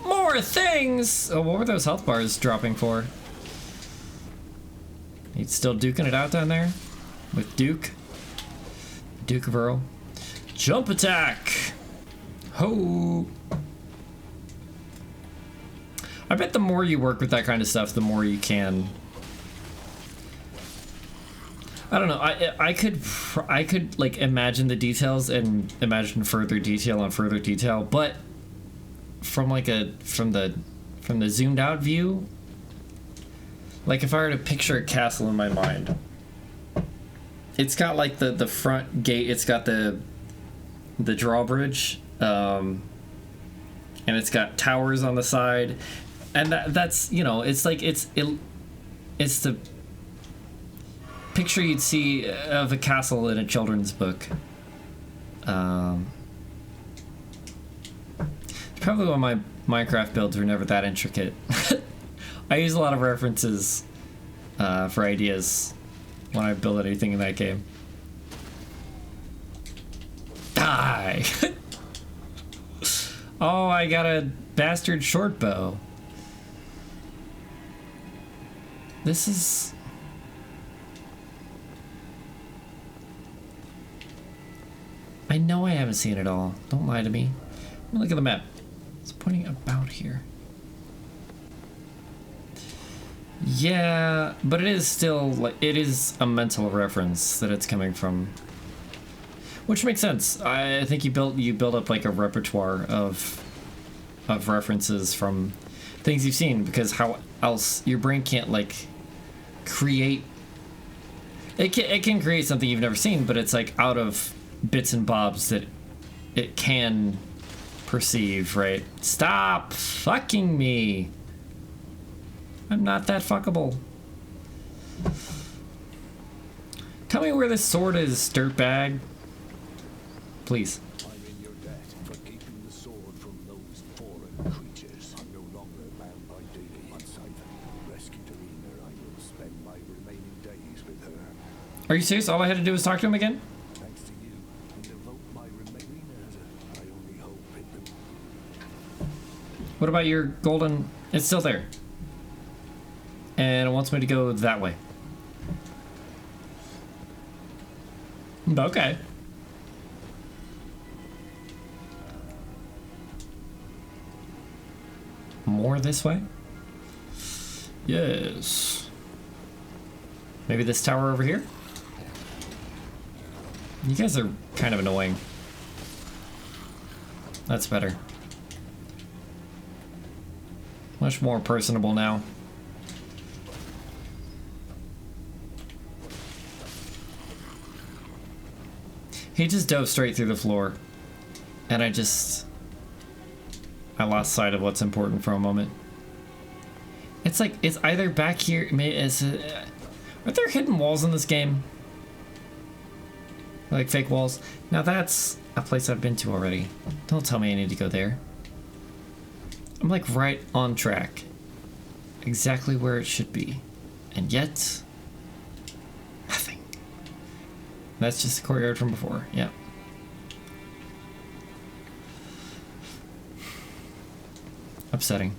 More things! Oh, what were those health bars dropping for? He's still duking it out down there? With Duke? Duke of Earl. Jump attack! Ho! I bet the more you work with that kind of stuff, the more you can... I don't know. I could like imagine the details and imagine further detail on further detail, but from like from the zoomed out view, Like if I were to picture a castle in my mind, it's got like the front gate, it's got the drawbridge, and it's got towers on the side, and that's, you know, it's like it's the picture you'd see of a castle in a children's book. Probably why my Minecraft builds were never that intricate. I use a lot of references for ideas when I build anything in that game. Die! Oh, I got a bastard short bow. This is... I know I haven't seen it all. Don't lie to me. Let me look at the map. It's pointing about here. Yeah, but it is still like, it is a mental reference that it's coming from, which makes sense. I think you build up like a repertoire of references from things you've seen, because how else your brain can't like create. It can create something you've never seen, but it's like out of bits and bobs that it can perceive, right? Stop fucking me. I'm not that fuckable. Tell me where this sword is, dirtbag. Please. I'm in your debt for keeping the sword from those foreign creatures. I'm no longer bound by duty. Once I've rescued Arena, I will spend my remaining days with her. Are you serious? All I had to do was talk to him again? Thanks to you, and devote my remaining as I only hope it will. What about your golden? It's still there. And it wants me to go that way. Okay. More this way? Yes. Maybe this tower over here? You guys are kind of annoying. That's better. Much more personable now. He just dove straight through the floor, and I lost sight of what's important for a moment. It's like, it's either back here, are there hidden walls in this game? Like fake walls? Now that's a place I've been to already. Don't tell me I need to go there. I'm like right on track. Exactly where it should be. And yet, nothing. That's just the courtyard from before, yeah. Upsetting.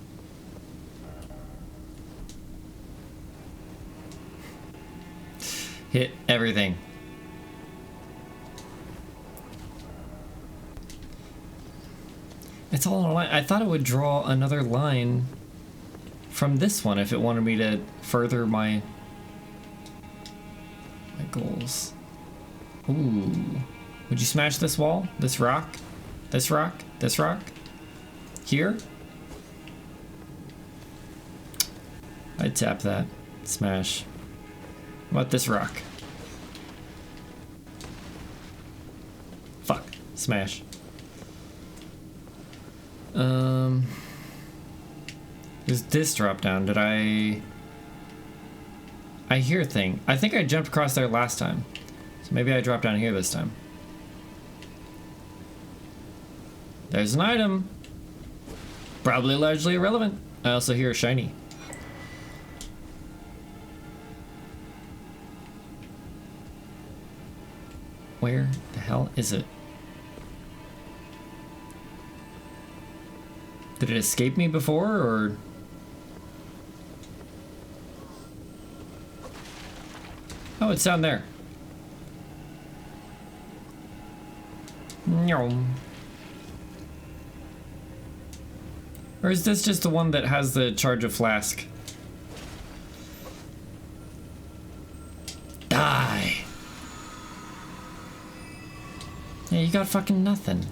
Hit everything. It's all on a line. I thought it would draw another line from this one if it wanted me to further my goals. Ooh. Would you smash this wall? This rock? This rock? This rock? Here? I'd tap that. Smash. What about this rock? Fuck. Smash. There's this drop down. Did I hear a thing. I think I jumped across there last time. So maybe I dropped down here this time. There's an item. Probably largely irrelevant. I also hear a shiny. Where the hell is it? Did it escape me before, or? Oh, it's down there. No. Or is this just the one that has the charge of flask? Die! Yeah, you got fucking nothing.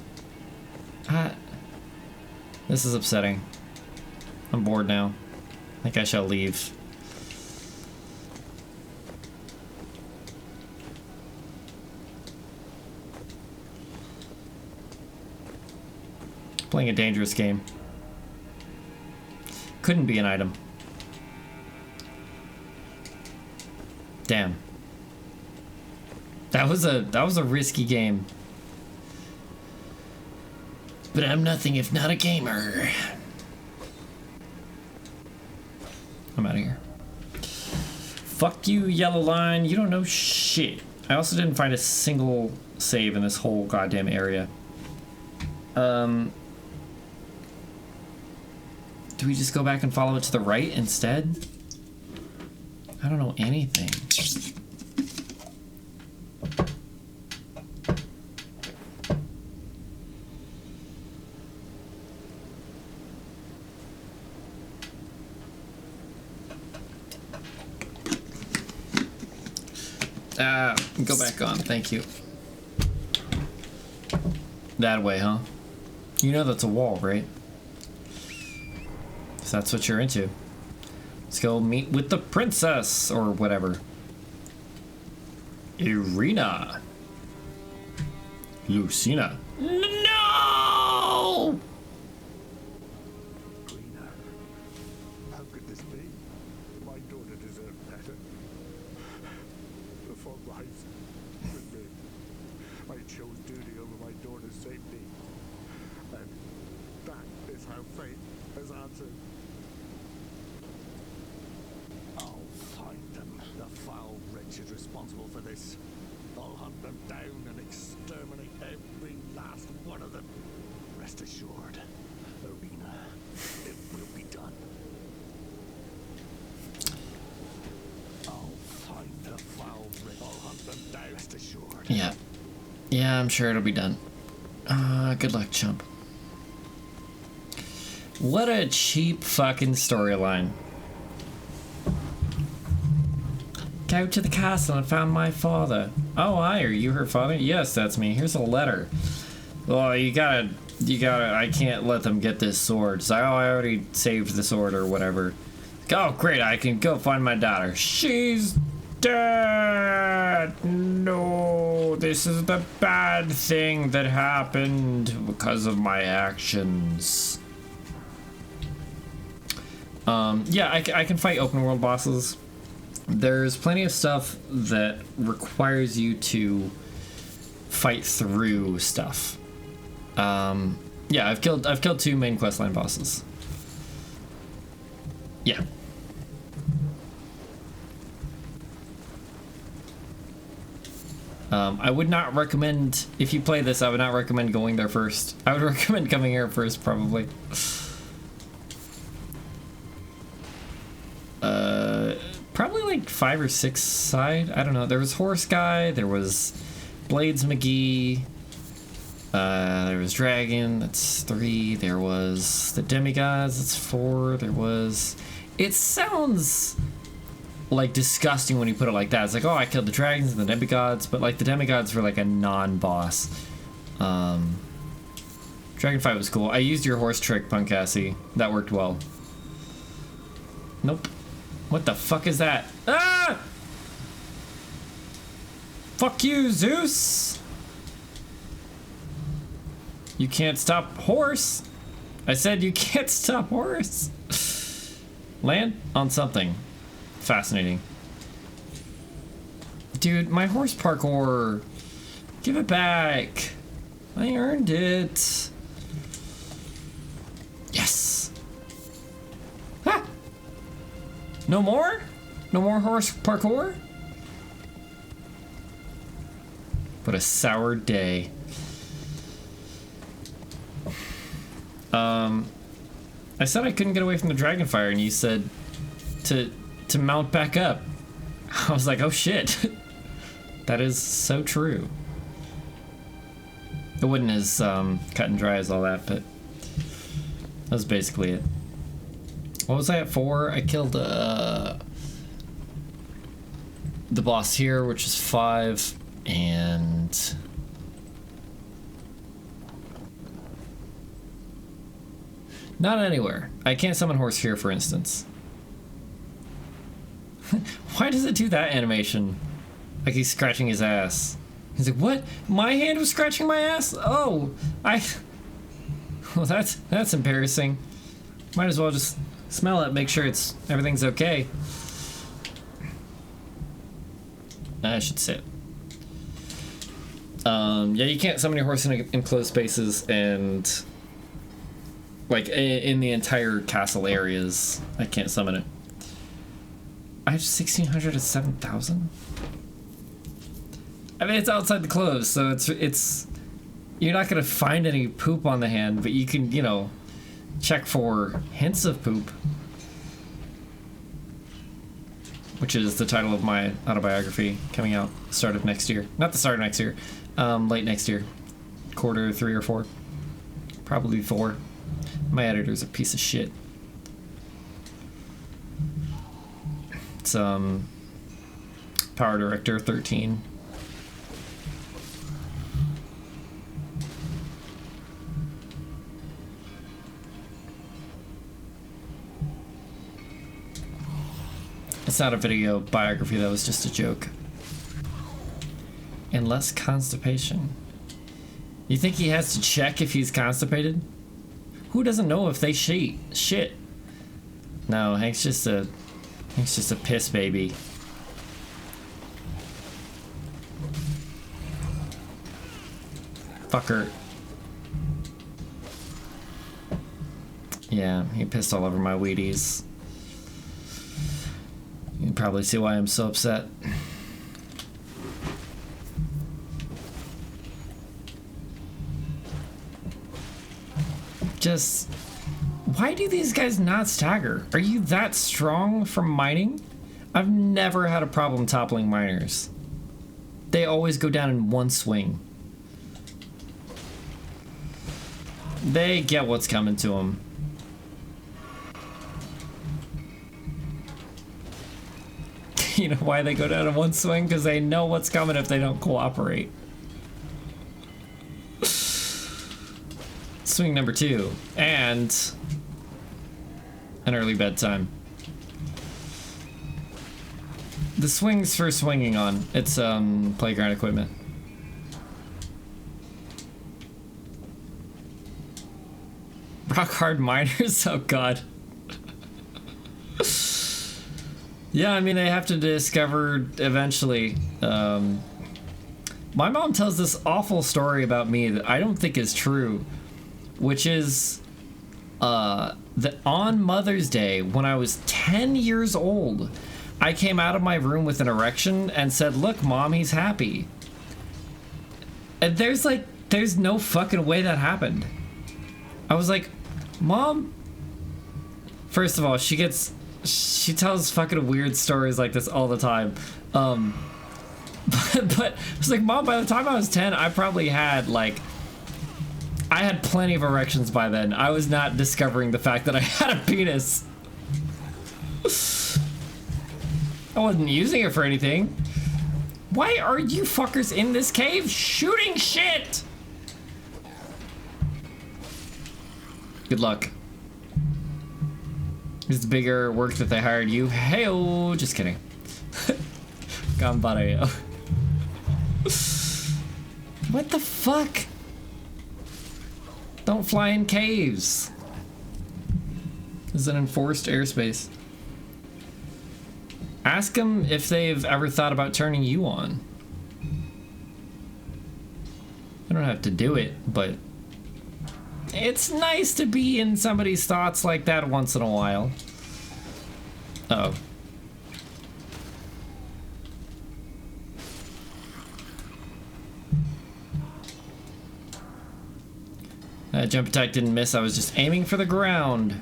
This is upsetting. I'm bored now. I think I shall leave. Playing a dangerous game. Couldn't be an item. Damn. That was a risky game. But I'm nothing if not a gamer. I'm out of here. Fuck you, yellow line. You don't know shit. I also didn't find a single save in this whole goddamn area. Do we just go back and follow it to the right instead? I don't know anything. Go back on, thank you. That way, huh? You know that's a wall, right? So that's what you're into. Let's go meet with the princess, or whatever. Irina. Lucina. No! Rena, how could this be? My daughter deserved better. The fault lies with me. I chose duty over my daughter's safety. And that is how fate has answered. I'll find them. The foul wretch is responsible for this. I'll hunt them down and exterminate every last one of them. Rest assured, Arena, it will be done. I'll find the foul wretch. I'll hunt them down. Rest assured. Yeah. Yeah, I'm sure it'll be done. Good luck, chump. What a cheap fucking storyline. Go to the castle and found my father. Oh, hi, are you her father? Yes, that's me. Here's a letter. Well, you gotta, I can't let them get this sword. So, I already saved the sword or whatever. Oh, great, I can go find my daughter. She's dead. No, this is the bad thing that happened because of my actions. Yeah, I can fight open world bosses. There's plenty of stuff that requires you to fight through stuff. Yeah, I've killed 2 main questline bosses. Yeah. I would not recommend, if you play this, I would not recommend going there first. I would recommend coming here first, probably. Probably like 5 or 6 side. I don't know. There was Horse Guy. There was Blades McGee. There was Dragon. That's 3. There was the Demigods. That's 4. There was. It sounds like disgusting when you put it like that. It's like, oh, I killed the dragons and the demigods, but like the demigods were like a non-boss. Dragon fight was cool. I used your horse trick, Punkassi. That worked well. Nope. What the fuck is that? Ah! Fuck you, Zeus! You can't stop horse. I said you can't stop horse. Land on something. Fascinating. Dude, my horse parkour. Give it back. I earned it. Yes. Ah! No more? No more horse parkour? What a sour day. I said I couldn't get away from the dragonfire, and you said to mount back up. I was like, oh shit. That is so true. It wasn't as cut and dry as all that, but that was basically it. What was I at 4? I killed the boss here, which is 5, and not anywhere. I can't summon horse here, for instance. Why does it do that animation? Like he's scratching his ass. He's like, what? My hand was scratching my ass? Oh, Well, that's embarrassing. Might as well just smell it, make sure everything's okay. I should sit. Yeah, you can't summon your horse in enclosed spaces and like in the entire castle areas. I can't summon it. I have 1,600 at 7,000. I mean, it's outside the clothes, so it's you're not gonna find any poop on the hand, but you can, you know, check for hints of poop, which is the title of my autobiography coming out start of next year. Not the start of next year, late next year, quarter 3 or 4, probably 4. My editor's a piece of shit. It's Power Director 13. It's not a video biography, that was just a joke. And less constipation. You think he has to check if he's constipated? Who doesn't know if they shit? No, Hank's just a piss baby. Fucker. Yeah, he pissed all over my Wheaties. You can probably see why I'm so upset. Just, why do these guys not stagger? Are you that strong from mining? I've never had a problem toppling miners. They always go down in one swing. They get what's coming to them. You know why they go down in one swing? Because they know what's coming if they don't cooperate. Swing number 2. And an early bedtime. The swing's for swinging on. It's playground equipment. Rock hard miners? Oh god. Yeah, I mean, I have to discover eventually. My mom tells this awful story about me that I don't think is true, which is that on Mother's Day, when I was 10 years old, I came out of my room with an erection and said, "Look, Mom, he's happy." And there's no fucking way that happened. I was like, Mom? First of all, she tells fucking weird stories like this all the time. But I was like, Mom, by the time I was 10, I probably had I had plenty of erections by then. I was not discovering the fact that I had a penis. I wasn't using it for anything. Why are you fuckers in this cave shooting shit? Good luck. It's bigger work that they hired you. Hey-oh, just kidding. Ganbare. What the fuck? Don't fly in caves. This is an enforced airspace. Ask them if they've ever thought about turning you on. I don't have to do it, but it's nice to be in somebody's thoughts like that once in a while. Uh-oh. That jump attack didn't miss, I was just aiming for the ground.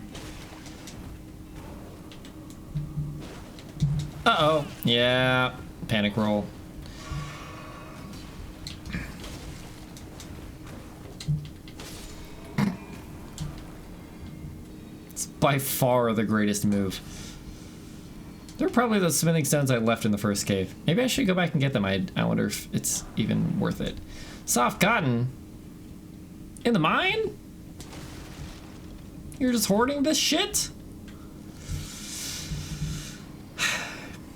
Uh-oh. Yeah. Panic roll. It's by far the greatest move. They're probably those smithing stones I left in the first cave. Maybe I should go back and get them. I wonder if it's even worth it. Soft cotton? In the mine? You're just hoarding this shit?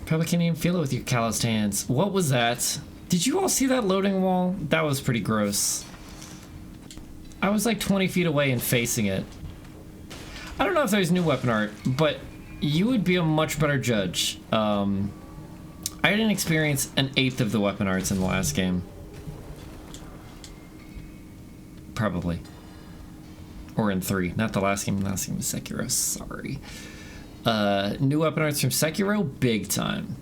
Probably can't even feel it with your calloused hands. What was that? Did you all see that loading wall? That was pretty gross. I was like 20 feet away and facing it. I don't know if there's new weapon art, but you would be a much better judge. I didn't experience an eighth of the weapon arts in the last game. Probably. Or in 3. Not the last game. The last game was Sekiro. Sorry. New weapon arts from Sekiro, big time.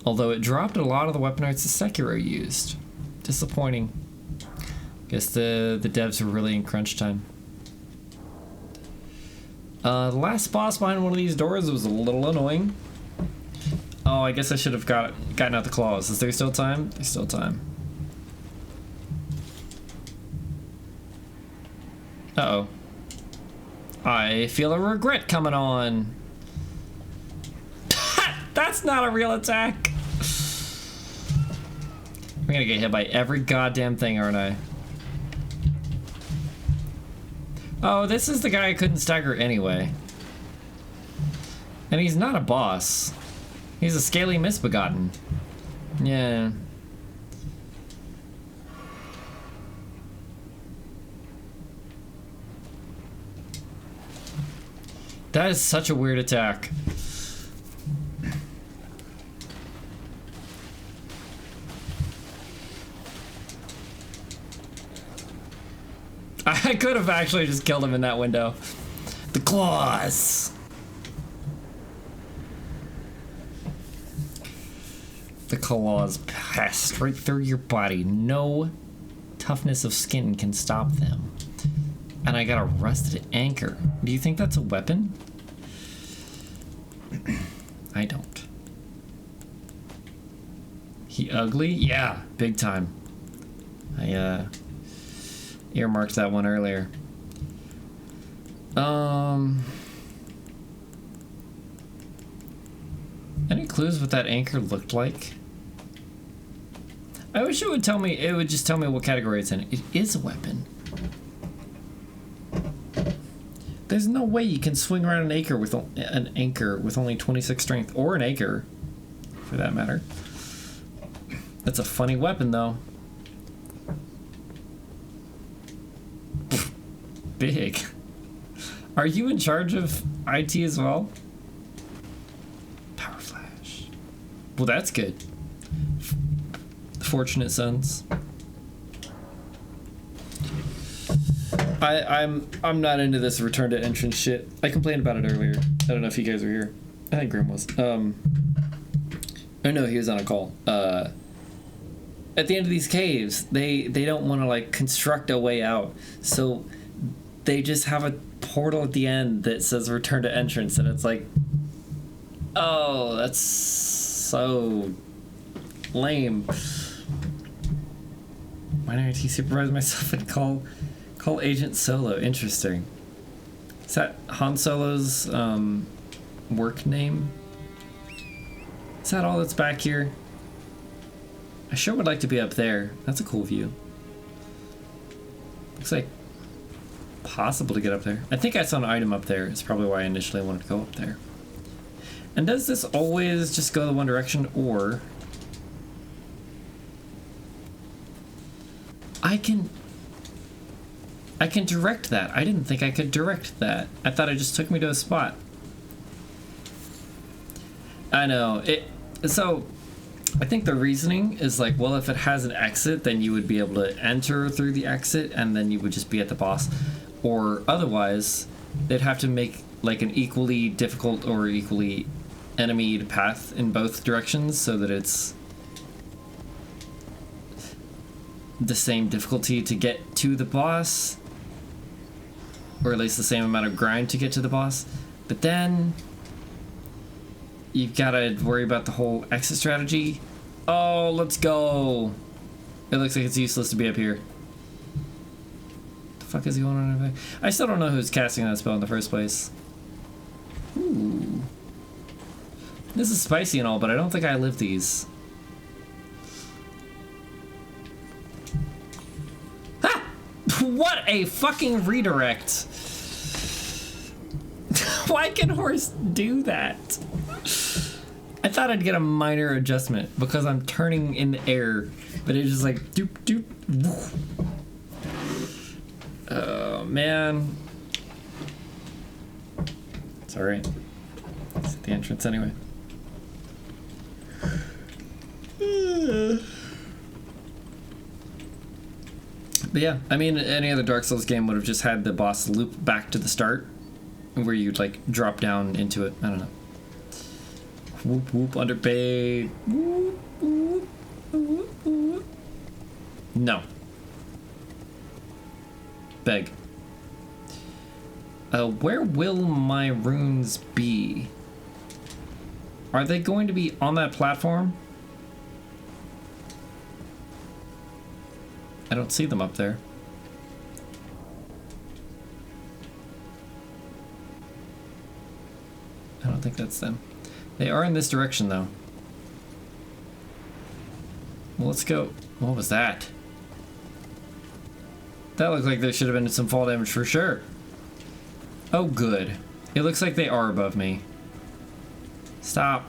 Although it dropped a lot of the weapon arts that Sekiro used. Disappointing. Guess the devs were really in crunch time. The last boss behind one of these doors was a little annoying. Oh, I guess I should have gotten out the claws. Is there still time? There's still time. Uh-oh. I feel a regret coming on. That's not a real attack. I'm gonna get hit by every goddamn thing, aren't I? Oh, this is the guy I couldn't stagger anyway. And he's not a boss. He's a scaly misbegotten. Yeah. That is such a weird attack. I could have actually just killed him in that window. The claws. The claws pass straight through your body. No toughness of skin can stop them. And I got a rusted anchor. Do you think that's a weapon? I don't. He ugly? Yeah, big time. I earmarked that one earlier. Any clues what that anchor looked like? I wish it would tell me. It would just tell me what category it's in. It is a weapon. There's no way you can swing around an anchor with only 26 strength, or an anchor, for that matter. That's a funny weapon, though. Big. Are you in charge of IT as well? Power flash. Well, that's good. Fortunate sons. I'm not into this return to entrance shit. I complained about it earlier. I don't know if you guys were here. I think Grim was. Oh no, he was on a call. At the end of these caves, they don't want to like construct a way out, so they just have a portal at the end that says return to entrance, and it's like, oh, that's so lame. Minor IT supervise myself and call Agent Solo. Interesting. Is that Han Solo's work name? Is that all that's back here? I sure would like to be up there. That's a cool view. Looks like possible to get up there. I think I saw an item up there. It's probably why I initially wanted to go up there. And does this always just go the one direction, or I can direct that. I didn't think I could direct that. I thought it just took me to a spot. I know. So I think the reasoning is like, well, if it has an exit, then you would be able to enter through the exit, and then you would just be at the boss. Or otherwise, they'd have to make like an equally difficult or equally enemied path in both directions so that it's the same difficulty to get to the boss, or at least the same amount of grind to get to the boss. But then you've got to worry about the whole exit strategy. Oh, let's go. It looks like it's useless to be up here. The fuck is going on over there? I still don't know who's casting that spell in the first place. Ooh. This is spicy and all, but I don't think I live these. Ha! What a fucking redirect. Why can horse do that? I thought I'd get a minor adjustment because I'm turning in the air, but it's just like doop doop. Woof. man. It's alright. It's at the entrance anyway. But yeah, I mean, any other Dark Souls game would have just had the boss loop back to the start, where you'd like drop down into it. I don't know. Whoop whoop, underpaid. Whoop whoop whoop whoop. No. Beg. Where will my runes be? Are they going to be on that platform? I don't see them up there. I don't think that's them. They are in this direction, though. Well, let's go. What was that? That looked like there should have been some fall damage for sure. Oh, good. It looks like they are above me. Stop.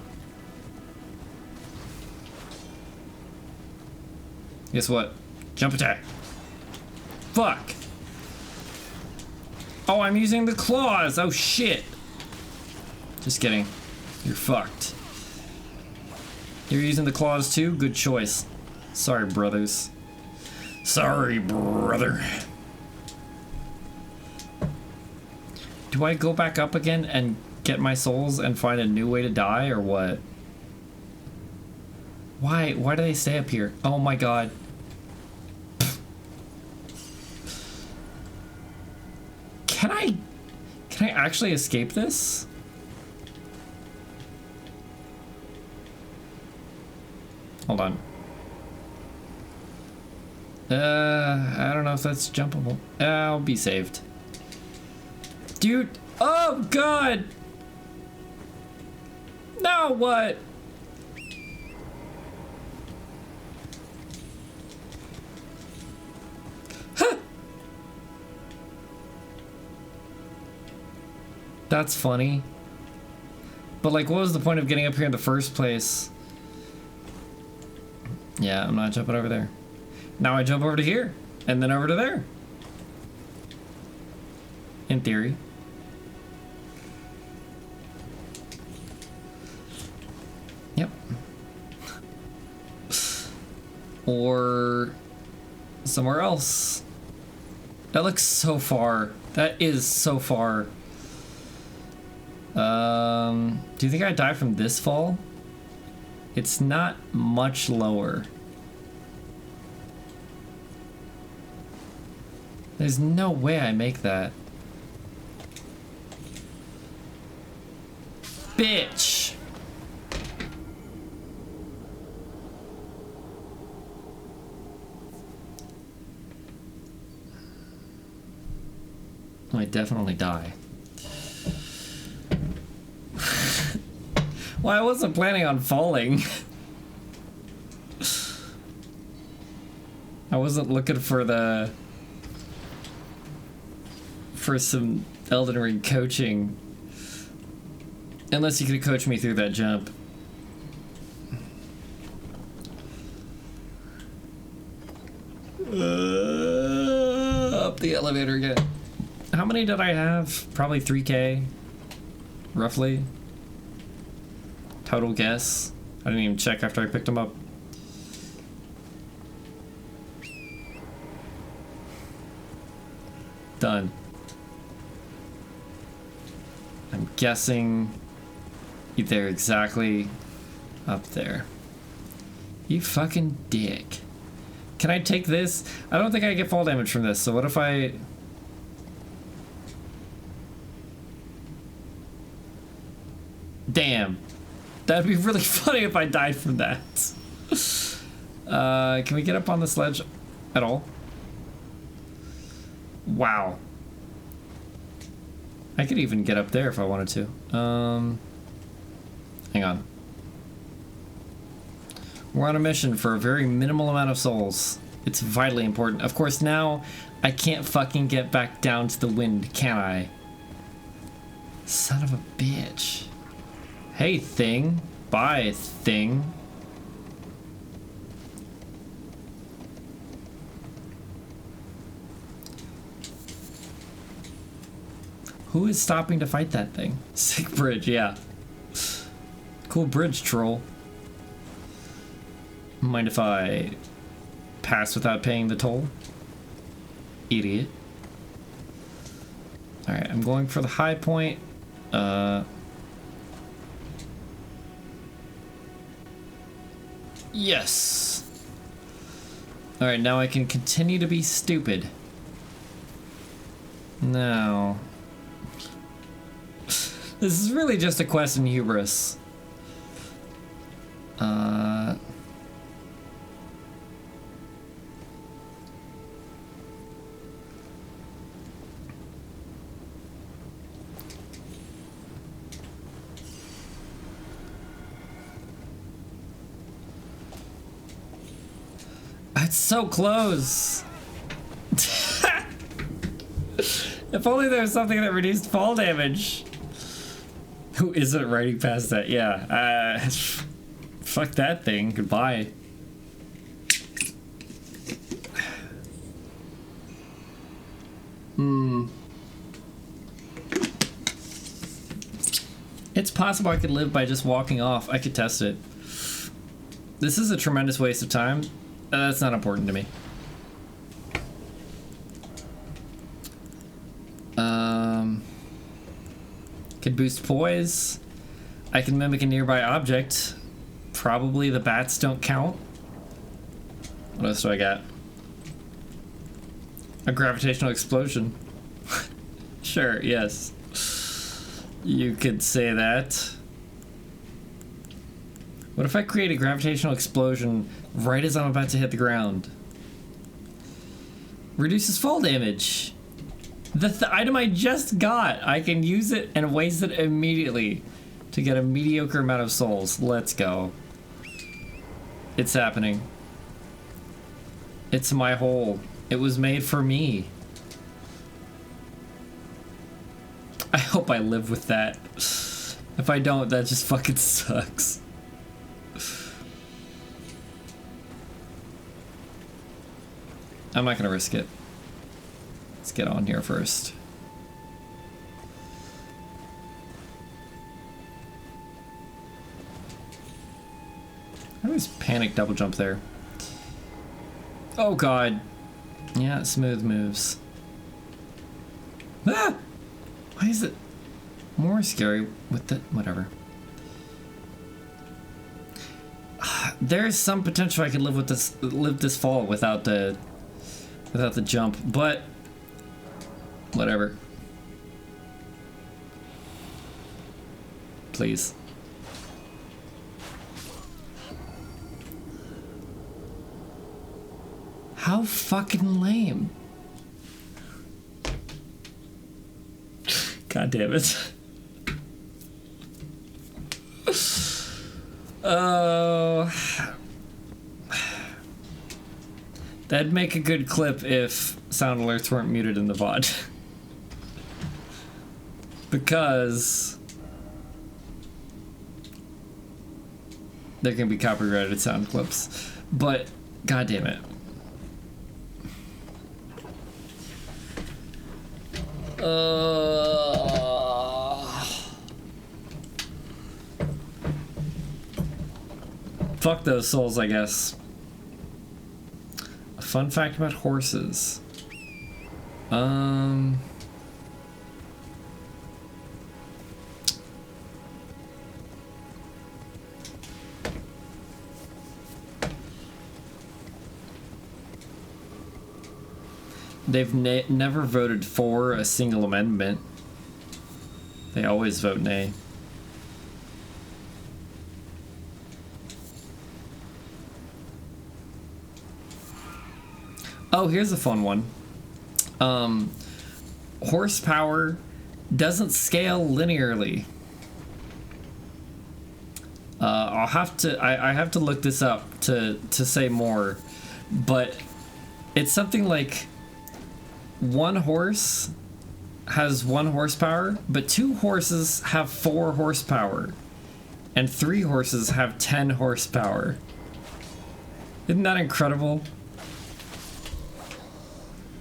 Guess what? Jump attack. Fuck. Oh, I'm using the claws. Oh, shit. Just kidding. You're fucked. You're using the claws too? Good choice. Sorry, brothers. Sorry, brother. Do I go back up again and get my souls and find a new way to die, or what? Why do they stay up here? Oh my god. Can I actually escape this? Hold on. I don't know if that's jumpable. I'll be saved. Dude, oh god! Now what? Huh. That's funny. But like, what was the point of getting up here in the first place? Yeah, I'm not jumping over there. Now I jump over to here, and then over to there. In theory. Yep. Or somewhere else. That looks so far. That is so far. Do you think I die from this fall? It's not much lower. There's no way I make that. Bitch! I definitely die. Well, I wasn't planning on falling. I wasn't looking for some Elden Ring coaching. Unless you could coach me through that jump. Up the elevator again. How many did I have? Probably 3K. Roughly. Total guess. I didn't even check after I picked them up. Done. I'm guessing they're exactly up there. You fucking dick. Can I take this? I don't think I get fall damage from this, so what if I... Damn. That'd be really funny if I died from that. Can we get up on the sledge at all? Wow. I could even get up there if I wanted to. Hang on. We're on a mission for a very minimal amount of souls. It's vitally important. Of course, now I can't fucking get back down to the wind, can I? Son of a bitch. Hey, thing. Bye, thing. Who is stopping to fight that thing? Sick bridge, yeah. Cool bridge, troll. Mind if I pass without paying the toll? Idiot. Alright, I'm going for the high point. Yes. Alright, now I can continue to be stupid. Now. This is really just a quest in hubris. It's so close. If only there was something that reduced fall damage. Who isn't riding past that? Yeah. Fuck that thing. Goodbye. It's possible I could live by just walking off. I could test it. This is a tremendous waste of time. That's not important to me. Could boost poise. I can mimic a nearby object. Probably the bats don't count. What else do I got? A gravitational explosion. Sure, yes. You could say that. What if I create a gravitational explosion right as I'm about to hit the ground? Reduces fall damage. The item I just got, I can use it and waste it immediately to get a mediocre amount of souls. Let's go. It's happening. It's my hole. It was made for me. I hope I live with that. If I don't, that just fucking sucks. I'm not gonna risk it. Let's get on here first. I always panic double jump there. Oh god. Yeah, smooth moves. Ah! Why is it more scary with the... whatever. There's some potential I could live with this fall without the jump, but whatever. Please. How fucking lame. God damn it. Oh. That'd make a good clip if sound alerts weren't muted in the VOD. Because there can be copyrighted sound clips. But god damn it. Fuck those souls, I guess. A fun fact about horses. They've never voted for a single amendment. They always vote nay. Oh, here's a fun one. Horsepower doesn't scale linearly. I have to look this up to say more, but it's something like one horse has 1 horsepower, but 2 horses have 4 horsepower, and 3 horses have 10 horsepower. Isn't that incredible?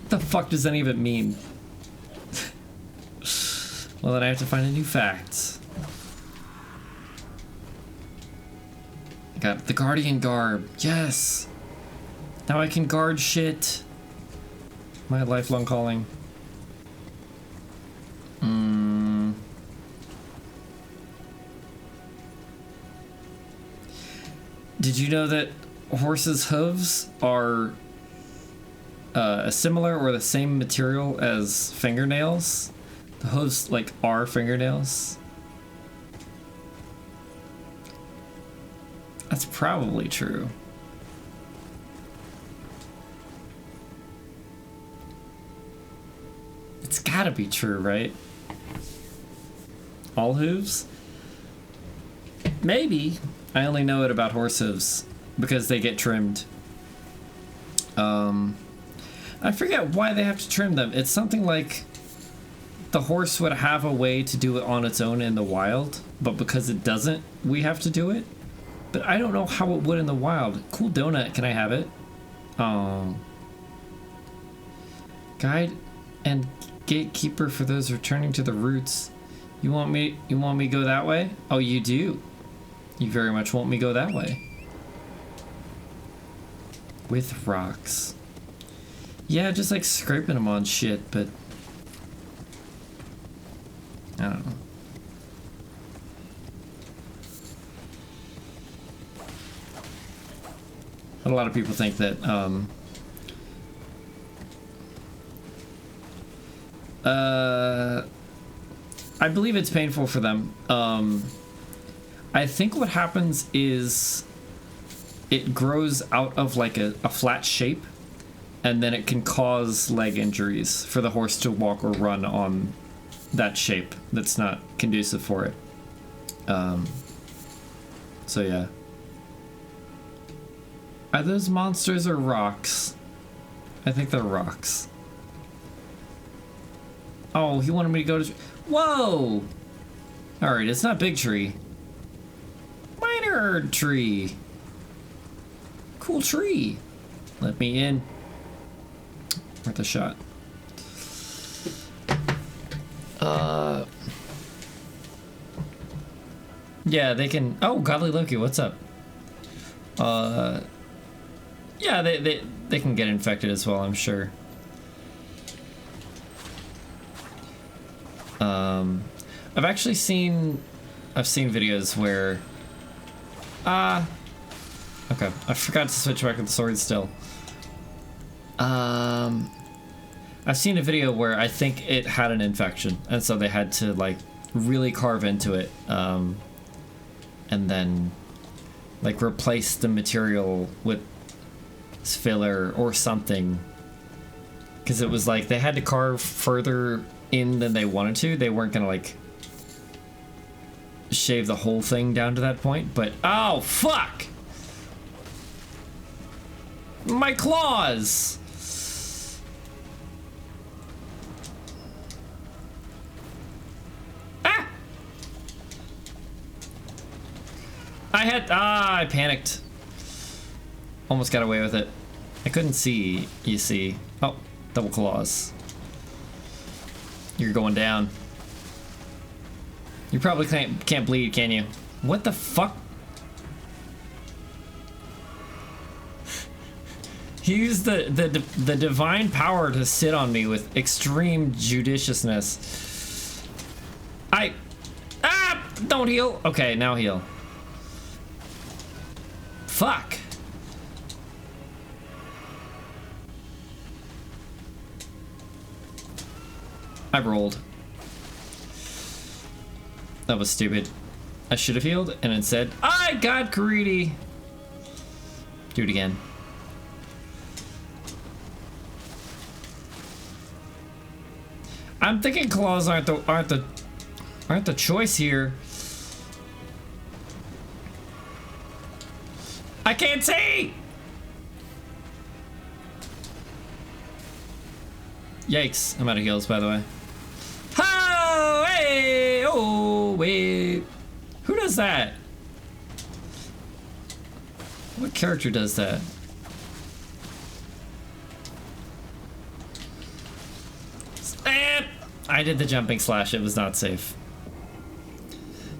What the fuck does any of it mean? Well, then I have to find a new fact. I got the Guardian Garb. Yes! Now I can guard shit. My lifelong calling. Did you know that horses' hooves are a similar or the same material as fingernails? The hooves, like, are fingernails. That's probably true. It's gotta be true, right? All hooves? Maybe. I only know it about horse hooves because they get trimmed. I forget why they have to trim them. It's something like the horse would have a way to do it on its own in the wild, but because it doesn't, we have to do it. But I don't know how it would in the wild. Cool donut, can I have it? Guide and gatekeeper for those returning to the roots. You want me to go that way? Oh, you do. You very much want me to go that way. With rocks. Yeah, just like scraping them on shit, but I don't know. But a lot of people think that I believe it's painful for them. I think what happens is it grows out of like a flat shape, and then it can cause leg injuries for the horse to walk or run on that shape that's not conducive for it. So yeah. Are those monsters or rocks? I think they're rocks. Oh, he wanted me to go to... Whoa! Alright, it's not big tree. Minor tree. Cool tree. Let me in. Worth a shot. Yeah, they can... Oh, Godly Loki, what's up? Yeah, they can get infected as well, I'm sure. I've actually seen... I've seen videos where... Okay, I forgot to switch back to the sword still. I've seen a video where I think it had an infection, and so they had to, like, really carve into it, and then, like, replace the material with filler or something. Because it was like, they had to carve further in than they wanted to. They weren't gonna, like, shave the whole thing down to that point, but... Oh, fuck! My claws! Ah! I panicked. Almost got away with it. I couldn't see, you see. Oh, double claws. You're going down. You probably can't bleed, can you? What the fuck? He used the divine power to sit on me with extreme judiciousness. Don't heal. Okay, now heal. Fuck. I rolled. That was stupid. I should have healed, and instead, I got greedy. Do it again. I'm thinking claws aren't the choice here. I can't see. Yikes! I'm out of heals, by the way. Oh, hey, oh, wait. Who does that? What character does that? I did the jumping slash. It was not safe.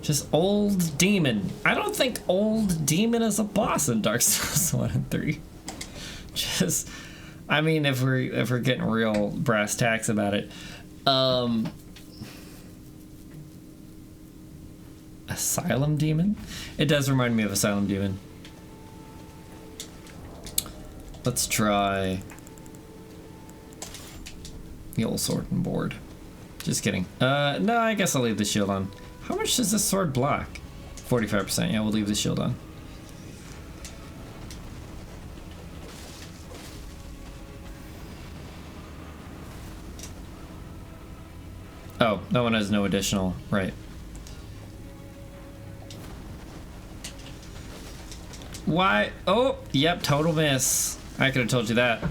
Just old demon. I don't think old demon is a boss in Dark Souls 1 and 3. Just, I mean, if we're getting real brass tacks about it. Asylum demon? It does remind me of Asylum demon. Let's try the old sword and board. Just kidding. No, I guess I'll leave the shield on. How much does this sword block? 45%. Yeah, we'll leave the shield on. Oh, that one has no additional. Right. Why? Oh, yep, total miss. I could have told you that.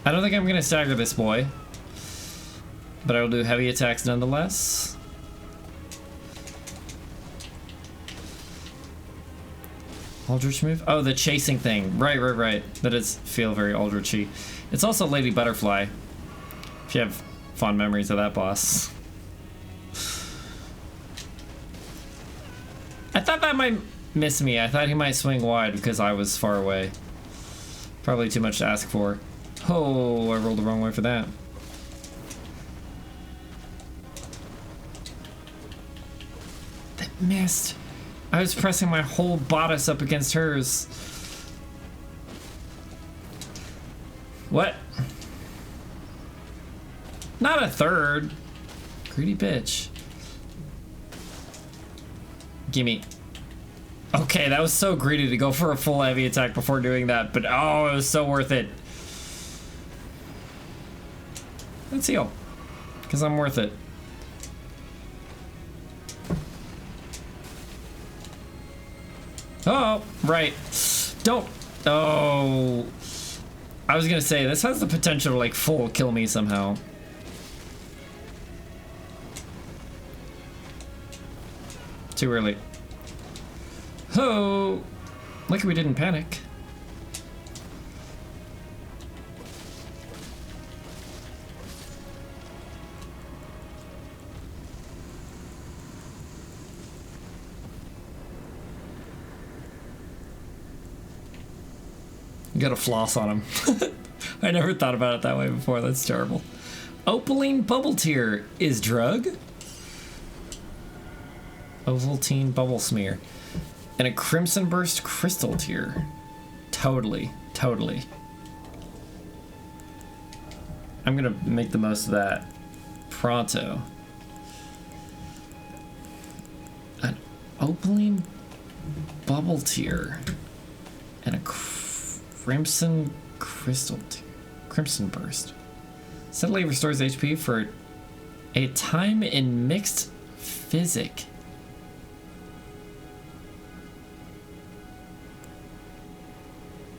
I don't think I'm gonna stagger this boy, but I will do heavy attacks nonetheless. Aldrich move? Oh, the chasing thing. Right. That does feel very Aldrichy. It's also Lady Butterfly, if you have fond memories of that boss. I thought that might miss me. I thought he might swing wide because I was far away. Probably too much to ask for. Oh, I rolled the wrong way for that. That missed. I was pressing my whole bodice up against hers. What? Not a third. Greedy bitch. Gimme. Okay, that was so greedy to go for a full heavy attack before doing that, but oh, it was so worth it. Let's heal, because I'm worth it. Oh, right. Don't. Oh. I was gonna say, this has the potential to like full kill me somehow. Too early. Oh. Lucky we didn't panic. You gotta floss on him. I never thought about it that way before. That's terrible. Opaline Bubble Tear is drug. Ovaltine Bubble Smear. And a Crimson Burst Crystal Tear. Totally. I'm gonna make the most of that pronto. An Opaline Bubble Tear. And a Crimson Crystal Tear. Crimson Burst. Steadily restores HP for a time in mixed physic.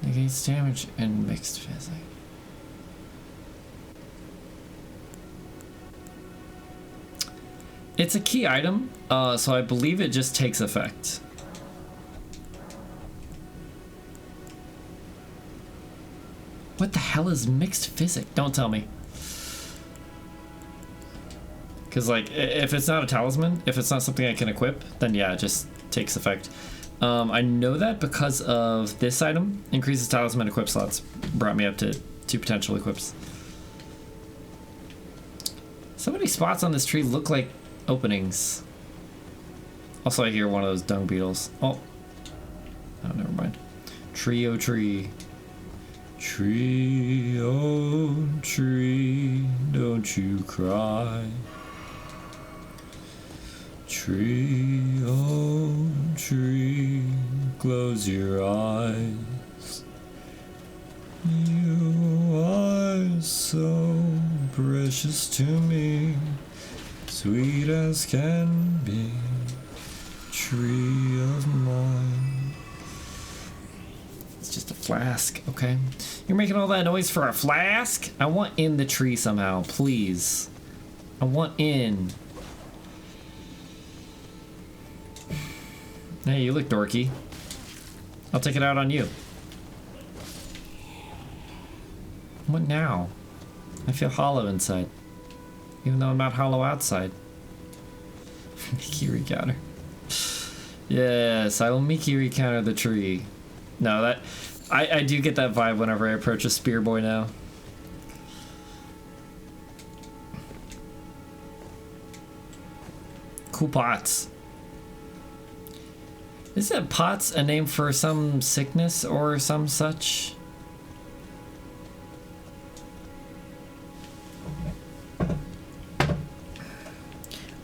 Negates damage in mixed physic. It's a key item, so I believe it just takes effect. What the hell is mixed physic? Don't tell me. Because, like, if it's not a talisman, if it's not something I can equip, then yeah, it just takes effect. I know that because of this item. Increases talisman equip slots. Brought me up to 2 potential equips. So many spots on this tree look like openings. Also, I hear one of those dung beetles. Oh, never mind. Tree, oh tree. Tree, oh tree, don't you cry. Tree, oh tree, close your eyes. You are so precious to me, sweet as can be, tree of mine. It's just a flask, okay? You're making all that noise for a flask? I want in the tree somehow, please. I want in. Hey, you look dorky. I'll take it out on you. What now? I feel hollow inside. Even though I'm not hollow outside. Mickey recounter. Yes, I will Mickey recounter the tree. No, that... I do get that vibe whenever I approach a spear boy now. Cool pots. Isn't pots a name for some sickness or some such?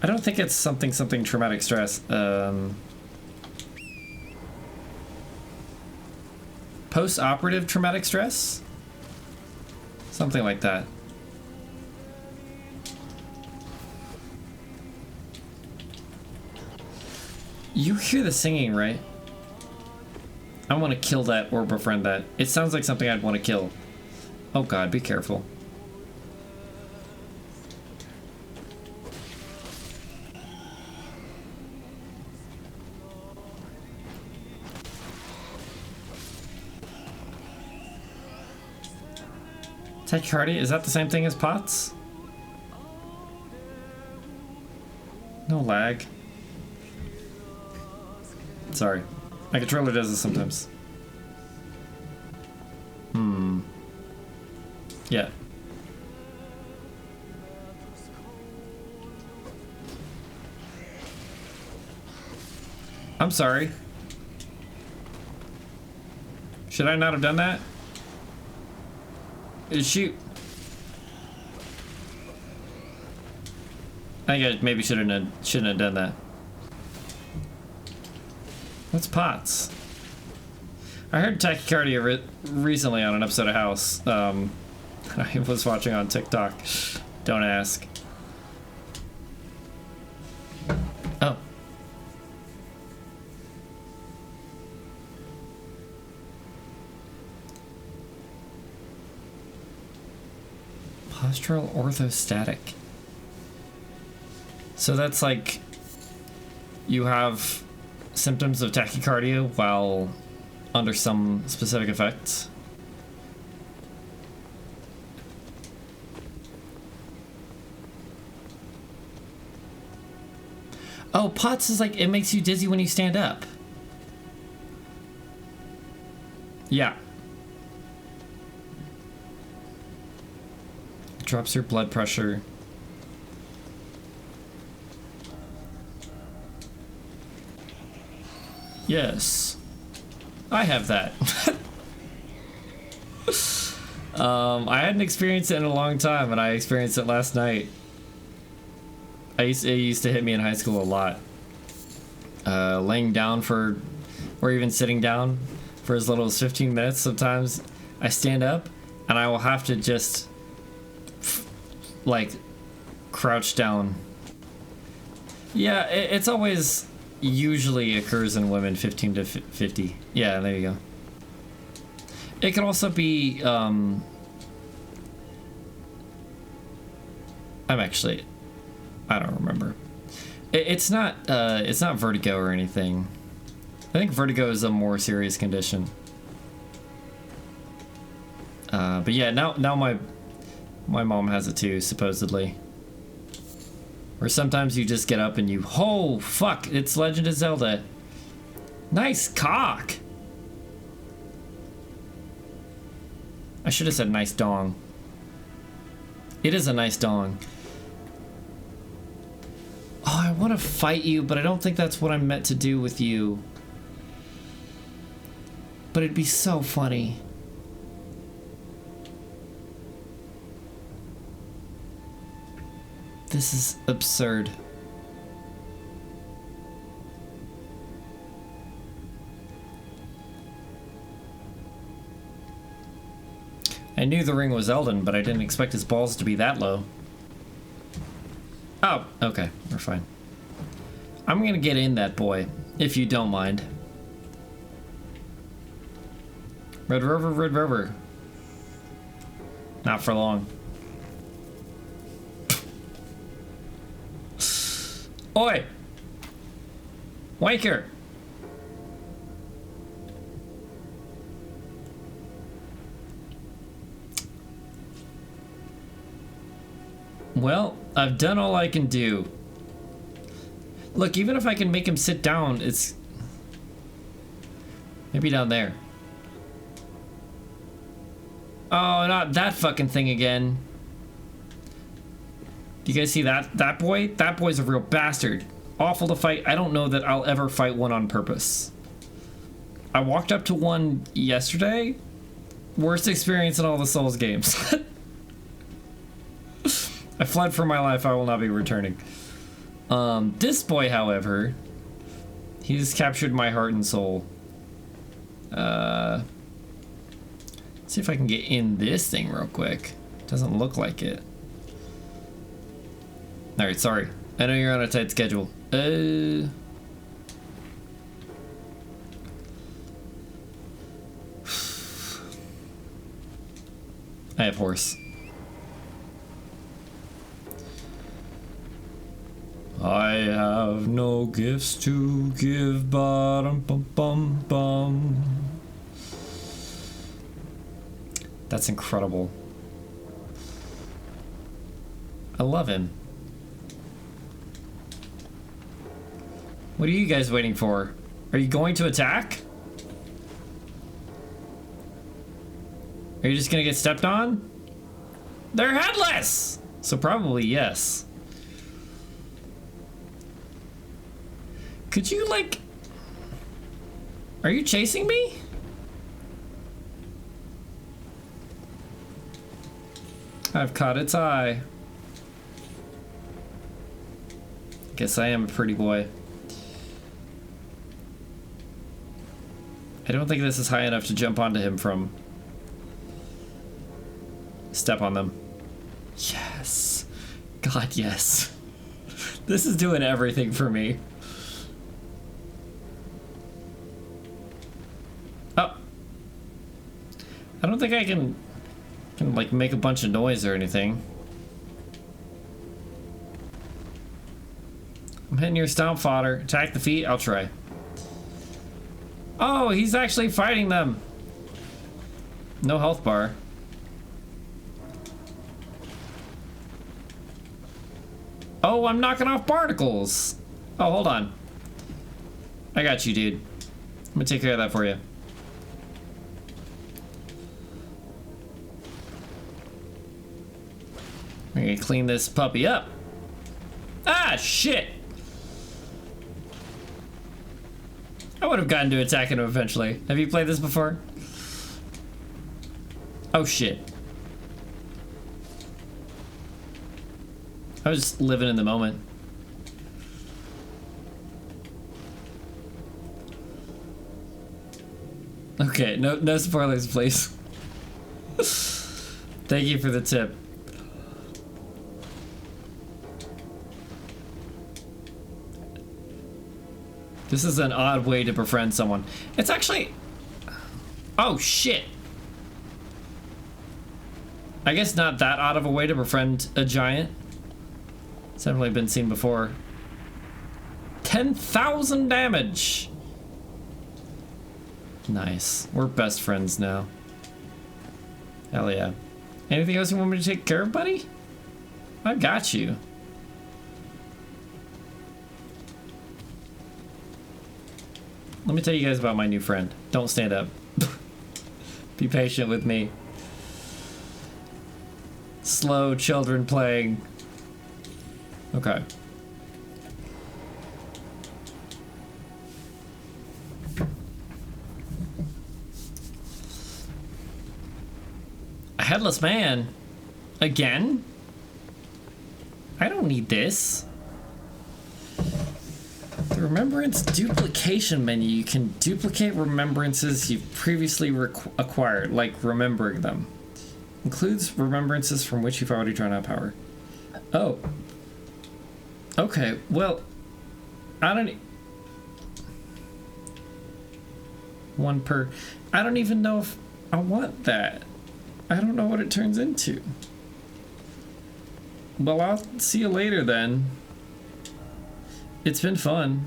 I don't think it's something traumatic stress. Post-operative traumatic stress? Something like that. You hear the singing, right? I want to kill that or befriend that. It sounds like something I'd want to kill. Oh god, be careful. Tachycardia, is that the same thing as POTS? No lag. Sorry. My controller does this sometimes. Yeah. I'm sorry. Should I not have done that? Shoot. I think I maybe shouldn't have done that. What's POTS? I heard tachycardia recently on an episode of House. I was watching on TikTok. Don't ask. Oh. Postural orthostatic. So that's like you have symptoms of tachycardia while under some specific effects. Oh, POTS is like it makes you dizzy when you stand up. Yeah. Drops your blood pressure. Yes. I have that. I hadn't experienced it in a long time, and I experienced it last night. It used to hit me in high school a lot. Laying down for, or even sitting down for as little as 15 minutes sometimes. I stand up, and I will have to just, like, crouch down. Yeah, it's always... usually occurs in women 15 to 50. Yeah, there you go. It can also be I don't remember. It's not vertigo or anything. I think vertigo is a more serious condition. But yeah, now my mom has it too, supposedly. Or sometimes you just get up and you, oh fuck, it's Legend of Zelda. Nice cock. I should have said nice dong. It is a nice dong. Oh, I want to fight you, but I don't think that's what I'm meant to do with you. But it'd be so funny. This is absurd. I knew the ring was Elden, but I didn't expect his balls to be that low. Oh, okay, we're fine. I'm gonna get in that boy, if you don't mind. Red River, Red River. Not for long. Oi! Wanker! Well, I've done all I can do. Look, even if I can make him sit down, it's... Maybe down there. Oh, not that fucking thing again. Do you guys see that? That boy? That boy's a real bastard. Awful to fight. I don't know that I'll ever fight one on purpose. I walked up to one yesterday. Worst experience in all the Souls games. I fled for my life. I will not be returning. This boy, however, he's captured my heart and soul. Let's see if I can get in this thing real quick. Doesn't look like it. Alright, sorry. I know you're on a tight schedule. I have horse. I have no gifts to give, but bum bum bum. That's incredible. I love him. What are you guys waiting for? Are you going to attack? Are you just gonna get stepped on? They're headless! So probably yes. Could you, like... Are you chasing me? I've caught its eye. Guess I am a pretty boy. I don't think this is high enough to jump onto him from. Step on them. Yes. God, yes. This is doing everything for me. Oh. I don't think I can like make a bunch of noise or anything. I'm hitting your stomp fodder. Attack the feet. I'll try. Oh, he's actually fighting them. No health bar. Oh, I'm knocking off particles. Oh, hold on. I got you, dude. I'm gonna take care of that for you. I'm gonna clean this puppy up. Ah, shit. I would have gotten to attacking him eventually. Have you played this before? Oh shit. I was just living in the moment. Okay, no spoilers, please. Thank you for the tip. This is an odd way to befriend someone. It's actually... Oh, shit. I guess not that odd of a way to befriend a giant. It's definitely been seen before. 10,000 damage. Nice. We're best friends now. Hell yeah. Anything else you want me to take care of, buddy? I got you. Let me tell you guys about my new friend. Don't stand up. Be patient with me. Slow children playing. Okay. A headless man? Again? I don't need this. The remembrance duplication menu. You can duplicate remembrances you've previously acquired, like remembering them. Includes remembrances from which you've already drawn out power. Oh. Okay, well, I don't... One per... I don't even know if I want that. I don't know what it turns into. Well, I'll see you later then. It's been fun.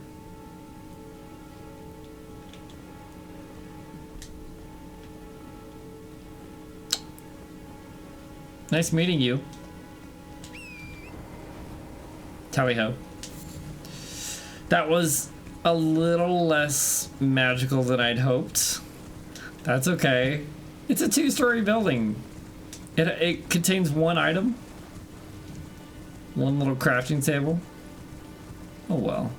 Nice meeting you. Tally ho. That was a little less magical than I'd hoped. That's okay. It's a 2-story building. It contains one item. One little crafting table. Oh well.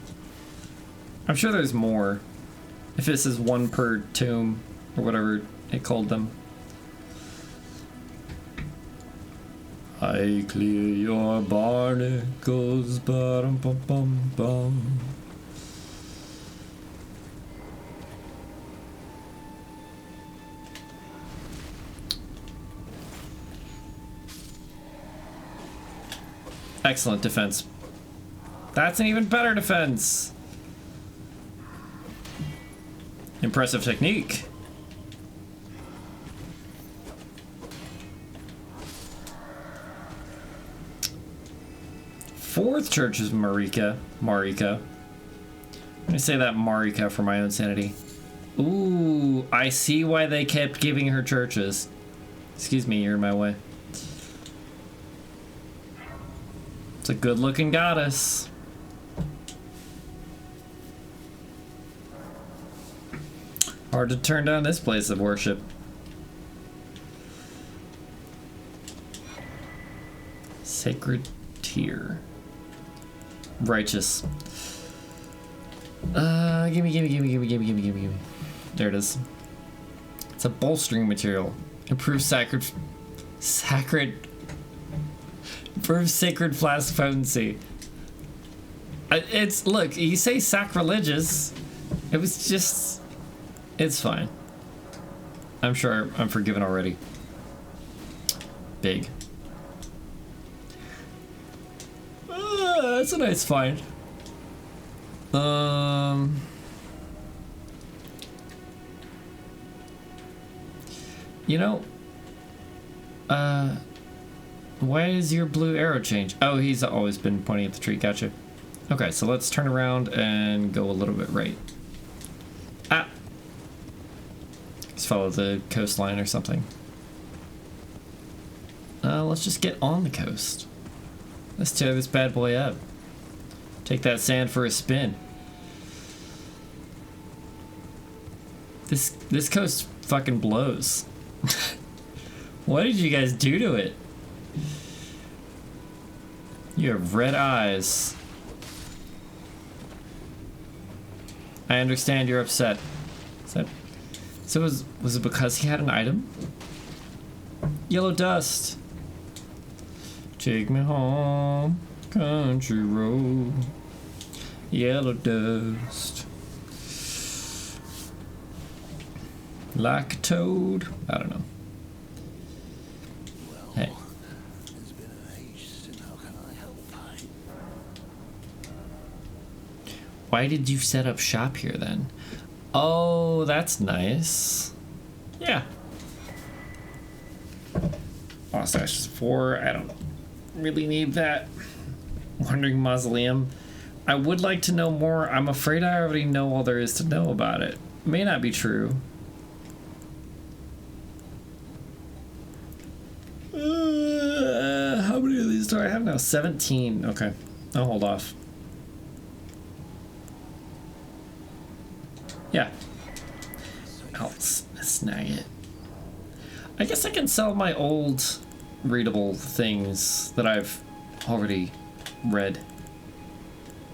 I'm sure there's more. If this is one per tomb, or whatever it called them. I clear your barnacles, bum bum bum bum. Excellent defense. That's an even better defense. Impressive technique. Fourth church is Marika. Let me say that Marika for my own sanity. Ooh, I see why they kept giving her churches. Excuse me, you're in my way. It's a good-looking goddess. Hard to turn down this place of worship. Sacred tier. Righteous. Gimme. There it is. It's a bolstering material. Improves improves sacred flask potency. Look, you say sacrilegious. It was just, it's fine. I'm sure I'm forgiven already. Big. That's a nice find. You know, why is your blue arrow change? Oh, he's always been pointing at the tree. Gotcha. Okay, so let's turn around and go a little bit right. Ah! Let's follow the coastline or something. Let's just get on the coast. Let's tear this bad boy up. Take that sand for a spin. This coast fucking blows. What did you guys do to it? You have red eyes. I understand you're upset. So was it because he had an item? Yellow dust. Take me home, country road. Yellow dust. Like a toad. I don't know. Hey. It's been an age, and how can I help? Why did you set up shop here then? Oh, that's nice. Yeah. Lost Ashes 4. I don't really need that. Wandering Mausoleum. I would like to know more. I'm afraid I already know all there is to know about it. May not be true. How many of these do I have now? 17. Okay. I'll hold off. Yeah. I'll snag it. I guess I can sell my old readable things that I've already read.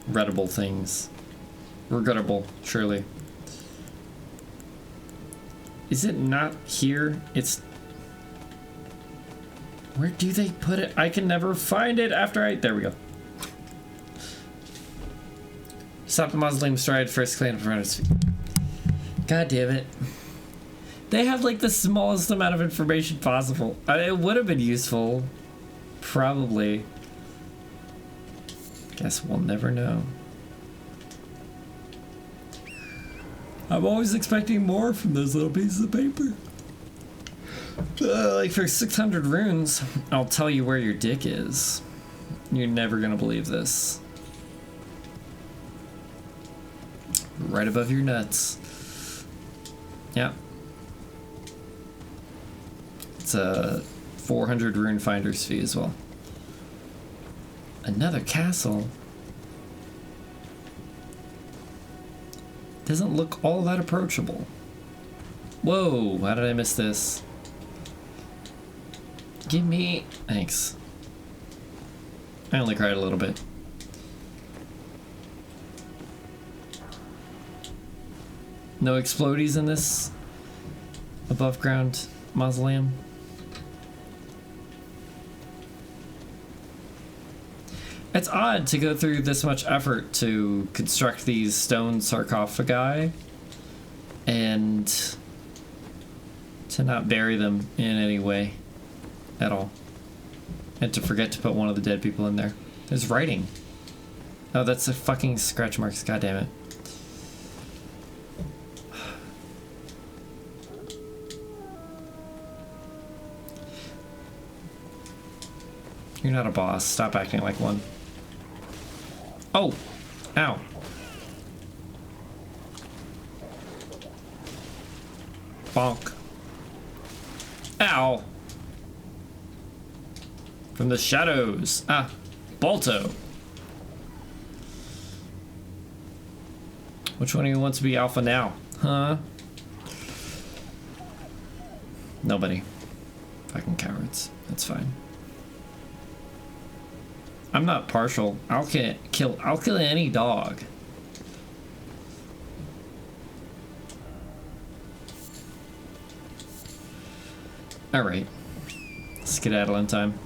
Readable things. Regrettable, surely. Is it not here? It's... Where do they put it? I can never find it after I... There we go. Stop the mausoleum stride, first clan of runners. God damn it. They have like the smallest amount of information possible. It would have been useful. Probably. Guess we'll never know. I'm always expecting more from those little pieces of paper. Like for 600 runes, I'll tell you where your dick is. You're never gonna believe this. Right above your nuts. Yeah. It's a 400 rune finder's fee as well. Another castle? Doesn't look all that approachable. Whoa, how did I miss this? Give me... Thanks. I only cried a little bit. No explodies in this above ground mausoleum. It's odd to go through this much effort to construct these stone sarcophagi and to not bury them in any way at all. And to forget to put one of the dead people in there. There's writing. Oh, that's the fucking scratch marks. God damn it. You're not a boss. Stop acting like one. Oh! Ow. Bonk. Ow! From the shadows. Ah, Balto. Which one of you wants to be alpha now? Huh? Nobody. Fucking cowards. That's fine. I'm not partial. I'll kill any dog. Alright. Skedaddle in time.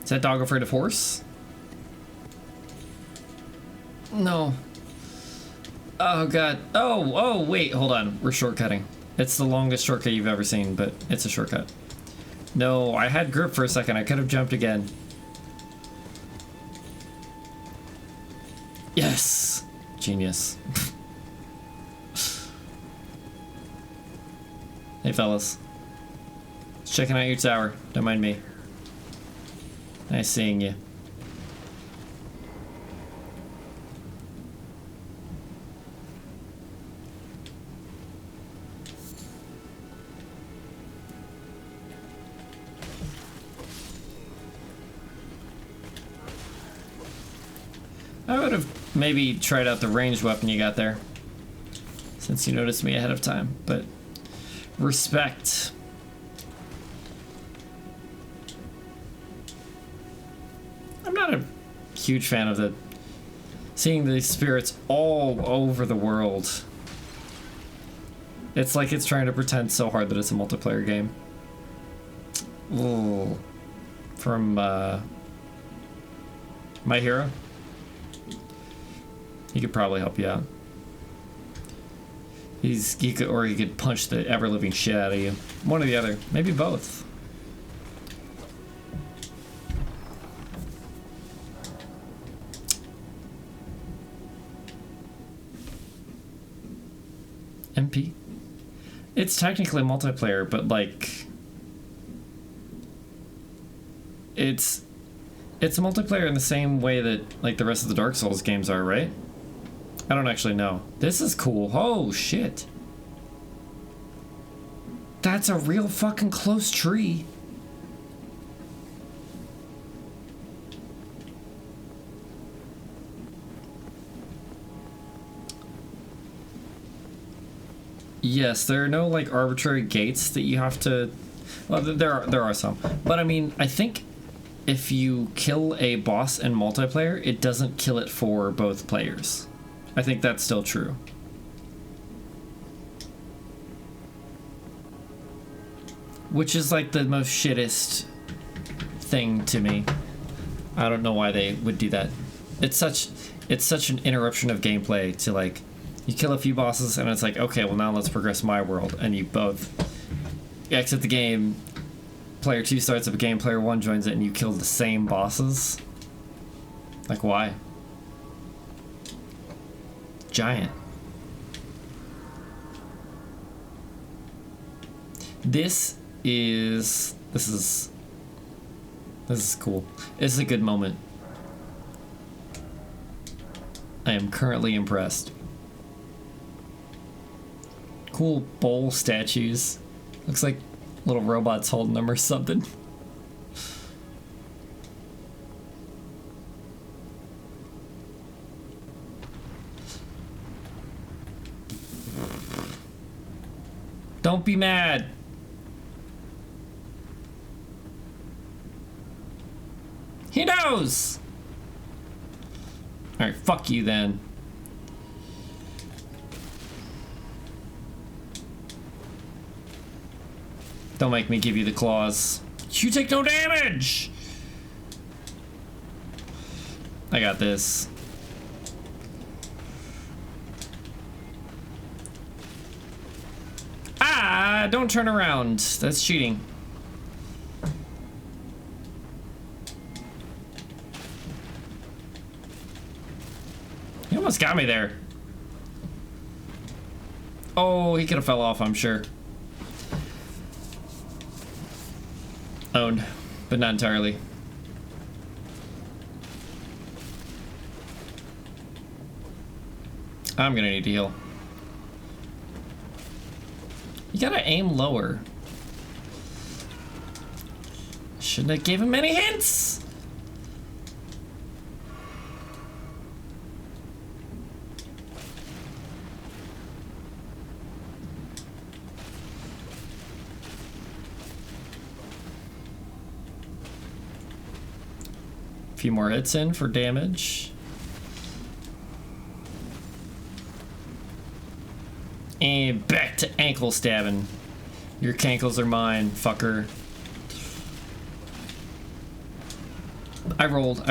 Is that dog afraid of horse? No. Oh god. Oh, wait, hold on. We're shortcutting. It's the longest shortcut you've ever seen, but it's a shortcut. No, I had grip for a second. I could have jumped again. Yes! Genius. Hey, fellas. Just checking out your tower. Don't mind me. Nice seeing you. I would have maybe tried out the ranged weapon you got there, since you noticed me ahead of time, but respect. I'm not a huge fan of seeing these spirits all over the world. It's like it's trying to pretend so hard that it's a multiplayer game. Ooh. From My Hero? He could probably help you out. He could punch the ever-living shit out of you. One or the other. Maybe both. MP? It's technically multiplayer, but like... It's a multiplayer in the same way that like the rest of the Dark Souls games are, right? I don't actually know. This is cool. Oh, shit. That's a real fucking close tree. Yes, there are no like arbitrary gates that you have to... Well, there are some. But I mean, I think if you kill a boss in multiplayer, it doesn't kill it for both players. I think that's still true. Which is like the most shittest thing to me. I don't know why they would do that. It's such an interruption of gameplay to like, you kill a few bosses and it's like, okay, well now let's progress my world, and you both exit the game, player 2 starts up a game, player 1 joins it, and you kill the same bosses. Like, why? Giant. This is cool. This is a good moment. I am currently impressed. Cool bowl statues. Looks like little robots holding them or something. Don't be mad. He knows! Alright, fuck you then. Don't make me give you the claws. You take no damage! I got this. Ah, don't turn around. That's cheating. He almost got me there. Oh, he could have fell off, I'm sure. Owned, but not entirely. I'm gonna need to heal. You gotta aim lower. Shouldn't have gave him any hints. A few more hits in for damage. And back to ankle stabbing. Your cankles are mine, fucker. I rolled.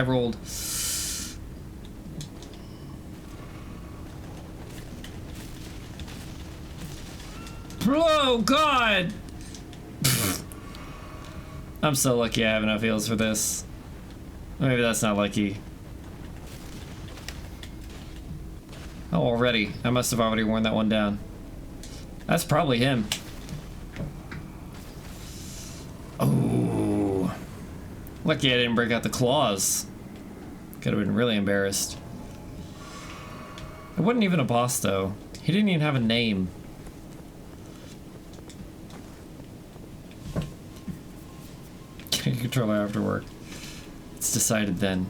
Oh, God! I'm so lucky I have enough heals for this. Maybe that's not lucky. Oh, already. I must have already worn that one down. That's probably him. Oh. Lucky I didn't break out the claws. Could have been really embarrassed. It wasn't even a boss, though. He didn't even have a name. Getting a controller after work. It's decided then.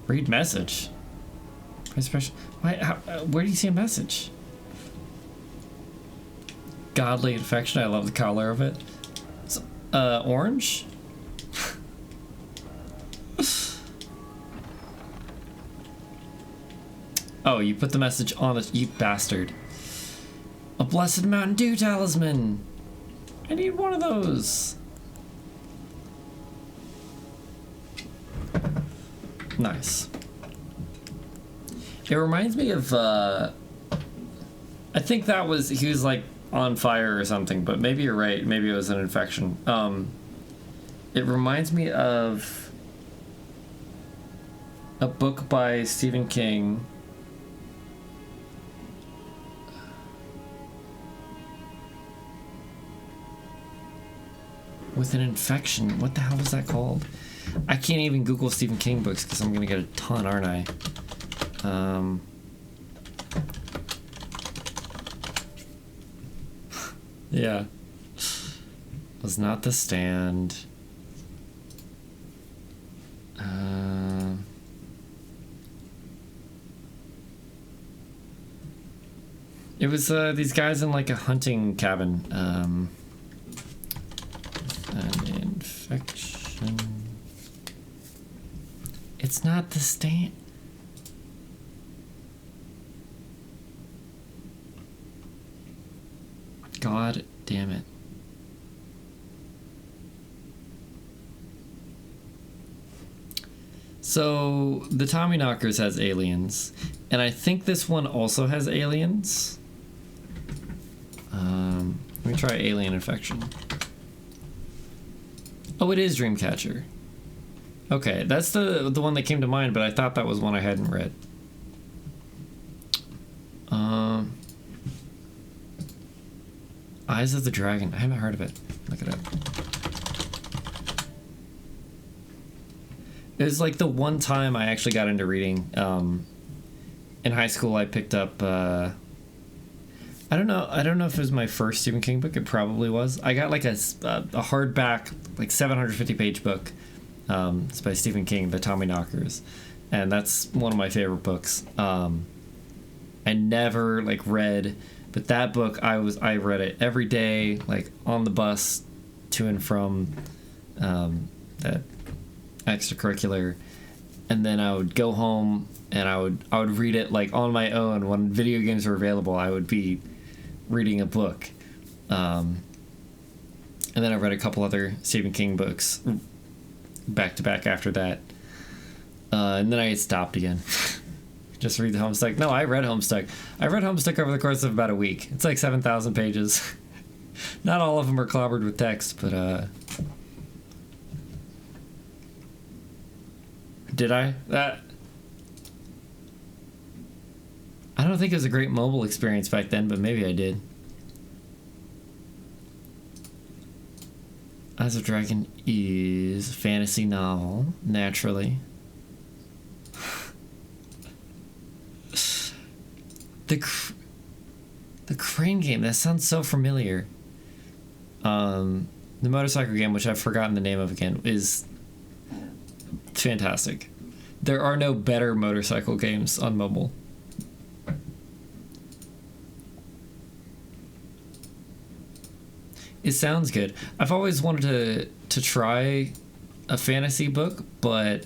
Read message. Press pressure. Why? Where do you see a message? Godly infection. I love the color of it. It's, orange. Oh, you put the message on the, you bastard. A blessed Mountain Dew talisman. I need one of those. Nice. It reminds me of, I think that was, he was like on fire or something, but maybe you're right. Maybe it was an infection. It reminds me of a book by Stephen King. With an infection. What the hell was that called? I can't even Google Stephen King books because I'm gonna get a ton, aren't I? Yeah. Was not The Stand. It was these guys in like a hunting cabin. An infection. It's not The Stand. God damn it. So the Tommyknockers has aliens, and I think this one also has aliens. Let me try alien infection. Oh, it is Dreamcatcher. Okay, that's the one that came to mind, but I thought that was one I hadn't read. Eyes of the Dragon. I haven't heard of it. Look it up. It was like the one time I actually got into reading. In high school, I picked up. I don't know if it was my first Stephen King book. It probably was. I got like a hardback, like 750-page book. It's by Stephen King, The Tommyknockers, and that's one of my favorite books. I never like read But that book, I read it every day, like on the bus to and from that extracurricular, and then I would go home and I would read it like on my own when video games were available. I would be reading a book, and then I read a couple other Stephen King books back to back after that, and then I stopped again. Just read the Homestuck. No, I read Homestuck. I read Homestuck over the course of about a week. It's like 7,000 pages. Not all of them are clobbered with text, but did I? I don't think it was a great mobile experience back then, but maybe I did. Eyes of Dragon is a fantasy novel, naturally. The crane game, that sounds so familiar. The motorcycle game, which I've forgotten the name of again, is fantastic. There are no better motorcycle games on mobile. It sounds good. I've always wanted to try a fantasy book, but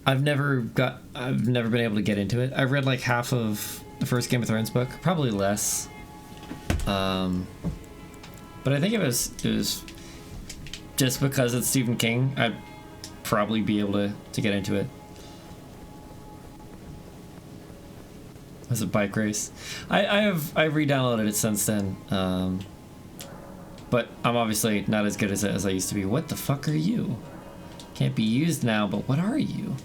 I've never been able to get into it. I read like half of the first Game of Thrones book, probably less. But I think it was just because it's Stephen King, I'd probably be able to get into it. It was a bike race. I've re-downloaded it since then. But I'm obviously not as good as I used to be. What the fuck are you? Can't be used now, but what are you?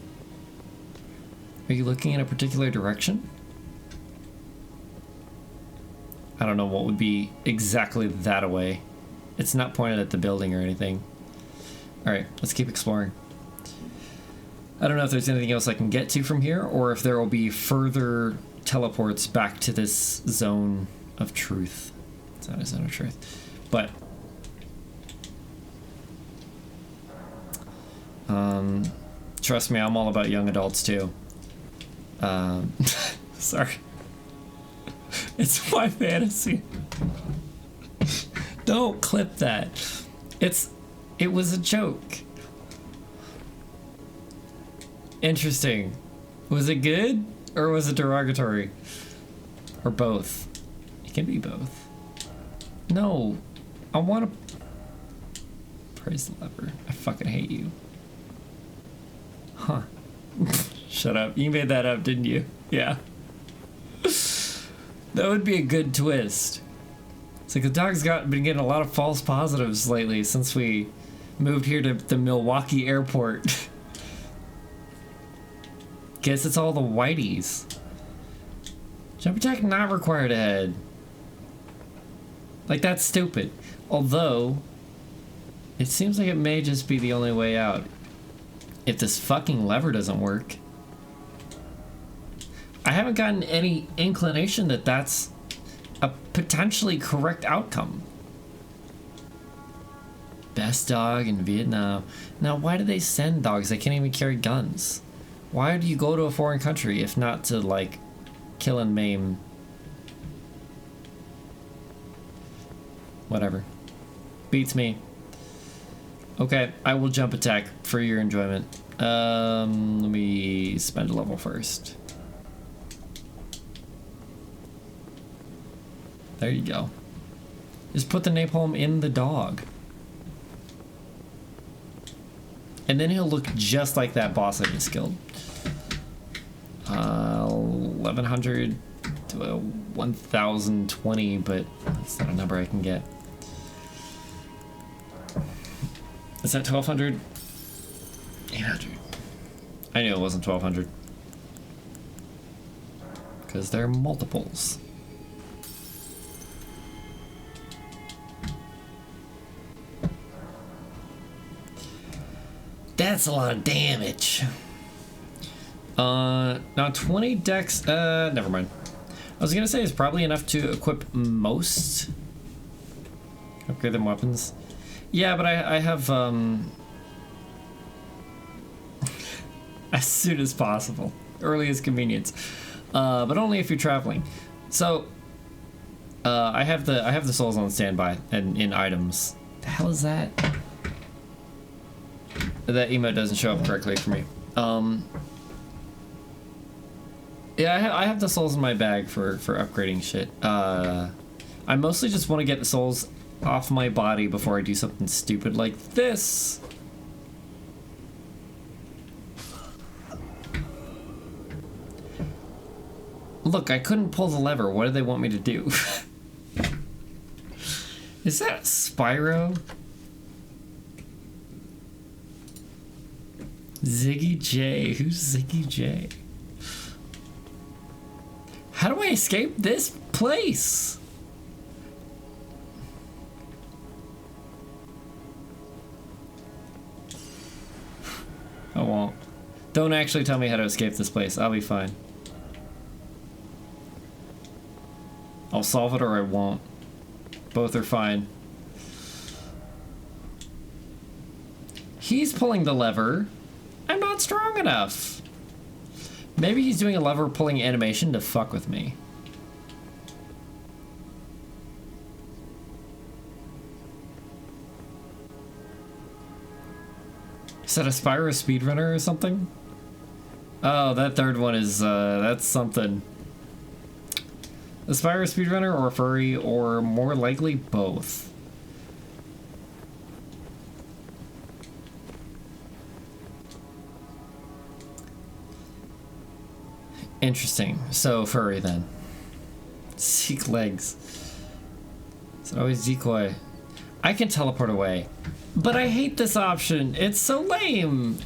Are you looking in a particular direction? I don't know what would be exactly that away. It's not pointed at the building or anything. Alright, let's keep exploring. I don't know if there's anything else I can get to from here, or if there will be further teleports back to this zone of truth. It's not a zone of truth. But trust me, I'm all about young adults too. Sorry. It's my fantasy. Don't clip that. It was a joke. Interesting. Was it good or was it derogatory? Or both? It can be both. No. I want to praise the lever. I fucking hate you. Huh. Shut up. You made that up, didn't you? Yeah. That would be a good twist. It's like the dog's been getting a lot of false positives lately since we moved here to the Milwaukee airport. Guess it's all the whiteys. Jump attack not required ahead. Like, that's stupid. Although, it seems like it may just be the only way out. If this fucking lever doesn't work. I haven't gotten any inclination that that's a potentially correct outcome. Best dog in Vietnam. Now, why do they send dogs? They can't even carry guns. Why do you go to a foreign country if not to, like, kill and maim? Whatever. Beats me. Okay, I will jump attack for your enjoyment. Let me spend a level first. There you go. Just put the napalm in the dog. And then he'll look just like that boss I just killed. 1100 to 1020, but that's not a number I can get. Is that 1200? 800. I knew it wasn't 1200. Because they're multiples. That's a lot of damage. Now 20 dex, never mind. I was gonna say it's probably enough to equip most. Upgrade them weapons. Yeah, but I have, as soon as possible. Earliest convenience. but only if you're traveling. So I have the souls on standby and in items. The hell is that? That emote doesn't show up correctly for me. Yeah, I have the souls in my bag for upgrading shit. I mostly just want to get the souls off my body before I do something stupid like this. Look, I couldn't pull the lever. What do they want me to do? Is that Spyro? Ziggy J. Who's Ziggy J? How do I escape this place? I won't. Don't actually tell me how to escape this place. I'll be fine. I'll solve it or I won't. Both are fine. He's pulling the lever. I'm not strong enough. Maybe he's doing a lever pulling animation to fuck with me. Is that a Spyro speedrunner or something? Oh, that third one is, that's something. A Spyro speedrunner or a furry, or more likely both. Interesting. So, furry then. Seek legs. Is it always decoy? I can teleport away. But I hate this option. It's so lame.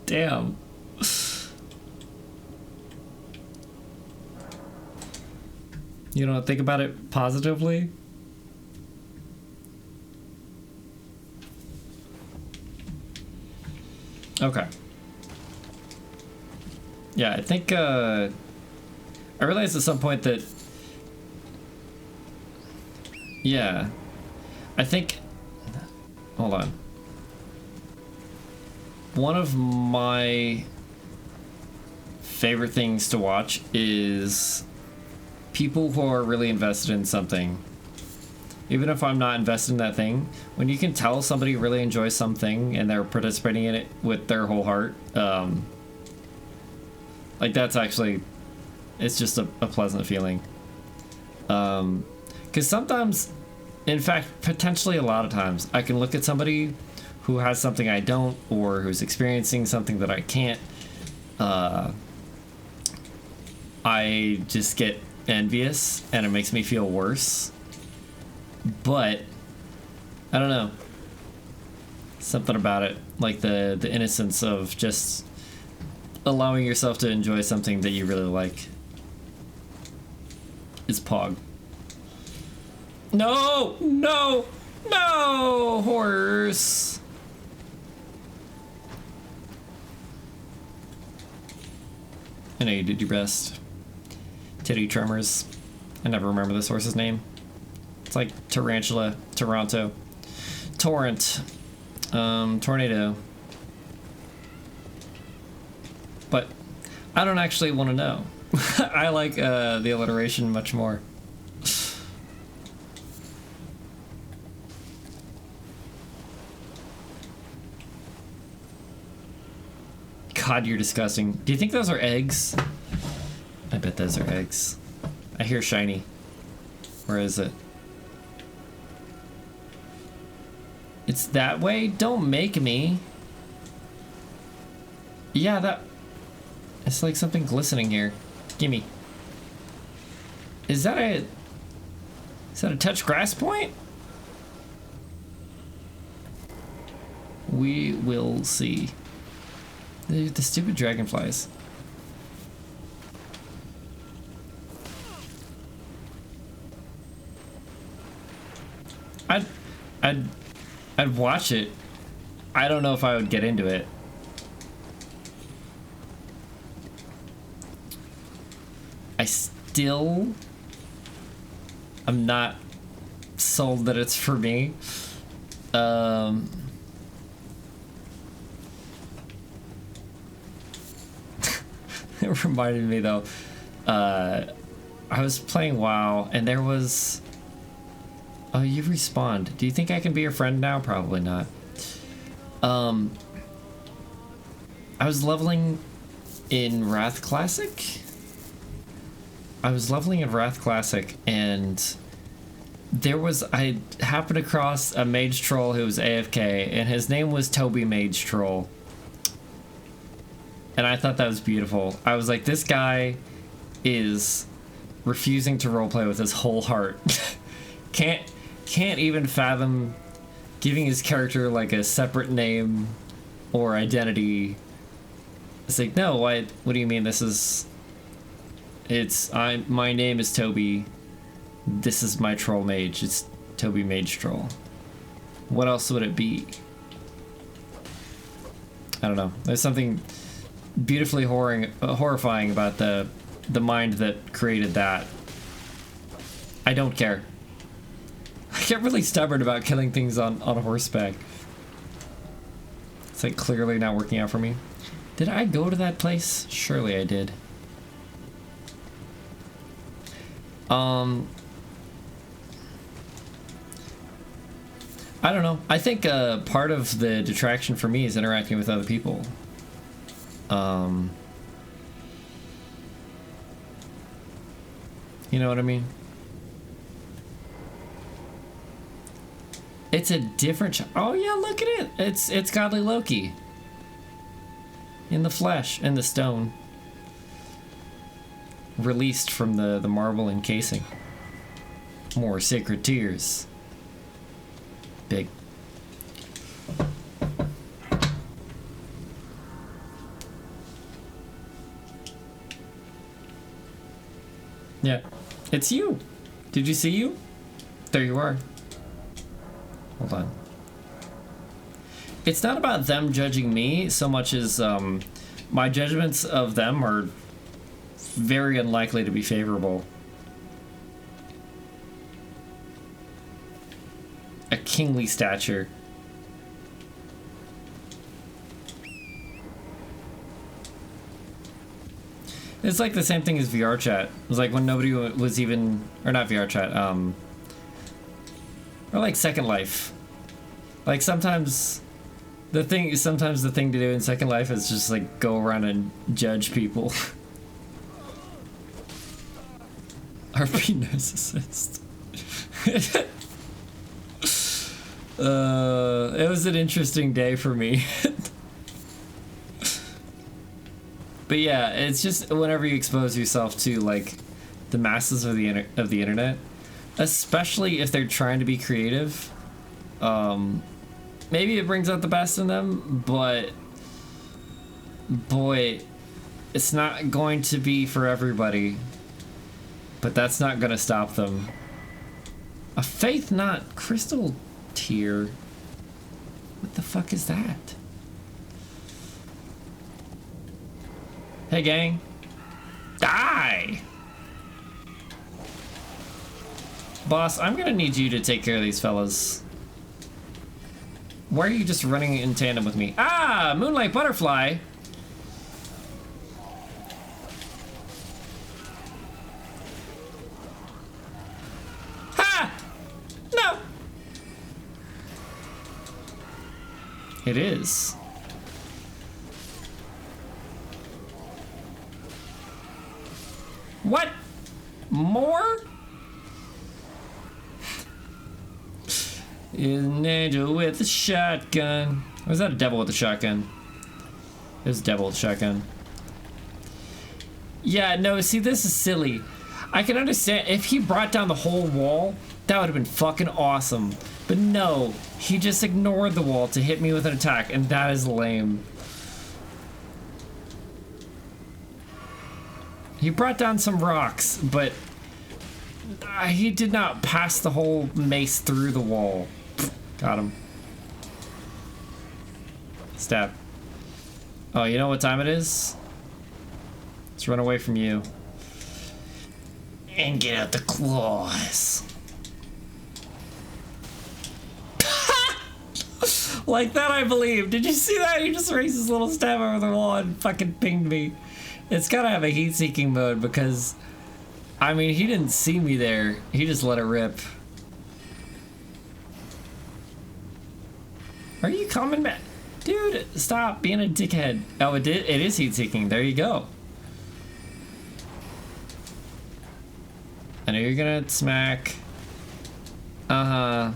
Damn. You don't think about it positively? Okay. Yeah, I think, I realized at some point that... Yeah. I think... Hold on. One of my favorite things to watch is people who are really invested in something. Even if I'm not invested in that thing, when you can tell somebody really enjoys something and they're participating in it with their whole heart, like that's actually, it's just a pleasant feeling. Because sometimes, in fact, potentially a lot of times, I can look at somebody who has something I don't, or who's experiencing something that I can't. I just get envious and it makes me feel worse. But I don't know, something about it, like the innocence of just allowing yourself to enjoy something that you really like is pog. No, no, no, horrors. I know you did your best. Titty tremors. I never remember this horse's name. It's like Tarantula, Toronto, Torrent, Tornado. But I don't actually want to know. I like the alliteration much more. God, you're disgusting. Do you think those are eggs? I bet those are eggs. I hear shiny. Where is it? It's that way? Don't make me. Yeah, that... It's like something glistening here. Gimme. Is that a touch grass point? We will see. The stupid dragonflies. I'd watch it. I don't know if I would get into it. still, I'm not sold that it's for me. It reminded me though, I was playing WoW and there was, oh, you respawned. Do you think I can be your friend now? Probably not. I was leveling in Wrath Classic. And I happened across a mage troll who was AFK, and his name was Toby Mage Troll. And I thought that was beautiful. I was like, this guy is refusing to roleplay with his whole heart. Can't even fathom giving his character like a separate name or identity. It's like, no, what do you mean my name is Toby. This is my troll mage. It's Toby Mage Troll. What else would it be? I don't know. There's something beautifully horrifying about the mind that created that. I don't care. I get really stubborn about killing things on horseback. It's like clearly not working out for me. Did I go to that place? Surely I did. I don't know. I think part of the detraction for me is interacting with other people. You know what I mean? It's a different oh yeah, look at it. It's godly Loki. In the flesh, in the stone. Released from the marble encasing. More sacred tears. Big. Yeah. It's you. Did you see you? There you are. Hold on. It's not about them judging me so much as my judgments of them are very unlikely to be favorable. A kingly stature. It's like the same thing as VR chat. It was like when nobody was even, or not VR chat, or like Second Life. Like sometimes the thing to do in Second Life is just like go around and judge people. RP narcissist. It was an interesting day for me. But yeah, it's just whenever you expose yourself to like the masses of the internet, especially if they're trying to be creative, maybe it brings out the best in them, but boy, it's not going to be for everybody. But that's not gonna stop them. A faith not crystal tier. What the fuck is that? Hey gang. Die! Boss, I'm gonna need you to take care of these fellas. Why are you just running in tandem with me? Ah! Moonlight Butterfly! It is. What? More? An angel with a shotgun. Or is that a devil with a shotgun? It was a devil with a shotgun. Yeah, no, see, this is silly. I can understand if he brought down the whole wall, that would have been fucking awesome. But no, he just ignored the wall to hit me with an attack, and that is lame. He brought down some rocks, but he did not pass the whole mace through the wall. Got him. Stab. Oh, you know what time it is? Let's run away from you. And get out the claws. Like that, I believe. Did you see that? He just raised his little stab over the wall and fucking pinged me. It's gotta have a heat-seeking mode because, I mean, he didn't see me there. He just let it rip. Are you coming back? Dude, stop being a dickhead. Oh, it is heat-seeking. There you go. I know you're gonna smack. Uh-huh.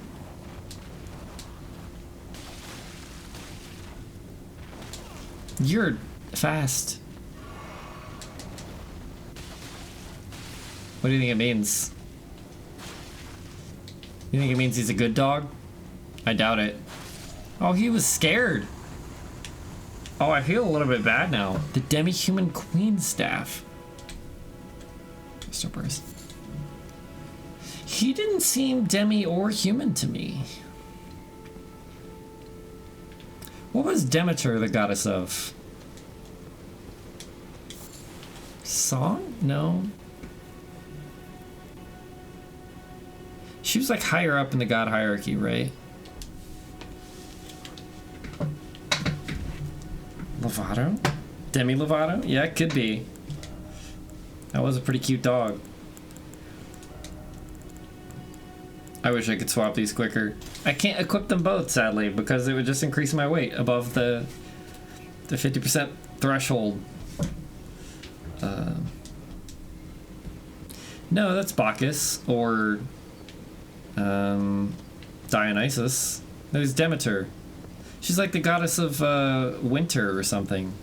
You're fast. What do you think it means? You think it means he's a good dog? I doubt it. Oh, he was scared. Oh, I feel a little bit bad now. The demi-human queen staff. Mr. Burst. He didn't seem demi or human to me. What was Demeter the goddess of? Song? No. She was like higher up in the god hierarchy, right? Lovato? Demi Lovato? Yeah, it could be. That was a pretty cute dog. I wish I could swap these quicker. I can't equip them both, sadly, because it would just increase my weight above the 50% threshold. No, that's Bacchus, or Dionysus. No, it's Demeter. She's like the goddess of winter or something.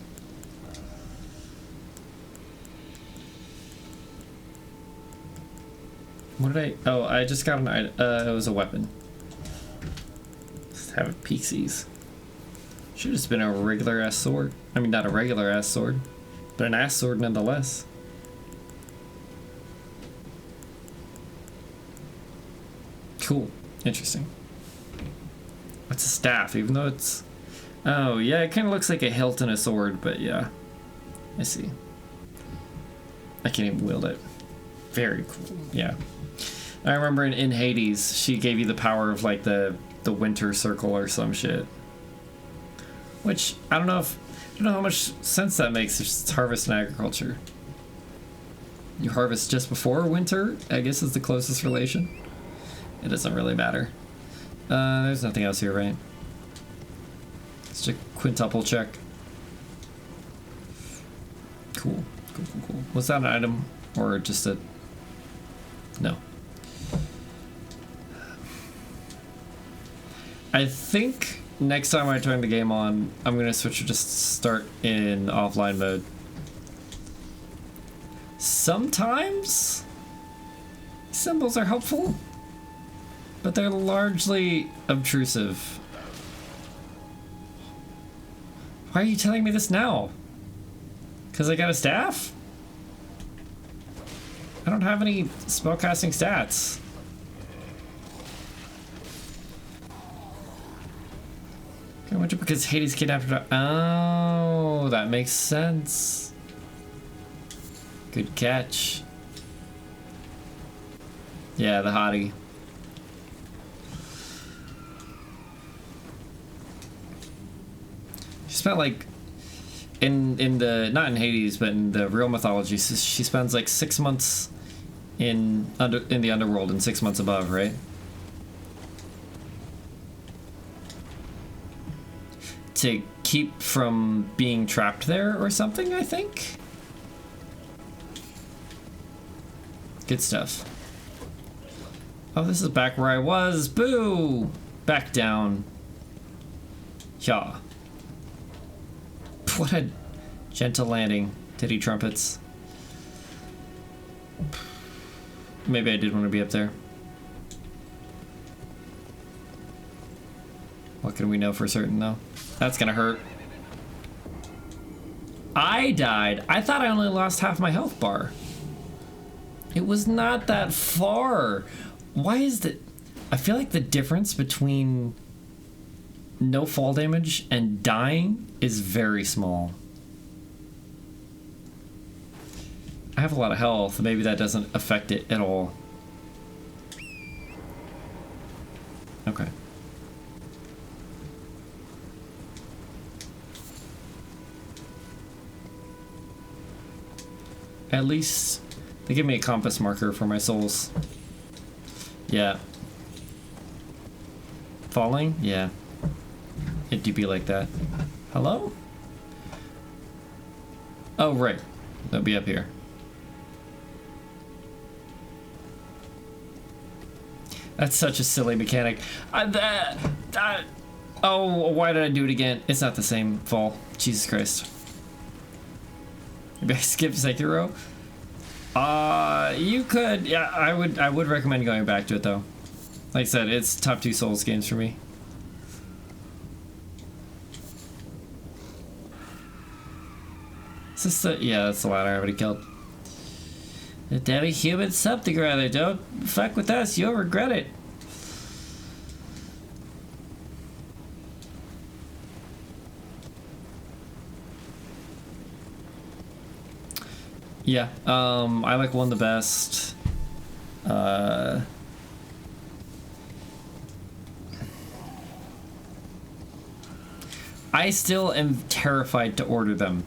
What did I... Oh, I just got an item. It was a weapon. Let's have it peeksies. Should have just been a regular ass sword. I mean, not a regular ass sword, but an ass sword nonetheless. Cool. Interesting. What's a staff? Even though it's... Oh, yeah, it kind of looks like a hilt and a sword, but yeah. I see. I can't even wield it. Very cool. Yeah. I remember in Hades, she gave you the power of like the winter circle or some shit. Which I don't know how much sense that makes. It's harvest and agriculture. You harvest just before winter, I guess is the closest relation. It doesn't really matter. There's nothing else here, right? It's a quintuple check. Cool. Cool. Was that an item or just a... No. I think next time I turn the game on, I'm gonna switch to just start in offline mode. Sometimes symbols are helpful, but they're largely obtrusive. Why are you telling me this now? Because I got a staff? I don't have any spellcasting stats. Okay, wonder because Hades kidnapped her. Oh, that makes sense. Good catch. Yeah, the hottie. She spent like in the not in Hades, but in the real mythology, she spends like 6 months in the underworld and 6 months above, right? To keep from being trapped there or something, I think. Good stuff. Oh, this is back where I was. Boo! Back down. Yeah. What a gentle landing, titty trumpets. Maybe I did want to be up there. What can we know for certain, though? That's gonna hurt. I died. I thought I only lost half my health bar. It was not that far. Why is that? I feel like the difference between no fall damage and dying is very small. I have a lot of health. Maybe that doesn't affect it at all. Okay. At least they give me a compass marker for my souls. Yeah. Falling? Yeah. It do be like that. Hello? Oh, right. That'll be up here. That's such a silly mechanic. Oh, why did I do it again? It's not the same fall. Jesus Christ. Maybe I skipped Sekiro? You could. Yeah, I would recommend going back to it, though. Like I said, it's top 2 Souls games for me. Is this the... Yeah, that's the ladder I already killed. The damn human something or other. Don't fuck with us. You'll regret it. Yeah, I like one the best. I still am terrified to order them.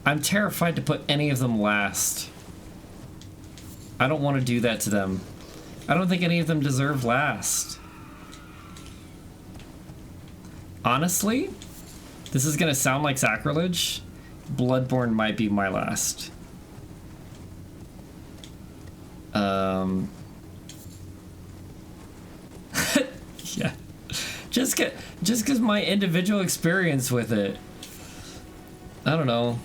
I'm terrified to put any of them last. I don't want to do that to them. I don't think any of them deserve last. Honestly, this is gonna sound like sacrilege. Bloodborne might be my last. Yeah. Just because my individual experience with it. I don't know.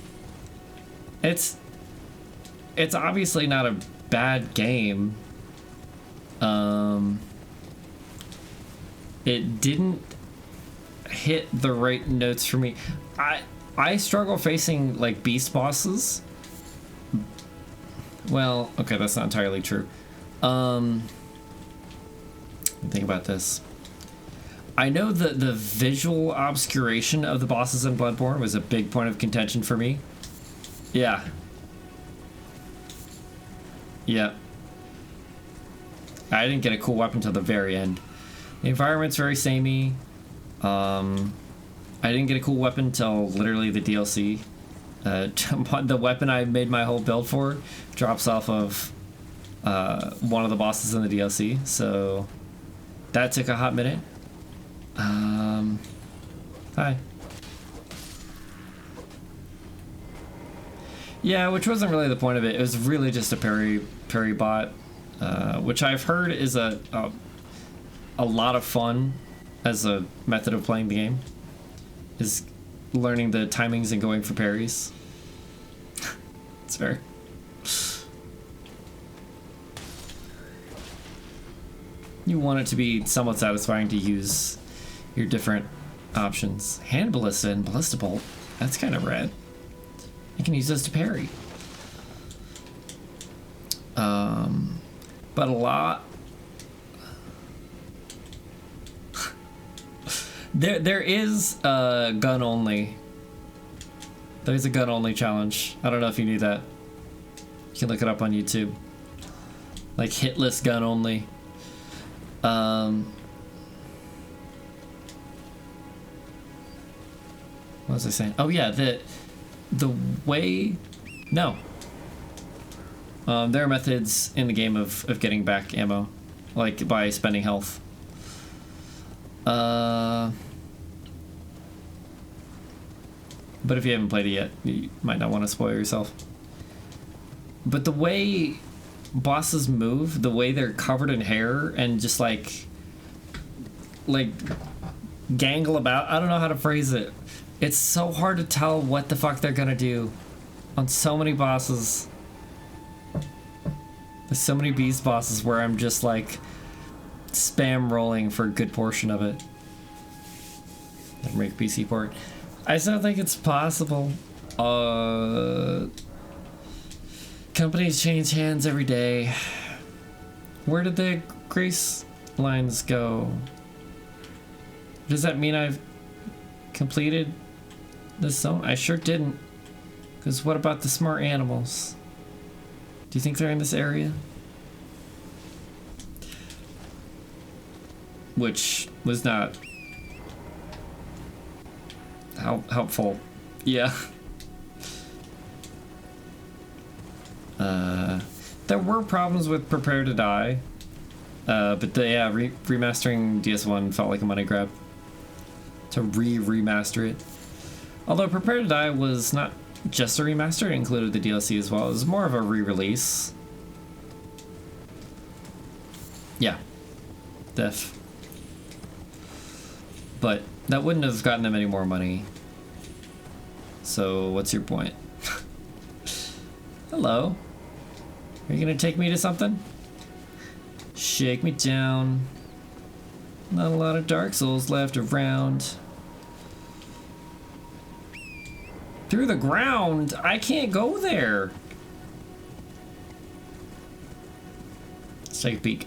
It's obviously not a bad game. It didn't hit the right notes for me. I struggle facing like beast bosses. Well, okay, that's not entirely true. Think about this. I know that the visual obscuration of the bosses in Bloodborne was a big point of contention for me. Yeah. Yeah. I didn't get a cool weapon till the very end. The environment's very samey. I didn't get a cool weapon till literally the DLC. The weapon I made my whole build for drops off of one of the bosses in the DLC, so that took a hot minute. Hi. Yeah, which wasn't really the point of it. It was really just a parry bot, which I've heard is a lot of fun as a method of playing the game. Is learning the timings and going for parries. It's fair. You want it to be somewhat satisfying to use your different options. Hand ballista and ballista bolt. That's kind of rad. You can use those to parry. But a lot. There is a gun only. There's a gun only challenge. I don't know if you knew that. You can look it up on YouTube. Like hitless gun only. What was I saying? Oh yeah, the way. No. There are methods in the game of getting back ammo, like by spending health. But if you haven't played it yet, you might not want to spoil yourself. But the way bosses move, the way they're covered in hair and just like gangle about, I don't know how to phrase it. It's so hard to tell what the fuck they're gonna do on so many bosses. There's so many beast bosses where I'm just like spam rolling for a good portion of it. Never make PC port. I still think it's possible. Companies change hands every day. Where did the grace lines go? Does that mean I've completed this zone? I sure didn't. Because what about the smart animals? Do you think they're in this area? Which was not helpful. Yeah. There were problems with Prepare to Die, but remastering DS1 felt like a money grab to remaster it. Although Prepare to Die was not just a remaster, it included the DLC as well. It was more of a re-release. Yeah, def. But that wouldn't have gotten them any more money. So what's your point? Hello. Are you gonna take me to something? Shake me down. Not a lot of Dark Souls left around. Through the ground? I can't go there. Let's take a peek.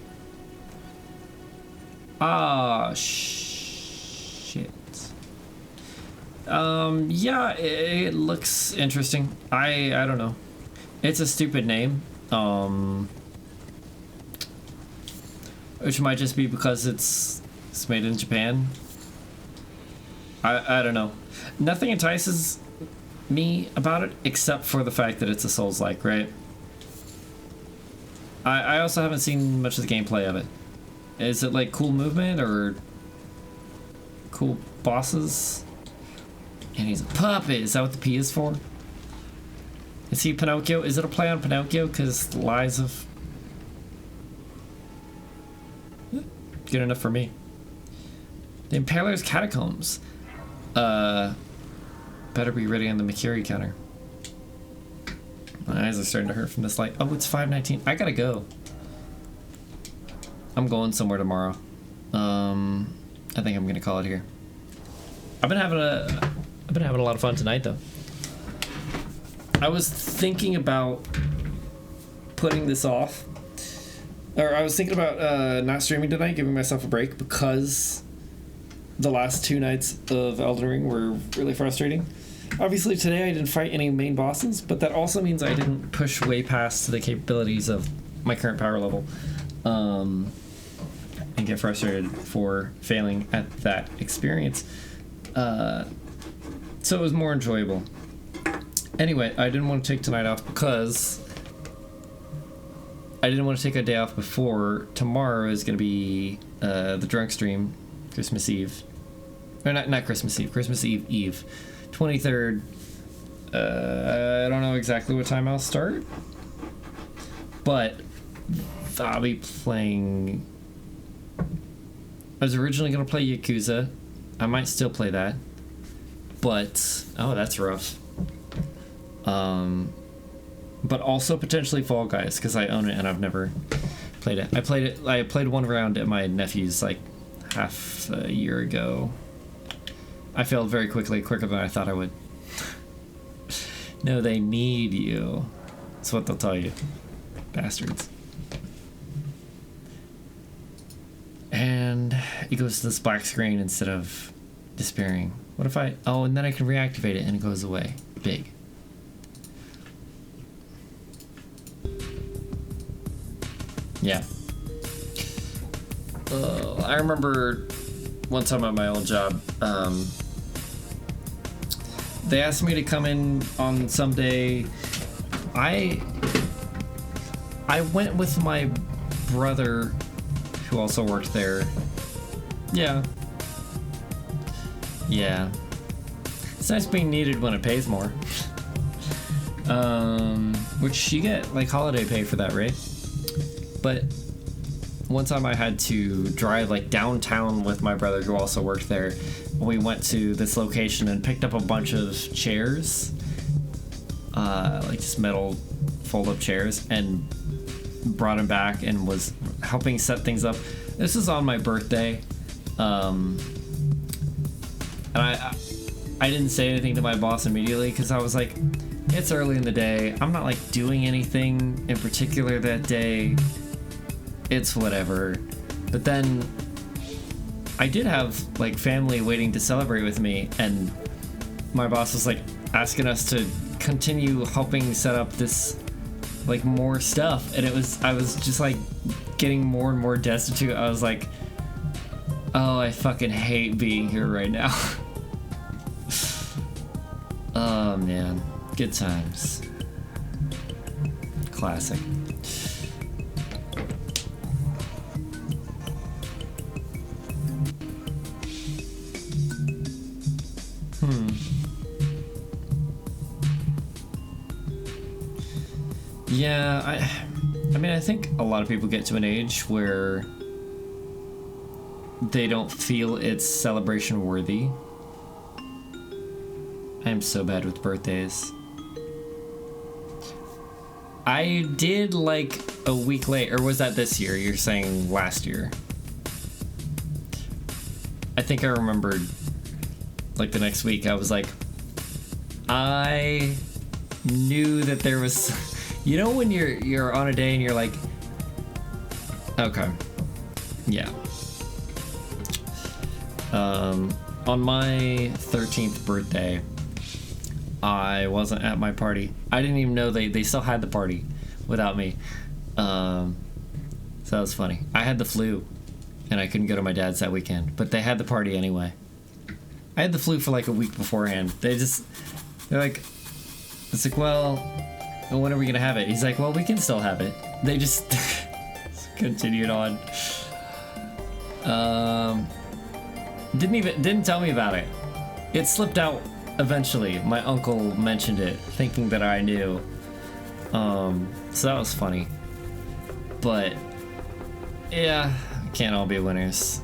Ah, shit. Yeah, it looks interesting. I don't know. It's a stupid name. Which might just be because it's made in Japan. I don't know. Nothing entices me about it except for the fact that it's a Souls-like, right? I also haven't seen much of the gameplay of it. Is it like cool movement or cool bosses? And he's a puppet. Is that what the P is for? Is he Pinocchio? Is it a play on Pinocchio? Because lies of... Good enough for me. The Impaler's Catacombs. Better be ready on the Makiri counter. My eyes are starting to hurt from this light. Oh, it's 5:19. I gotta go. I'm going somewhere tomorrow. I think I'm gonna call it here. I've been having a lot of fun tonight, though. I was thinking about putting this off, or I was thinking about not streaming tonight, giving myself a break, because the last 2 nights of Elden Ring were really frustrating. Obviously today I didn't fight any main bosses, but that also means I didn't push way past the capabilities of my current power level, and get frustrated for failing at that experience. So it was more enjoyable. Anyway, I didn't want to take tonight off because I didn't want to take a day off before tomorrow is going to be the drunk stream, Christmas Eve. Or not Christmas Eve, Christmas Eve, 23rd. I don't know exactly what time I'll start, but I'll be playing... I was originally going to play Yakuza. I might still play that, but... Oh, that's rough. But also potentially Fall Guys, because I own it and I've never played it. I played one round at my nephew's like half a year ago. I failed very quickly, quicker than I thought I would. No, they need you. That's what they'll tell you. Bastards. And it goes to this black screen instead of disappearing. What if I... Oh, and then I can reactivate it and it goes away. Big. Yeah. I remember one time at my old job, they asked me to come in on some day. I went with my brother, who also worked there. Yeah. Yeah. It's nice being needed when it pays more. Which you get like holiday pay for that, right? But one time I had to drive like downtown with my brother who also worked there. We went to this location and picked up a bunch of chairs, like just metal fold-up chairs, and brought them back and was helping set things up. This is on my birthday, and I didn't say anything to my boss immediately because I was like, it's early in the day. I'm not like doing anything in particular that day. It's whatever. But then I did have like family waiting to celebrate with me, and my boss was like asking us to continue helping set up this like more stuff, and I was just like getting more and more destitute. I was like, oh, I fucking hate being here right now. Oh man, good times. Classic. Yeah, I mean, I think a lot of people get to an age where they don't feel it's celebration worthy. I am so bad with birthdays. I did like a week late, or was that this year? You're saying last year. I think I remembered like the next week I was like, I knew that there was, you know, when you're on a day and you're like, okay, yeah. On my 13th birthday, I wasn't at my party. I didn't even know they still had the party without me. So that was funny. I had the flu and I couldn't go to my dad's that weekend, but they had the party anyway. I had the flu for like a week beforehand. They're like, it's like, well, when are we gonna have it? He's like, well, we can still have it. They just continued on. Didn't tell me about it. It slipped out eventually. My uncle mentioned it, thinking that I knew. So that was funny. But yeah, can't all be winners.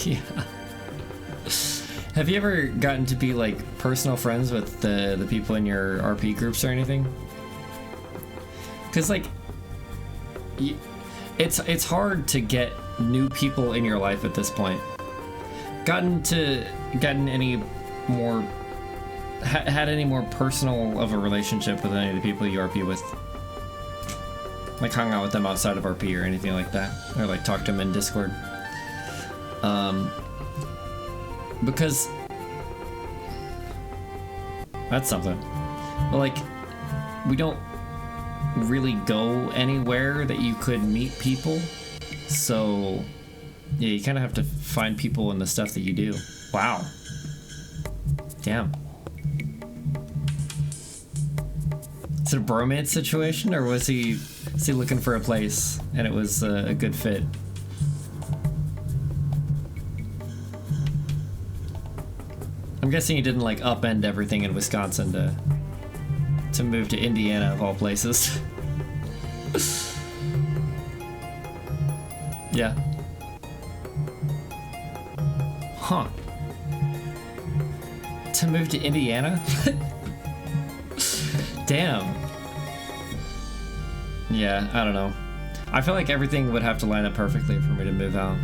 Yeah. Have you ever gotten to be like personal friends with the people in your RP groups or anything? Because like, it's hard to get new people in your life at this point. Gotten any more, had any more personal of a relationship with any of the people you RP with? Like hung out with them outside of RP or anything like that, or like talk to them in Discord. Because that's something. But like, we don't really go anywhere that you could meet people, so yeah, you kind of have to find people in the stuff that you do. Wow. Damn. Is it a bromance situation, or was he looking for a place and it was a good fit? I'm guessing he didn't like upend everything in Wisconsin to move to Indiana of all places. Yeah. Huh. To move to Indiana? Damn. Yeah, I don't know. I feel like everything would have to line up perfectly for me to move out.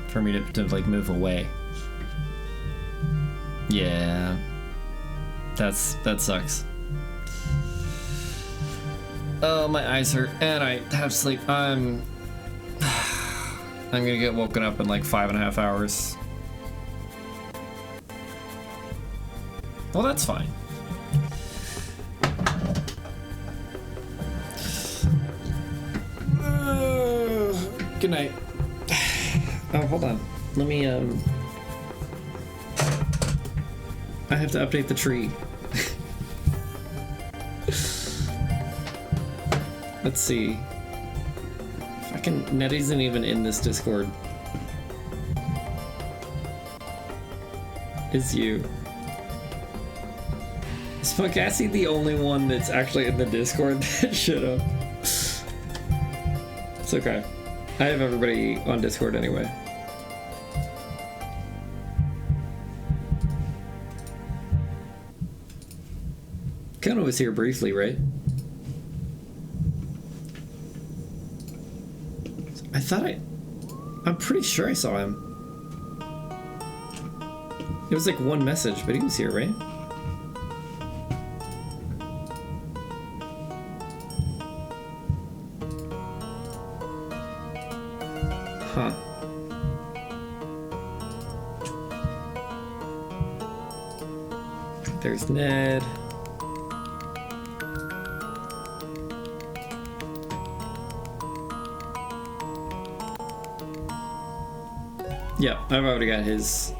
For me to like move away. Yeah. That sucks. Oh, my eyes hurt and I have to sleep. I'm gonna get woken up in like 5.5 hours. Well, that's fine. Good night. Oh, hold on. Let me, I have to update the tree. Let's see. Fucking Net isn't even in this Discord. It's you. Is Spokassi the only one that's actually in the Discord that should have? It's okay. I have everybody on Discord anyway. Kona was here briefly, right? I'm pretty sure I saw him. It was like one message, but he was here, right? Huh. There's Ned. Yeah, I've already got his.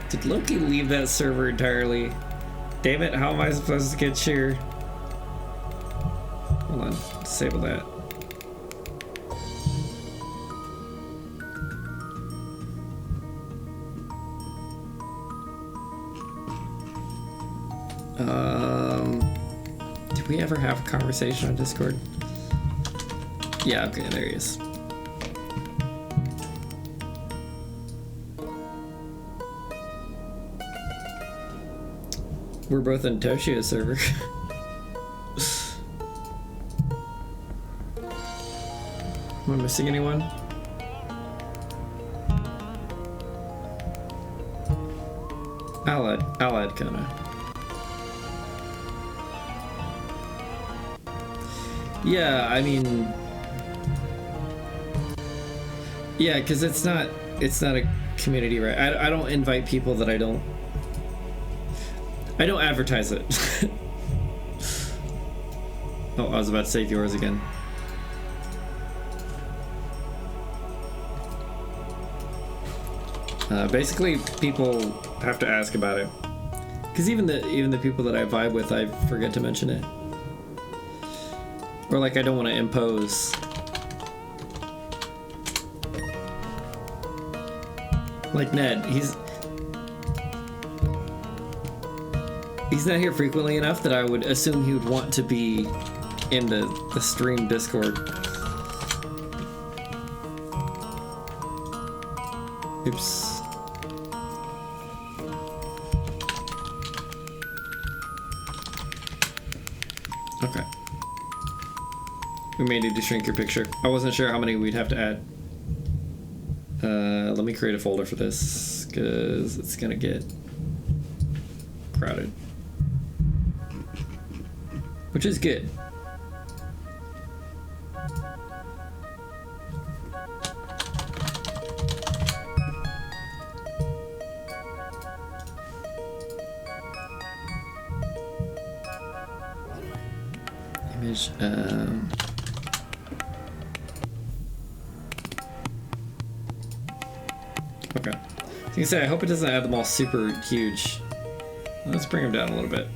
Did Loki leave that server entirely? Damn it, how am I supposed to get cheer? Hold on, disable that. Did we ever have a conversation on Discord? Yeah, okay, there he is. We're both in Toshio's server. Am I missing anyone? Allied kinda. Yeah, I mean, yeah, because it's not a community, right? I don't invite people that I don't advertise it. Oh, I was about to say yours again. Basically, people have to ask about it, because even the people that I vibe with, I forget to mention it, or like I don't want to impose. Like Ned, he's not here frequently enough that I would assume he would want to be in the stream Discord. Oops. Okay. We may need to shrink your picture. I wasn't sure how many we'd have to add. Let me create a folder for this, because it's gonna get crowded. Which is good. Image, okay. So you can say, I hope it doesn't add them all super huge. Let's bring them down a little bit.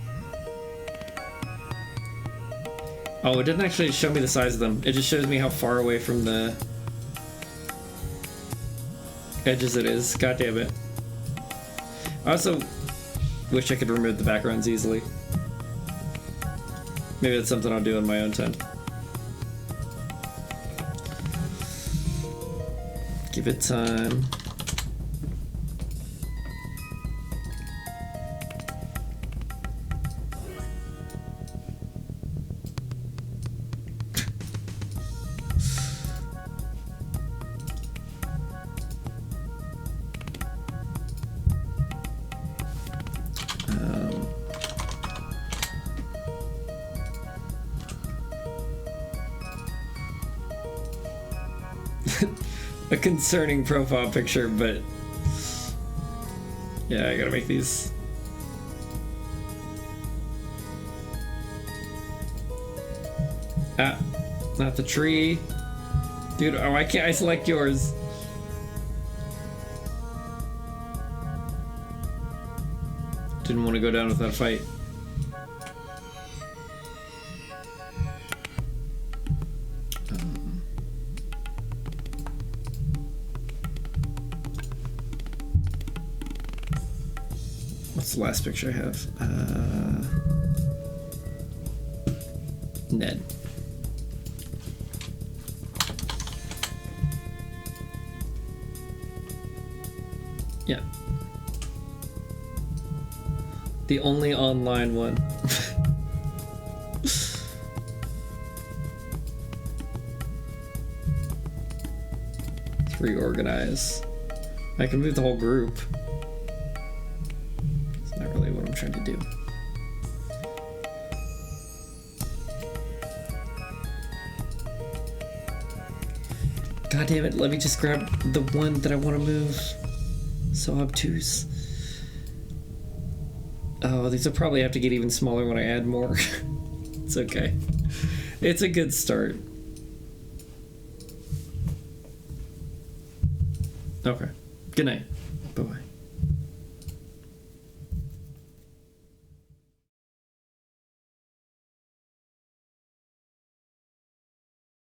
Oh, it didn't actually show me the size of them. It just shows me how far away from the edges it is. God damn it. I also wish I could remove the backgrounds easily. Maybe that's something I'll do in my own time. Give it time. A concerning profile picture, but yeah, I gotta make these. Ah, not the tree. Dude, oh, why can't I select yours? Didn't want to go down without a fight. What's the last picture I have? Ned. Yeah. The only online one. Let's reorganize. I can move the whole group. It's not really what I'm trying to do. God damn it, let me just grab the one that I want to move. So obtuse. Oh, these will probably have to get even smaller when I add more. It's okay. It's a good start. Okay. Good night. Bye-bye.